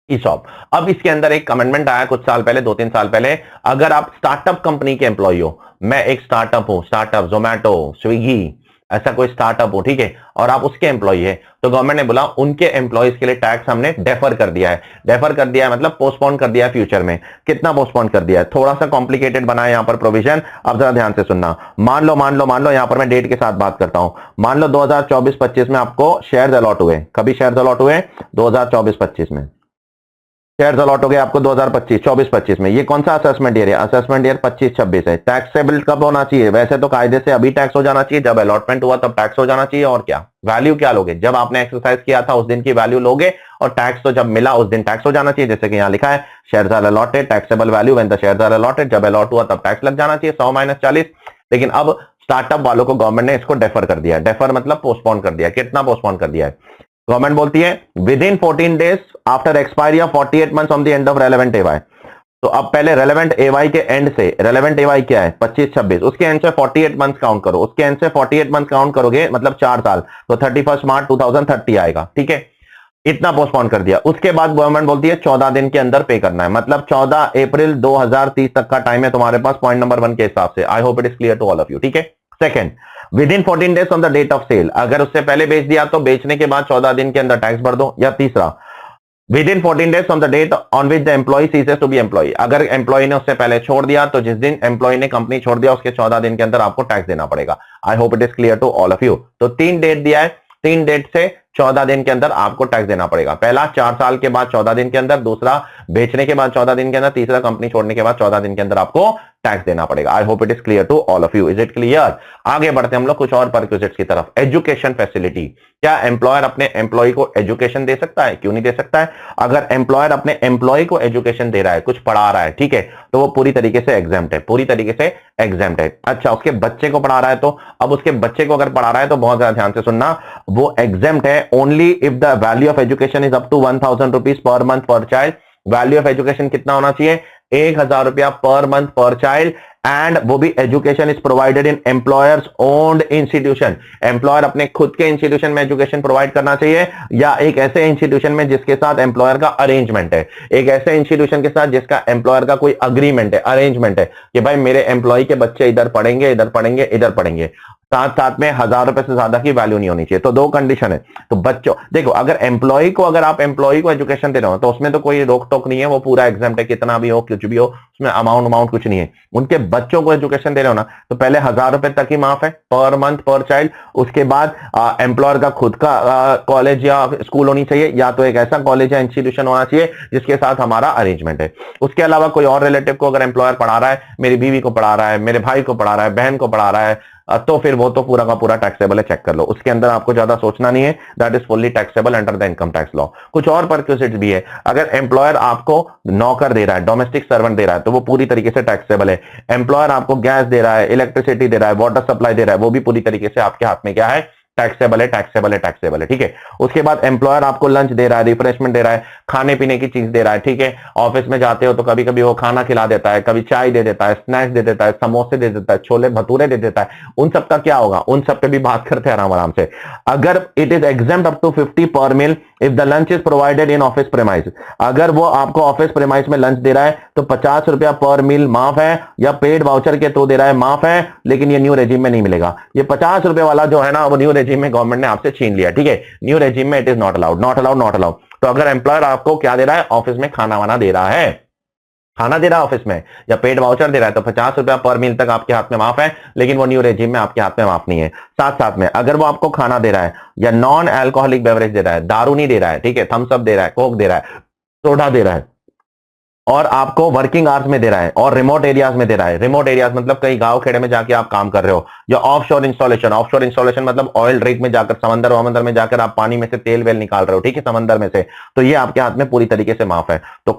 ईसॉप। अब इसके अंदर एक कमेंटमेंट आया कुछ साल पहले, 2-3 साल पहले, अगर आप स्टार्टअप कंपनी के एम्प्लॉय हो, मैं एक स्टार्टअप हूं, स्टार्टअप जोमैटो, स्विगी, ऐसा कोई स्टार्टअप हो, ठीक है, और आप उसके एम्प्लॉय है, तो गवर्नमेंट ने बोला उनके एम्प्लॉयज के लिए टैक्स हमने डेफर कर दिया है। डेफर कर दिया है मतलब पोस्टपोन कर दिया है फ्यूचर में। कितना पोस्टपोन कर दिया है? थोड़ा सा कॉम्प्लिकेटेड बना है यहां पर प्रोविजन। अब जरा ध्यान से सुनना। मान लो यहां पर मैं डेट के साथ बात करता हूं। मान लो 2024-25 में आपको शेयर अलॉट हुए। कभी शेयर अलॉट हुए? 2024-25 में शेयर्स अलॉट हो गए आपको 2024-25 में। ये कौन सा असेसमेंट ईयर है? असेसमेंट ईयर 25-26 है। टैक्सेबल कब होना चाहिए? वैसे तो कायदे से अभी टैक्स हो जाना चाहिए, जब अलॉटमेंट हुआ तब टैक्स हो जाना चाहिए। और क्या वैल्यू क्या लोगे? जब आपने एक्सरसाइज किया था उस दिन की वैल्यू लोगे, और टैक्स तो जब मिला उस दिन टैक्स हो जाना चाहिए। जैसे कि यहां लिखा है shares are allotted taxable value when the shares are allotted. जब अलॉट हुआ तब टैक्स लग जाना चाहिए 100 - 40। लेकिन अब स्टार्टअप वालों को गवर्नमेंट ने इसको डेफर कर दिया। डेफर मतलब पोस्टपोन कर दिया। कितना पोस्टपोन कर दिया है? गवर्नमेंट बोलती है within 14 days after expiry of 48 months on the end of relevant AY. तो अब पहले रेलेवेंट एवाई के एंड से, रेलेवेंट एवाई क्या है? 25-26, उसके एंड से 48 मंथ्स काउंट करो। उसके एंड से 48 मंथ्स काउंट करोगे मतलब 4 साल, तो 31 मार्च 2030 आएगा, ठीक है। इतना पोस्टपोन कर दिया। उसके बाद गवर्नमेंट बोलती है 14 दिन के अंदर पे करना है, मतलब 14 अप्रैल 2030 तक का टाइम है तुम्हारे पास, पॉइंट नंबर 1 के हिसाब से। I hope it is clear to all of you, ठीक है। Second, within 14 days on the date of sale. अगर उससे पहले बेच दिया तो बेचने के बाद 14 दिन के अंदर टैक्स भर दो। या तीसरा, within 14 days on the date on which the employee ceases to be employee. अगर एम्प्लॉय ने उससे पहले छोड़ दिया तो जिस दिन एम्प्लॉय ने कंपनी छोड़ दिया उसके 14 दिन के अंदर आपको टैक्स देना पड़ेगा। I hope it is clear to all of you. तो 3 डेट दिया है, 3 डेट से 14 दिन के अंदर आपको टैक्स देना पड़ेगा। पहला 4 साल के बाद 14 दिन के अंदर, दूसरा बेचने के बाद 14 दिन के अंदर, तीसरा कंपनी छोड़ने के बाद 14 दिन के अंदर आपको टैक्स देना पड़ेगा। I hope it is clear to all of you. Is it clear? आगे बढ़ते हम लोग कुछ और परक्विजिट्स की तरफ। Education facility. क्या एम्प्लॉयर अपने एम्प्लॉय को एजुकेशन दे सकता है? क्यों नहीं दे सकता है। अगर एम्प्लॉयर अपने एम्प्लॉय को एजुकेशन दे रहा है, कुछ पढ़ा रहा है, ठीक है, तो वो पूरी तरीके से एग्जाम्प्ट है, पूरी तरीके से एग्जाम्प्ट है। अच्छा, उसके बच्चे को पढ़ा रहा है, तो अब उसके बच्चे को अगर पढ़ा रहा है तो बहुत ज्यादा ध्यान से सुनना, वो एग्जाम्प्ट है only if the value of education is up to 1000 rupees per month per child. Value of education कितना होना चाहिए? ₹1000 पर मंथ पर चाइल्ड, एंड वो भी education is provided in employers owned institution. Employer अपने खुद के इंस्टीट्यूशन में एजुकेशन प्रोवाइड करना चाहिए, या एक ऐसे इंस्टीट्यूशन में जिसके साथ एम्प्लॉयर का अरेंजमेंट है, एक ऐसे इंस्टीट्यूशन के साथ जिसका एम्प्लॉयर का कोई अग्रीमेंट है, अरेंजमेंट है कि भाई मेरे एम्प्लॉय के बच्चे इधर पढ़ेंगे, इधर पढ़ेंगे, इधर पढ़ेंगे, साथ साथ में ₹1000 से ज्यादा की वैल्यू नहीं होनी चाहिए। तो दो कंडीशन है। तो बच्चों देखो, अगर आप एम्प्लॉय को एजुकेशन दे रहे हो तो उसमें तो कोई रोक टोक नहीं है, वो पूरा एग्जाम है, कितना भी हो कुछ भी हो, उसमें अमाउंट कुछ नहीं है। उनके बच्चों को एजुकेशन दे रहे हो ना, तो पहले ₹1000 तक ही माफ है पर मंथ पर चाइल्ड। उसके बाद एम्प्लॉयर का खुद का कॉलेज या स्कूल होनी चाहिए, या तो एक ऐसा कॉलेज या इंस्टीट्यूशन होना चाहिए जिसके साथ हमारा अरेंजमेंट है। उसके अलावा कोई और रिलेटिव को अगर एम्प्लॉयर पढ़ा रहा है, मेरी बीवी को पढ़ा रहा है, मेरे भाई को पढ़ा रहा है, बहन को पढ़ा रहा है, तो फिर वो तो पूरा का पूरा टैक्सेबल है, चेक कर लो। उसके अंदर आपको ज्यादा सोचना नहीं है, that is fully taxable under the income tax law. कुछ और परक्विजिट्स भी है। अगर एम्प्लॉयर आपको नौकर दे रहा है, डोमेस्टिक सर्वेंट दे रहा है, तो वो पूरी तरीके से टैक्सेबल है। एम्प्लॉयर आपको गैस दे रहा है, इलेक्ट्रिसिटी दे रहा है, वाटर सप्लाई दे रहा है, वो भी पूरी तरीके से आपके हाथ में क्या है, टैक्सेबल है, टैक्सेबल है, टैक्सेबल है, ठीक है। उसके बाद एम्प्लॉयर आपको लंच दे रहा है, रिफ्रेशमेंट दे रहा है, खाने पीने की चीज दे रहा है, ठीक है। ऑफिस में जाते हो तो कभी कभी वो खाना खिला देता है, कभी चाय दे देता है, स्नैक्स दे देता है, समोसे दे देता है, छोले भटूरे दे देता है। उन सब का क्या होगा, उन सब पे भी बात करते हैं आराम आराम से। अगर it is exempt up to 50 per meal if the lunch is provided in office premise. अगर वो आपको ऑफिस प्रेमाइज में लंच दे रहा है तो ₹50 पर मील माफ है, या पेड वाउचर के थ्रू दे रहा है माफ है, लेकिन ये न्यू रेजिम में नहीं मिलेगा। ये ₹50 वाला जो है ना, वो न्यू रेजिम में गवर्नमेंट ने आपसे छीन लिया, ठीक है। न्यू रेजिम में it is not allowed, not allowed, not allowed. तो अगर एम्प्लॉयर आपको क्या दे रहा है, ऑफिस में खाना वाना दे रहा है, खाना दे रहा है ऑफिस में, या पेड वाउचर दे रहा है, तो ₹50 पर मील तक आपके हाथ में माफ है, लेकिन वो न्यू रेजिम में आपके हाथ में माफ नहीं है। साथ साथ में अगर वो आपको खाना दे रहा है, या नॉन अल्कोहलिक बेवरेज दे रहा है, दारू नहीं दे रहा है, ठीक है, थम्स अप दे रहा है, कोक दे रहा है, सोडा दे रहा है, और आपको वर्किंग आवर्स में दे रहा है, और रिमोट एरियाज में दे रहा है। रिमोट एरियाज मतलब कहीं गांव खेड़े में जाके आप काम कर रहे हो, या ऑफशोर इंस्टॉलेशन। ऑफशोर इंस्टॉलेशन मतलब ऑयल रिग में जाकर, समंदर में जाकर आप पानी में से तेल वेल निकाल रहे हो, ठीक है, समंदर में से, तो ये आपके हाथ में पूरी तरीके से माफ है। तो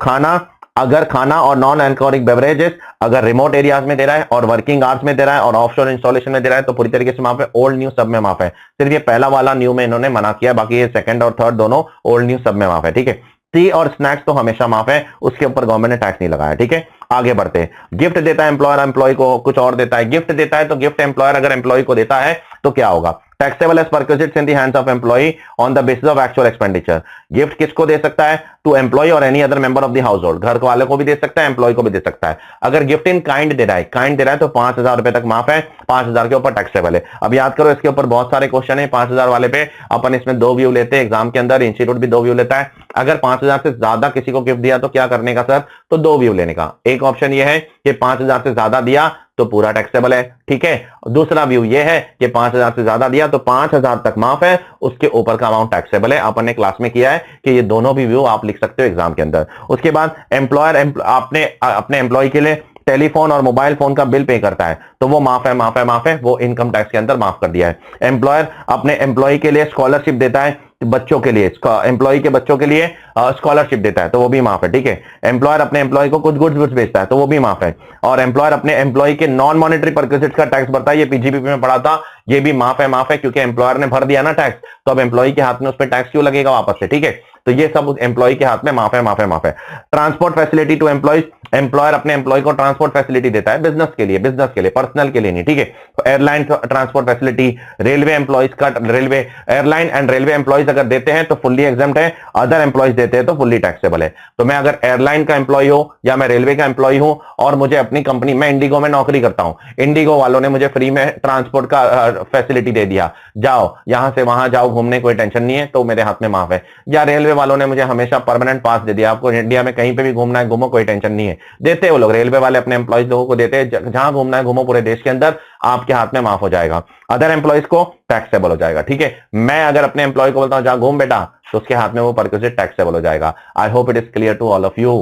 अगर खाना और नॉन अल्कोहलिक बेवरेजेस अगर रिमोट एरियाज में दे रहा है, और वर्किंग आवर्स में दे रहा है, और ऑफशोर इंस्टॉलेशन में दे रहा है, तो पूरी तरीके से माफ है। ओल्ड न्यू सब में माफ है। सिर्फ ये पहला वाला न्यू में इन्होंने मना किया, बाकी ये सेकंड और थर्ड दोनों ओल्ड न्यू सब में माफ है, ठीक है। टी और स्नैक्स तो हमेशा माफ है, उसके ऊपर गवर्नमेंट ने टैक्स नहीं लगाया, ठीक है। आगे बढ़ते हैं। गिफ्ट देता है एम्प्लॉयर, एम्प्लॉय को कुछ और देता है, गिफ्ट देता है, तो गिफ्ट एम्प्लॉयर अगर एम्प्लॉय को देता है तो क्या होगा, taxable as perquisites in the hands of employee on the basis of actual expenditure. Gift किसको दे सकता है, टू एम्प्लॉय और any other member of the household. घर वाले को भी दे सकता है, एम्प्लॉय को भी दे सकता है। अगर गिफ्ट इन काइंड दे रहा है, काइंड दे रहा है, तो ₹5000 तक माफ है, 5000 के ऊपर टैक्सेबल है। अब याद करो, इसके ऊपर बहुत सारे क्वेश्चन है। 5000 वाले पे अपन इसमें 2 व्यू लेते हैं एग्जाम के अंदर, इंस्टीट्यूट भी 2 व्यू लेता है। अगर 5000 से ज्यादा किसी को गिफ्ट दिया तो क्या करने का सर, तो 2 व्यू लेने का। एक ऑप्शन ये है कि 5000 से ज्यादा दिया तो पूरा टैक्सेबल है, ठीक है। दूसरा व्यू ये है कि 5000 से ज्यादा दिया तो 5000 तक माफ है, उसके ऊपर का अमाउंट टैक्सेबल है। अपन ने क्लास में किया है कि ये दोनों भी व्यू आप लिख सकते हो एग्जाम के अंदर। उसके बाद एम्प्लॉयर आपने अपने एम्प्लॉय के लिए टेलीफोन और मोबाइल फोन का बिल पे करता है, तो वो माफ है, माफ है, माफ है, वो इनकम टैक्स के अंदर माफ कर दिया है। एम्प्लॉयर अपने एम्प्लॉय के लिए स्कॉलरशिप देता है, बच्चों के लिए, एम्प्लॉय के बच्चों के लिए स्कॉलरशिप देता है, तो वो भी माफ है, ठीक है। एम्प्लॉयर अपने एम्प्लॉय को कुछ गुड्स बेचता है, तो वो भी माफ है। और एम्प्लॉयर अपने एम्प्लॉय के नॉन मॉनेटरी परक्विजिट्स का टैक्स भरता है, ये पीजीबीपी में पढ़ा था, ये भी माफ है, माफ है, क्योंकि एम्प्लॉयर ने भर दिया ना टैक्स, तो अब एम्प्लॉय के हाथ में उस पर टैक्स क्यों लगेगा वापस से, ठीक है। तो ये सब एम्प्लॉय के हाथ में माफ है, माफ है, माफ है। Transport facility to employee, employer अपने एम्प्लॉय को ट्रांसपोर्ट फैसिलिटी देता है, बिजनेस के लिए, पर्सनल के लिए नहीं, ठीक है। तो airline transport facility, railway employees का, railway airline and railway employees अगर देते हैं तो फुल्ली एग्जम्प्ट है, अदर एम्प्लॉयज देते हैं तो फुल्ली टैक्सेबल है। तो मैं अगर एयरलाइन का एम्प्लॉय हूं या मैं रेलवे का एम्प्लॉय हूं, और मुझे अपनी कंपनी, मैं इंडिगो में नौकरी करता हूं, इंडिगो वालों ने मुझे फ्री में ट्रांसपोर्ट का फैसिलिटी दे दिया, जाओ यहां से वहां जाओ घूमने, कोई टेंशन नहीं है, तो मेरे हाथ में माफ है। या रेलवे वालों ने मुझे हमेशा परमानेंट पास दे दिया, आपको इंडिया में कहीं पे भी घूमना है घूमो, कोई टेंशन नहीं है, देते हैं वो लोग, रेलवे वाले अपने एम्प्लॉयज लोगों को देते हैं, जहां घूमना है घूमो पूरे देश के अंदर, आपके हाथ में माफ हो जाएगा। अदर एम्प्लॉयज को टैक्सेबल हो जाएगा, ठीक है। मैं अगर अपने एम्प्लॉय को बोलता हूं जा घूम बेटा, तो उसके हाथ में वो परक्विजिट टैक्सेबल हो जाएगा। I hope it is clear to all of you.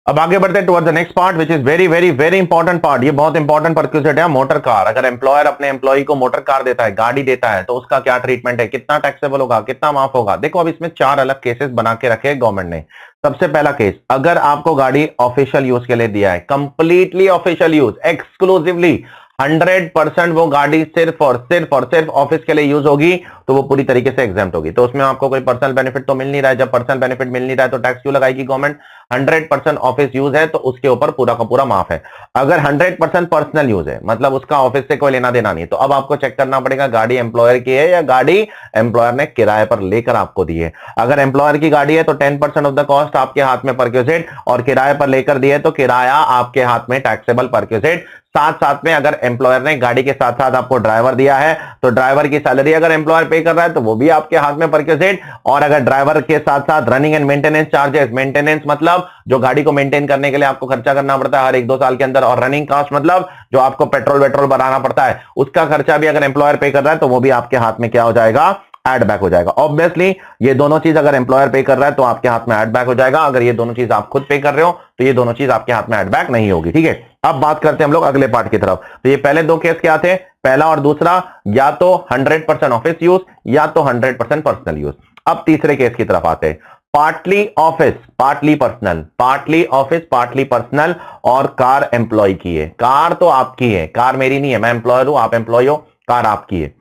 अब आगे बढ़ते हैं towards the next part, which is very very very important part. ये बहुत इंपॉर्टेंट परक्विजिट है, मोटर कार। अगर एम्प्लॉयर अपने एम्प्लॉय को मोटर कार देता है, गाड़ी देता है, तो उसका क्या ट्रीटमेंट है, कितना टैक्सेबल होगा, कितना माफ होगा। देखो अब इसमें 4 अलग केसेस बना के रखे गवर्नमेंट ने। सबसे पहला केस, अगर आपको गाड़ी ऑफिशियल यूज के लिए दिया है, कंप्लीटली ऑफिशियल यूज, एक्सक्लूसिवली 100% वो गाड़ी सिर्फ और सिर्फ ऑफिस के लिए यूज होगी तो वो पूरी तरीके से एग्जाम्प्ट होगी। तो उसमें आपको कोई पर्सनल बेनिफिट तो मिल नहीं रहा है। जब पर्सनल बेनिफिट मिल नहीं रहा है तो टैक्स क्यों लगाएगी गवर्नमेंट? 100% ऑफिस यूज है तो उसके ऊपर पूरा का पूरा माफ है। अगर 100% पर्सनल यूज है मतलब उसका ऑफिस से कोई लेना देना नहीं, तो अब आपको चेक करना पड़ेगा गाड़ी एम्प्लॉयर की है या गाड़ी एम्प्लॉयर ने किराए पर लेकर आपको दी है। अगर एम्प्लॉयर की गाड़ी है तो 10% ऑफ द कॉस्ट आपके हाथ में परक्यूजिट, और किराए पर लेकर दिए तो किराया आपके हाथ में टैक्सेबल परक्यूजिट। साथ साथ में अगर एम्प्लॉयर ने गाड़ी के साथ साथ आपको ड्राइवर दिया है तो ड्राइवर की सैलरी अगर एम्प्लॉयर पे कर रहा है तो वो भी आपके हाथ में परक्यूजिट। और अगर ड्राइवर के साथ साथ running and maintenance charges, maintenance मतलब जो गाड़ी को मेंटेन करने के लिए आपको खर्चा करना पड़ता है हर 1-2 साल के अंदर, और रनिंग कॉस्ट मतलब जो आपको पेट्रोल वेट्रोल बनाना पड़ता है उसका खर्चा भी अगर एम्प्लॉयर पे कर रहा है तो वो भी आपके हाथ में क्या हो जाएगा? एड बैक हो जाएगा। ऑब्वियसली ये दोनों चीज अगर एम्प्लॉयर पे कर रहा है तो आपके हाथ में एड बैक हो जाएगा। अगर ये दोनों चीज आप खुद पे कर रहे हो तो ये दोनों चीज आपके हाथ में एड बैक नहीं होगी। ठीक है, अब बात करते हैं हम लोग अगले पार्ट की तरफ। तो ये पहले दो केस क्या थे, पहला और दूसरा, या तो 100% ऑफिस यूज या तो 100% पर्सनल यूज। अब तीसरे केस की तरफ आते हैं, partly office partly personal, partly office partly personal, और कार एम्प्लॉय की है। कार तो आपकी है, कार मेरी नहीं है, मैं एम्प्लॉयर हूं, आप एम्प्लॉय हो, कार आपकी है।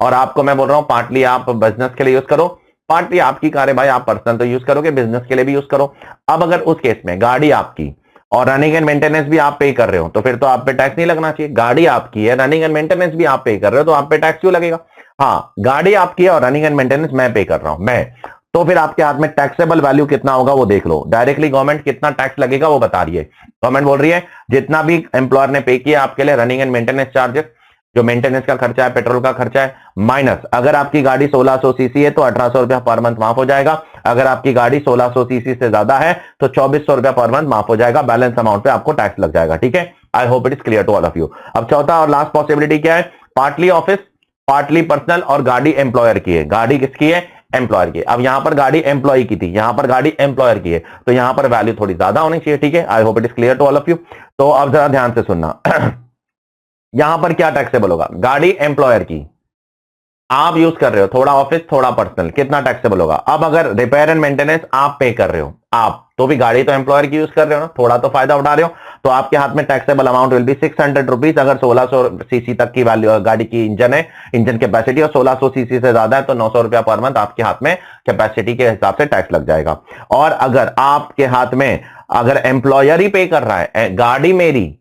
और आपको मैं बोल रहा हूं पार्टली आप बिजनेस के लिए यूज करो, पार्टली आपकी कार है भाई, आप पर्सनल तो यूज करोगे, बिजनेस के लिए भी यूज करो। अब अगर उस केस में गाड़ी आपकी और रनिंग एंड मेंटेनेंस भी आप पे कर रहे हो तो फिर तो आप पे टैक्स नहीं लगना चाहिए। गाड़ी आपकी है, रनिंग एंड मेंटेनेंस भी आप पे कर रहे हो तो आप पे टैक्स क्यों लगेगा? हाँ, गाड़ी आपकी है और रनिंग एंड मेंटेनेंस मैं पे कर रहा हूं, मैं, तो फिर आपके हाथ में टैक्सेबल वैल्यू कितना होगा वो देख लो। डायरेक्टली गवर्नमेंट कितना टैक्स लगेगा वो बता रही है। गवर्नमेंट बोल रही है जितना भी एम्प्लॉयर ने पे किया आपके लिए रनिंग एंड मेंटेनेंस चार्जेस, जो मेंटेनेंस का खर्चा है, पेट्रोल का खर्चा है, माइनस अगर आपकी गाड़ी 1600 सीसी है तो 1800 रुपया पर मंथ माफ हो जाएगा। अगर आपकी गाड़ी 1600 सीसी से ज्यादा है तो 2400 रुपया पर मंथ माफ हो जाएगा। बैलेंस अमाउंट पे आपको टैक्स लग जाएगा। ठीक है, I hope it is clear to all of you. अब चौथा और लास्ट पॉसिबिलिटी क्या है, पार्टली ऑफिस पार्टली पर्सनल और गाड़ी एम्प्लॉयर की है। गाड़ी किसकी है? एम्प्लॉयर की। अब यहां पर गाड़ी एम्प्लॉय की थी, यहां पर गाड़ी एम्प्लॉयर की है, तो यहां पर वैल्यू थोड़ी ज्यादा होनी चाहिए। ठीक है, I hope it is clear to all of you. तो अब जरा ध्यान से सुनना यहां पर क्या टैक्सेबल होगा, गाड़ी एम्प्लॉयर की आप यूज कर रहे हो, थोड़ा ऑफिस थोड़ा पर्सनल, कितना टैक्सेबल होगा? अब अगर रिपेयर एंड मेंटेनेंस आप पे कर रहे हो, आप तो भी गाड़ी तो एम्प्लॉयर की यूज कर रहे हो ना, थोड़ा तो फायदा उठा रहे हो, तो आपके हाथ में taxable amount will be 600 rupees. अगर 1600 सीसी तक की वैल्यू गाड़ी की इंजन है, इंजन कैपेसिटी, और 1600 सीसी से ज्यादा है तो 900 रुपया पर मंथ आपके हाथ में कैपेसिटी के हिसाब से टैक्स लग जाएगा। और अगर आपके हाथ में अगर एम्प्लॉयर ही पे कर रहा है, गाड़ी मेरी,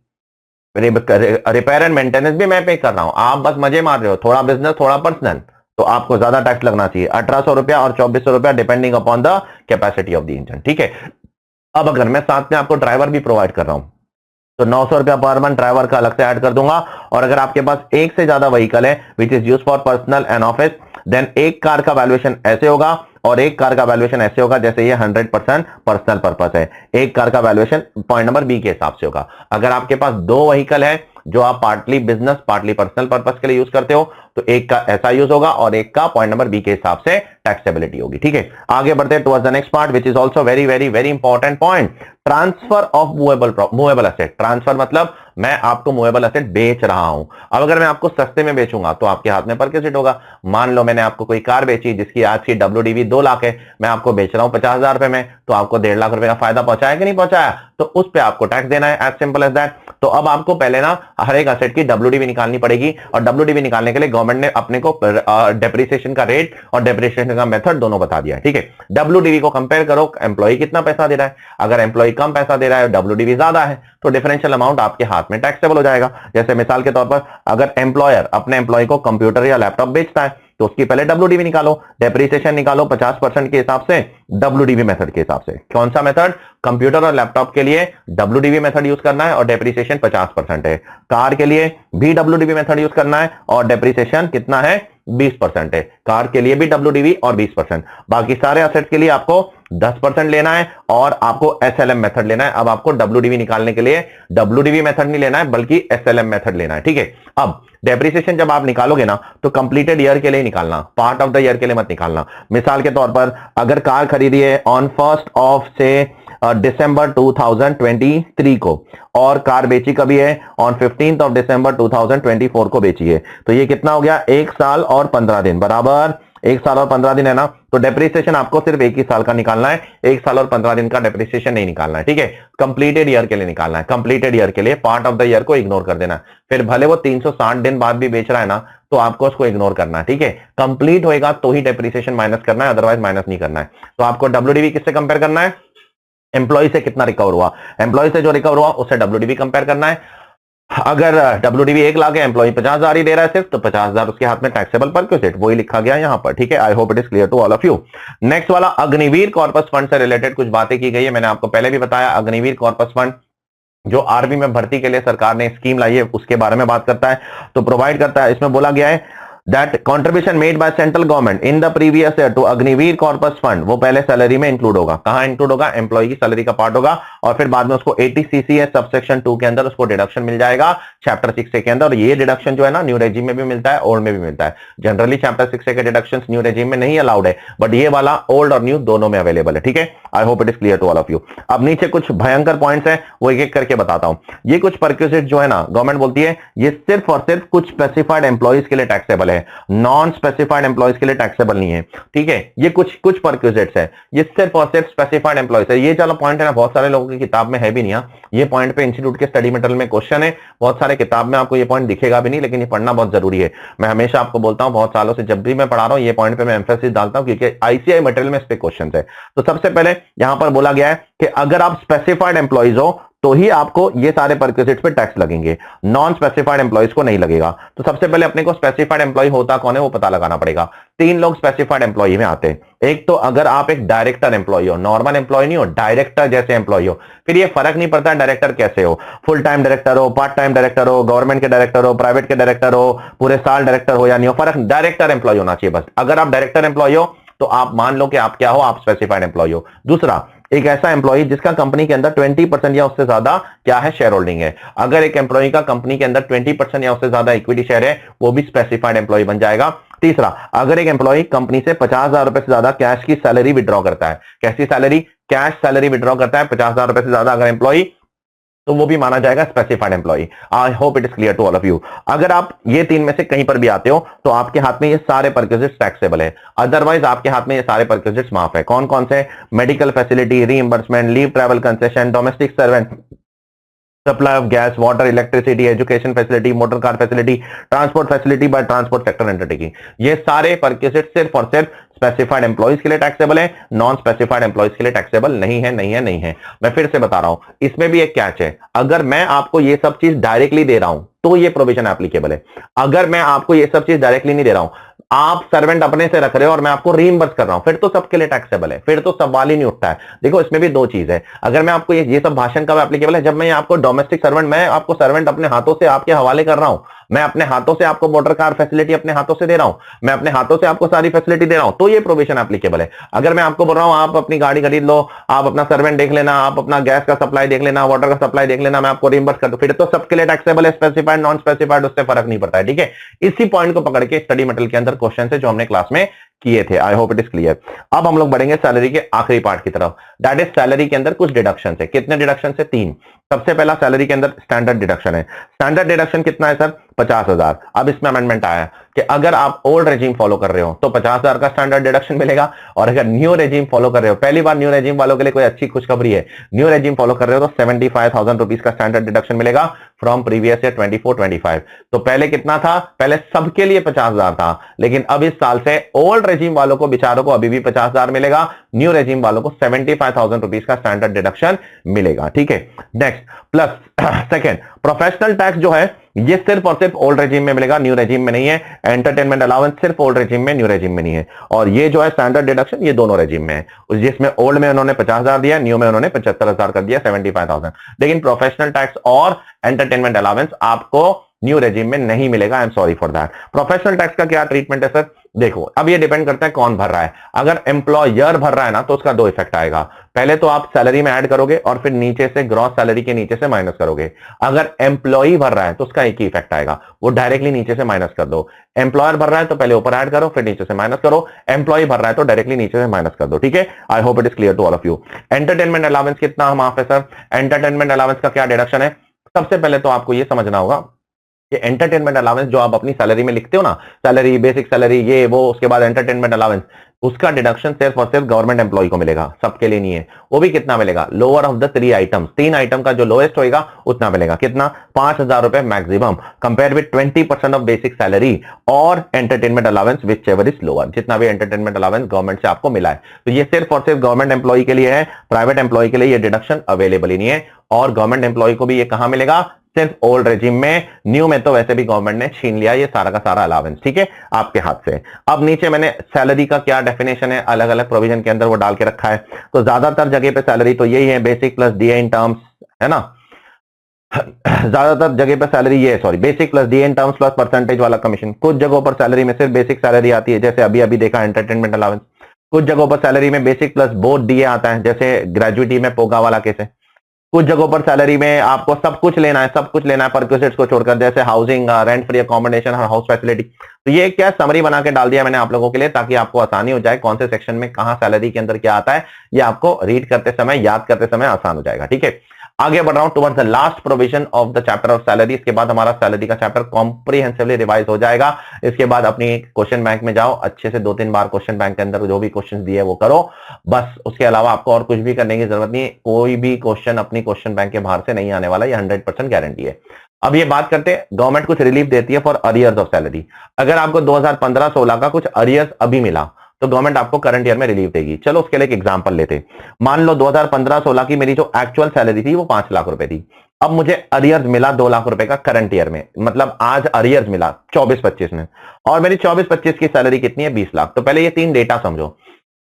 रिपेयर एंड मेंटेनेंस भी मैं पे कर रहा हूं, आप बस मजे मार रहे हो, थोड़ा बिजनेस थोड़ा पर्सनल, तो आपको ज्यादा टैक्स लगना चाहिए, 1800 रुपया और 2400 रुपया depending upon the capacity of the engine. ठीक है, अब अगर मैं साथ में आपको ड्राइवर भी प्रोवाइड कर रहा हूं तो 900 रुपया पर मंथ ड्राइवर का अलग से ऐड कर दूंगा। और अगर आपके पास एक से ज्यादा व्हीकल है which is use for personal and office, then एक कार का वैल्यूएशन ऐसे होगा और एक कार का वैल्यूएशन ऐसे होगा, जैसे ये 100% पर्सनल पर्पस है, एक कार का वैल्यूएशन पॉइंट नंबर बी के हिसाब से होगा। अगर आपके पास दो व्हीकल है जो आप partly business partly personal purpose के लिए यूज करते हो तो एक का ऐसा यूज होगा और एक का पॉइंट नंबर बी के हिसाब से टैक्सेबिलिटी होगी। ठीक है, आगे बढ़ते हैं towards the next part which is also very very very important point, transfer of movable asset. Transfer मतलब मैं आपको मूवेबल एसेट बेच रहा हूं। अब अगर मैं आपको सस्ते में बेचूंगा तो आपके हाथ में परक्यूजिट होगा। मान लो मैंने आपको कोई कार बेची जिसकी आज की WDV 2 लाख है, मैं आपको बेच रहा हूं 50,000 रुपए में, तो आपको 1.5 लाख रुपए का फायदा पहुंचाया कि नहीं पहुंचाया? तो उस पर आपको टैक्स देना है, एज सिंपल एज दैट। तो अब आपको पहले ना हर एक एसेट की WDV निकालनी पड़ेगी, और WDV निकालने के लिए गवर्नमेंट ने अपने को डेप्रिसिएशन का रेट और डेप्रिसिएशन का मेथड दोनों बता दिया है। ठीक है, WDV को कंपेयर करो, एम्प्लॉय कितना पैसा दे रहा है, अगर एम्प्लॉय कम पैसा दे रहा है, WDV ज्यादा है, तो डिफरेंशियल अमाउंट आपके हाथ में टैक्सेबल हो जाएगा। जैसे मिसाल के तौर पर अगर एम्प्लॉयर अपने एम्प्लॉय को कंप्यूटर या लैपटॉप बेचता है तो उसकी पहले WDV निकालो, डेप्रिसिएशन निकालो 50% के हिसाब से, WDV मेथड के हिसाब से। कौन सा मेथड? कंप्यूटर और लैपटॉप के लिए WDV मेथड यूज करना है और डेप्रिसिएशन 50% है। कार के लिए भी WDV मेथड यूज करना है और डेप्रिसिएशन कितना है? 20% है। कार के लिए भी WDV और 20%। बाकी सारे एसेट के लिए आपको 10% लेना है और आपको SLM मेथड लेना है। अब आपको WDV निकालने के लिए WDV मेथड नहीं लेना है बल्कि SLM मेथड लेना है। ठीक है, अब डेप्रिसिएशन जब आप निकालोगे ना तो कंप्लीटेड ईयर के लिए निकालना, पार्ट ऑफ द ईयर के लिए मत निकालना। मिसाल के तौर पर अगर कार खरीदी है ऑन 1st ऑफ से दिसंबर 2023 को और कार बेची कभी है ऑन 15th ऑफ दिसंबर 2024 को बेची है, तो ये कितना हो गया? 1 साल और 15 दिन बराबर 1 साल और 15 दिन है ना, तो डेप्रिसिएशन आपको सिर्फ एक ही साल का निकालना है, 1 साल और 15 दिन का डेप्रिसिएशन नहीं निकालना है, ठीक है। कंप्लीटेड ईयर के लिए निकालना है, कंप्लीटेड ईयर के लिए पार्ट ऑफ द ईयर को इग्नोर कर देना है। फिर भले वो 360 दिन बाद भी बेच रहा है ना, तो आपको उसको इग्नोर करना है, ठीक है। कंप्लीट होएगा तो ही डेप्रिसिएशन माइनस करना है, अदरवाइज माइनस नहीं करना है। तो आपको डब्ल्यूडीवी किससे कंपेयर करना है? एम्प्लॉय से कितना रिकवर हुआ, एम्प्लॉय से जो रिकवर हुआ उससे डब्ल्यूडीवी कंपेयर करना है। अगर डब्ल्यूडीवी 1 लाख है, एम्प्लॉय 50,000 ही दे रहा है सिर्फ, तो 50,000 उसके हाथ में टैक्सेबल परक्विजिट, वही लिखा गया यहां पर, ठीक है। I hope it is clear to all of you. Next वाला अग्निवीर कॉर्पस फंड से रिलेटेड कुछ बातें की गई है, मैंने आपको पहले भी बताया। अग्निवीर कॉर्पस फंड जो आर्मी में भर्ती के लिए सरकार ने स्कीम लाई है उसके बारे में बात करता है, तो प्रोवाइड करता है। इसमें बोला गया है that contribution made by central government in the previous year to Agniveer corpus fund, वो पहले सैलरी में इंक्लूड होगा। कहां इंक्लूड होगा? एम्प्लॉय की सैलरी का पार्ट होगा, और फिर बाद में उसको 80 CCS सबसेक्शन 2 के अंदर उसको डिडक्शन मिल जाएगा चैप्टर 6 के अंदर। और ये डिडक्शन जो है ना, न्यू रेजिम में भी मिलता है, ओल्ड में भी मिलता है। जनरली चैप्टर 6 के डिडक्शन न्यू रेजिम में नहीं अलाउड है, बट ये वाला ओल्ड और न्यू दोनों में अवेलेबल है, ठीक है। I hope it is clear to all of you. अब नीचे कुछ भयंकर पॉइंट्स है, वो एक एक करके बताता हूं। ये कुछ परक्विजिट जो है ना, गवर्नमेंट बोलती है ये सिर्फ और सिर्फ कुछ स्पेसिफाइड एम्प्लॉइज के लिए टैक्सेबल है, नॉन स्पेसिफाइड एम्प्लॉइज के लिए टैक्सेबल नहीं है, ठीक है। ये कुछ परक्विजिट्स है, ये सिर्फ और सिर्फ स्पेसिफाइड एम्प्लॉइज है। ये चलो पॉइंट है ना, बहुत सारे लोगों की किताब में है भी नहीं, ये पॉइंट पे इंस्टीट्यूट के स्टडी मटेरियल में क्वेश्चन है, बहुत सारे किताब में आपको ये पॉइंट दिखेगा भी नहीं, लेकिन ये पढ़ना बहुत जरूरी है। मैं हमेशा आपको बोलता हूं, बहुत सालों से जब भी मैं पढ़ा रहा हूं ये पॉइंट पे मैं एम्फेसिस डालता हूं, क्योंकि आईसीआई मटेरियल में इस पे क्वेश्चन है। तो सबसे पहले यहां पर बोला गया है कि अगर आप स्पेसिफाइड एम्प्लॉइज हो तो ही आपको ये सारे परक्विजिट्स पे टैक्स लगेंगे, नॉन स्पेसिफाइड एम्प्लॉइज को नहीं लगेगा। तो सबसे पहले अपने को स्पेसिफाइड एम्प्लॉय होता कौन है वो पता लगाना पड़ेगा। 3 लोग स्पेसिफाइड एम्प्लॉय में आते हैं। एक तो अगर आप एक डायरेक्टर एम्प्लॉय हो, नॉर्मल एम्प्लॉय नहीं हो, डायरेक्टर जैसे एम्प्लॉय हो, फिर ये फर्क नहीं पड़ता डायरेक्टर कैसे हो, फुल टाइम डायरेक्टर हो, पार्ट टाइम डायरेक्टर हो, गवर्नमेंट के डायरेक्टर हो, प्राइवेट के डायरेक्टर हो, पूरे साल डायरेक्टर हो या नहीं हो, फर्क डायरेक्टर एम्प्लॉय होना चाहिए बस। अगर आप डायरेक्टर एम्प्लॉय हो तो आप मान लो कि आप क्या हो, आप स्पेसिफाइड एम्प्लॉय हो। दूसरा, एक ऐसा एम्प्लॉय जिसका कंपनी के अंदर 20% या उससे ज्यादा क्या है, शेयर होल्डिंग है। अगर एक एम्प्लॉय का कंपनी के अंदर 20% या उससे ज्यादा इक्विटी शेयर है, वो भी स्पेसिफाइड एम्प्लॉय बन जाएगा। तीसरा, अगर एक एम्प्लॉय कंपनी से 50,000 रुपए से ज्यादा कैश की सैलरी विड्रॉ करता है, कैसी सैलरी, कैश सैलरी विड्रॉ करता है 50,000 रुपए से ज्यादा अगर एम्प्लॉय, तो वो भी माना जाएगा specified employee. I hope it is clear to all of you. अगर आप ये 3 में से कहीं पर भी आते हो तो आपके हाथ में ये सारे परक्विजिट्स टैक्सेबल है, अदरवाइज आपके हाथ में ये सारे परक्विजिट्स माफ है। कौन कौन से? Medical facility, reimbursement, leave travel concession, domestic servant, supply of gas, water, electricity, education facility, motor car facility, transport facility by transport sector undertaking. ये सारे परक्विजिट सिर्फ और सिर्फ स्पेसिफाइड एम्प्लॉइज के लिए टैक्सेबल है, नॉन स्पेसिफाइड एम्प्लॉइज के लिए टैक्सेबल नहीं है, नहीं है, नहीं है। मैं फिर से बता रहा हूं, इसमें भी एक कैच है। अगर मैं आपको ये सब चीज डायरेक्टली दे रहा हूं तो ये प्रोविजन एप्लीकेबल है। अगर मैं आपको ये सब चीज डायरेक्टली नहीं दे रहा हूं, आप सर्वेंट अपने से रख रहे हो और मैं आपको रीइंबर्स कर रहा हूं, फिर तो सबके लिए टैक्सेबल है, फिर तो सवाल ही नहीं उठता है। देखो इसमें भी 2 चीज है। अगर मैं आपको ये सब भाषण कब एप्लीकेबल है? जब मैं आपको डोमेस्टिक सर्वेंट, मैं आपको सर्वेंट अपने हाथों से आपके हवाले कर रहा हूं, मैं अपने हाथों से आपको मोटर कार फैसिलिटी अपने हाथों से दे रहा हूं, मैं अपने हाथों से आपको सारी फैसिलिटी दे रहा हूं, तो ये प्रोविजन एप्लीकेबल है। अगर मैं आपको बोल रहा हूं आप अपनी गाड़ी खरीद लो, आप अपना सर्वेंट देख लेना, आप अपना गैस का सप्लाई देख लेना, वाटर का सप्लाई देख लेना, मैं आपको रिइंबर्स कर दूं, फिर तो सबके लिए टैक्सेबल है, स्पेसिफाइड नॉन स्पेसिफाइड उससे फर्क नहीं पड़ता है, ठीक है। इसी पॉइंट को पकड़ के स्टडी मटेरियल के अंदर क्वेश्चन है जो हमने क्लास में किए थे। आई होप इट इज क्लियर। अब हम लोग बढ़ेंगे सैलरी के आखिरी पार्ट की तरफ, दैट इज सैलरी के अंदर कुछ डिडक्शन है। कितने डिडक्शन है? 3। सबसे पहला सैलरी के अंदर स्टैंडर्ड डिडक्शन है। स्टैंडर्ड डिडक्शन कितना है सर? 50,000। अब इसमें अमेंडमेंट आया कि अगर आप ओल्ड रेजिम फॉलो कर रहे हो तो 50,000 का स्टैंडर्ड डिडक्शन मिलेगा, और अगर न्यू रेजिम फॉलो कर रहे हो, पहली बार न्यू रेजिम वालों के लिए कोई अच्छी खुशखबरी है, न्यू रेजिम फॉलो कर रहे हो तो 75,000 रुपीज का स्टैंडर्ड डिडक्शन मिलेगा फ्रॉम प्रीवियस ईयर 24-25। तो पहले कितना था? पहले सबके लिए 50,000 था, लेकिन अब इस साल से ओल्ड रेजिम वालों को बेचारों को अभी भी 50,000 मिलेगा, न्यू रेजिम वालों को 75,000 रुपीज का स्टैंडर्ड डिडक्शन मिलेगा, ठीक है। Next, plus second, professional tax जो है ये सिर्फ और सिर्फ ओल्ड रेजिम में मिलेगा, न्यू रेजिम में नहीं है। एंटरटेनमेंट अलाउंस सिर्फ ओल्ड रेजिम में, न्यू रेजिम में नहीं है। और ये जो है स्टैंडर्ड डिडक्शन, ये दोनों रेजिम में है, जिसमें ओल्ड में उन्होंने 50,000 दिया, न्यू में उन्होंने 75,000 कर दिया, 75,000। लेकिन प्रोफेशनल टैक्स और एंटरटेनमेंट अलाउंस आपको न्यू रेजिम में नहीं मिलेगा। I am sorry for that. Professional tax का क्या ट्रीटमेंट है सर? देखो, अब ये डिपेंड करता है कौन भर रहा है। अगर एम्प्लॉयर भर रहा है ना तो उसका 2 इफेक्ट आएगा। पहले तो आप सैलरी में ऐड करोगे और फिर नीचे से ग्रॉस सैलरी के नीचे से माइनस करोगे। अगर एम्प्लॉय भर रहा है तो उसका एक ही इफेक्ट आएगा, वो डायरेक्टली नीचे से माइनस कर दो। एम्प्लॉयर भर रहा है तो पहले ऊपर ऐड करो फिर नीचे से माइनस करो, एम्प्लॉय भर रहा है तो डायरेक्टली नीचे से माइनस कर दो, ठीक है। I hope it is clear to all of you. Entertainment allowance कितना माफ है सर? एंटरटेनमेंट अलाउंस का क्या डिडक्शन है? सबसे पहले तो आपको ये समझना होगा ये एंटरटेनमेंट अलाउंस जो आप अपनी सैलरी में लिखते हो ना, सैलरी, बेसिक सैलरी, ये वो, उसके बाद एंटरटेनमेंट अलाउंस, उसका डिडक्शन सिर्फ और सिर्फ गवर्नमेंट एम्प्लॉय को मिलेगा, सबके लिए नहीं है। वो भी कितना मिलेगा? Lower of the 3 items, 3 item का जो लोएस्ट होगा उतना मिलेगा। कितना? 5,000 रुपए maximum, compare with 20% of basic salary और entertainment allowance whichever is lower, जितना भी एंटरटेनमेंट अलाउंस गवर्नमेंट से आपको मिला है। तो ये सिर्फ और सिर्फ गवर्नमेंट एम्प्लॉय के लिए है, प्राइवेट एम्प्लॉय के लिए ये डिडक्शन अवेलेबल ही नहीं है। और गवर्नमेंट एम्प्लॉय को भी ये कहां मिलेगा? सिर्फ ओल्ड रेजिम में, न्यू में तो वैसे भी गवर्नमेंट ने छीन लिया ये सारा का सारा अलावेंस, ठीक है, आपके हाथ से। अब नीचे मैंने सैलरी का क्या डेफिनेशन है अलग अलग प्रोविजन के अंदर वो डाल के रखा है। तो ज्यादातर जगह पे सैलरी तो यही है, basic plus DA in terms, है ना। ज्यादातर जगह पे सैलरी ये है, sorry, basic plus DA in terms plus percentage वाला कमीशन। कुछ जगहों पर सैलरी में सिर्फ बेसिक सैलरी आती है, जैसे अभी अभी देखा एंटरटेनमेंट अलावेंस। कुछ जगहों पर सैलरी में बेसिक प्लस बोथ डीए आता है, जैसे ग्रेजुएटी में पोगा वाला केस है। कुछ जगहों पर सैलरी में आपको सब कुछ लेना है, सब कुछ लेना है परक्विजिट्स को छोड़कर, जैसे हाउसिंग, रेंट फ्री अकोमोडेशन और हाउस फैसिलिटी। तो ये क्या समरी बना के डाल दिया मैंने आप लोगों के लिए, ताकि आपको आसानी हो जाए कौन से सेक्शन में कहां सैलरी के अंदर क्या आता है, ये आपको रीड करते समय, याद करते समय आसान हो जाएगा, ठीक है। आगे बढ़ रहा हूं towards the last provision of the chapter of salary. इसके बाद हमारा सैलरी का चैप्टर कॉम्प्रिहेंसिवली रिवाइज हो जाएगा। इसके बाद अपनी क्वेश्चन बैंक में जाओ, अच्छे से 2-3 बार क्वेश्चन बैंक के अंदर जो भी क्वेश्चन दिए वो करो, बस। उसके अलावा आपको और कुछ भी करने की जरूरत नहीं है। कोई भी क्वेश्चन अपनी क्वेश्चन बैंक के बाहर से नहीं आने वाला, ये 100% गारंटी है। अब ये बात करते हैं, गवर्नमेंट कुछ रिलीफ देती है फॉर अरियर्स ऑफ सैलरी। अगर आपको 2015-16 का कुछ अरियर्स अभी मिला तो गवर्नमेंट आपको करंट ईयर में रिलीफ देगी। चलो उसके लिए एक एग्जांपल लेते। मान लो 2015-16 की मेरी जो एक्चुअल सैलरी थी वो 5 लाख रुपए थी। अब मुझे अरियर्स मिला 2 लाख रुपए का करंट ईयर में, मतलब आज अरियर्स मिला 24-25 में, और मेरी 24-25 की सैलरी कितनी है? 20 लाख। तो पहले ये 3 डेटा समझो।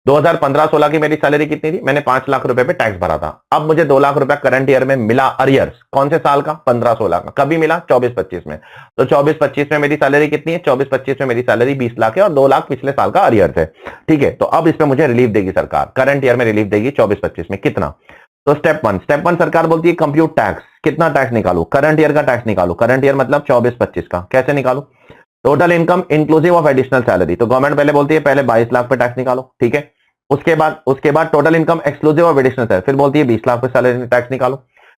2015-16 की मेरी सैलरी कितनी थी? मैंने 5 लाख रुपए पे टैक्स भरा था। अब मुझे 2 लाख रुपए करंट ईयर में मिला अरियर्स, कौन से साल का? 15-16 का। कभी मिला? 24-25 में। तो 24-25 में मेरी सैलरी कितनी है? 24-25 में मेरी सैलरी 20 लाख है और 2 लाख पिछले साल का अरियर्स है, ठीक है। तो अब इसमें मुझे रिलीफ देगी सरकार, करंट ईयर में रिलीफ देगी 24-25 में। कितना? तो स्टेप वन सरकार बोलती है कंप्यूट टैक्स। कितना टैक्स निकालू? करंट ईयर का टैक्स निकालू। करंट ईयर मतलब 24-25 का। कैसे निकालू? Total income inclusive of additional salary. तो गवर्नमेंट पहले बोलती है पहले 22 लाख पे टैक्स निकालो, ठीक है। उसके बाद total income exclusive of additional salary, फिर बोलती है 20 लाख पे सैलरी टैक्स निकालो।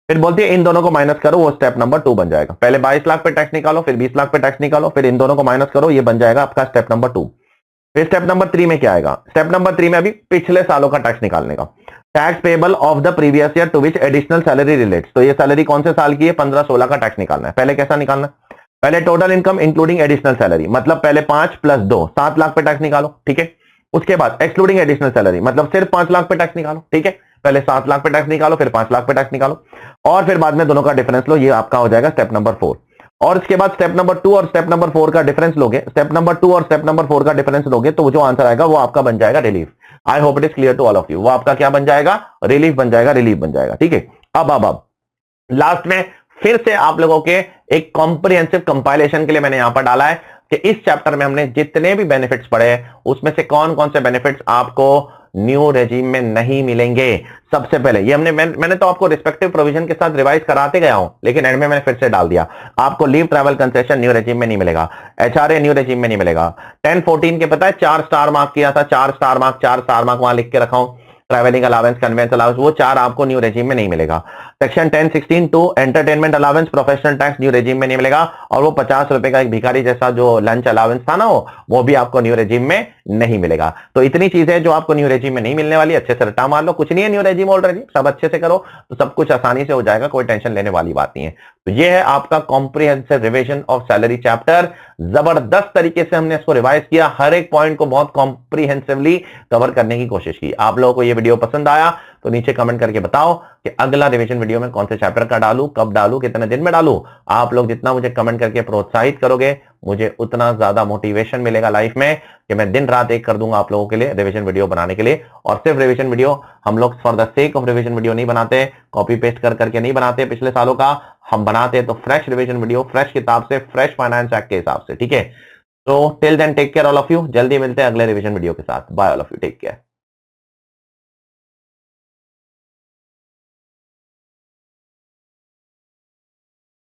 फिर बोलती है इन दोनों को माइनस करो, वो स्टेप नंबर 2 बन जाएगा। पहले 22 लाख पे टैक्स निकालो, फिर 20 लाख पे टैक्स निकालो, फिर इन दोनों को माइनस करो, ये बन जाएगा आपका स्टेप नंबर 2। फिर स्टेप नंबर 3 में क्या आएगा? स्टेप नंबर 3 में अभी पिछले सालों का टैक्स निकालने का। Tax payable of the previous year to which additional salary relates. तो ये सैलरी कौन से साल की है? 15-16 का टैक्स निकालना है। पहले कैसा निकालना है? पहले total income including additional salary, मतलब पहले 5 + 2 7 लाख पे टैक्स निकालो, ठीक है। उसके बाद एक्सक्लूडिंग एडिशनल सैलरी, मतलब सिर्फ 5 लाख पे टैक्स निकालो, ठीक है। पहले 7 लाख पे टैक्स निकालो, फिर 5 लाख पे टैक्स निकालो, और फिर बाद में दोनों का डिफरेंस लो, ये आपका हो जाएगा स्टेप नंबर 4। और इसके बाद स्टेप नंबर 2 और स्टेप नंबर 4 का डिफरेंस लोगे, स्टेप नंबर 2 और स्टेप नंबर 4 का डिफरेंस लोगे, तो जो आंसर आएगा वो आपका बन जाएगा relief. I hope it is clear to all of you. वो आपका क्या बन जाएगा? रिलीफ बन जाएगा, रिलीफ बन जाएगा, ठीक है। अब लास्ट में फिर से आप लोगों के एक कॉम्प्रिहेंसिव कंपाइलेशन के लिए मैंने यहां पर डाला है कि इस चैप्टर में हमने जितने भी बेनिफिट्स पढ़े उसमें से कौन कौन से बेनिफिट्स आपको न्यू रेजिम में नहीं मिलेंगे। सबसे पहले ये मैंने तो आपको रिस्पेक्टिव प्रोविजन के साथ रिवाइज कराते गया हूं, लेकिन एंड में मैंने फिर से डाल दिया, आपको leave travel concession new regime में नहीं मिलेगा, एचआरए न्यू रेजिम में नहीं मिलेगा। 10-14 के पता है 4 स्टार मार्क किया था, 4 स्टार मार्क वहां लिख के रखा हूं, ट्रैवलिंग अलावेंस, कन्वेंस अलावेंस, वो 4 आपको न्यू रेजिम में नहीं मिलेगा। Section 10-16 to entertainment allowance, professional tax new regime में नहीं मिलेगा, और वो 50 रुपए का एक भिखारी जैसा जो लंच अलावेंस था ना, वो भी आपको न्यू रेजिम में नहीं मिलेगा। तो इतनी चीजें जो आपको न्यू रेजिम में नहीं मिलने वाली, अच्छे से रट्टा मार लो, कुछ नहीं है न्यू रेजिम ओल्ड रेजिम, सब अच्छे से करो तो सब कुछ आसानी से हो जाएगा, कोई टेंशन लेने वाली बात नहीं है। तो ये है आपका comprehensive revision of salary chapter. जबरदस्त तरीके से हमने इसको रिवाइज किया, हर एक पॉइंट को बहुत कॉम्प्रिहेंसिवली कवर करने की कोशिश की। आप लोगों को ये वीडियो पसंद आया तो नीचे कमेंट करके बताओ कि अगला रिवीजन वीडियो में कौन से चैप्टर का डालूं, कब डालूं, कितने दिन में डालूं। आप लोग जितना मुझे कमेंट करके प्रोत्साहित करोगे मुझे उतना ज्यादा मोटिवेशन मिलेगा लाइफ में कि मैं दिन रात एक कर दूंगा आप लोगों के लिए रिवीजन वीडियो बनाने के लिए। और सिर्फ रिवीजन वीडियो हम लोग for the sake of revision video नहीं बनाते, कॉपी पेस्ट कर करके नहीं बनाते पिछले सालों का, हम बनाते तो फ्रेश रिवीजन वीडियो, फ्रेश किताब से, फ्रेश फाइनेंस एक्ट के हिसाब से, ठीक है। तो till then take care all of you, जल्दी मिलते हैं अगले रिवीजन वीडियो के साथ। Bye all of you, take care.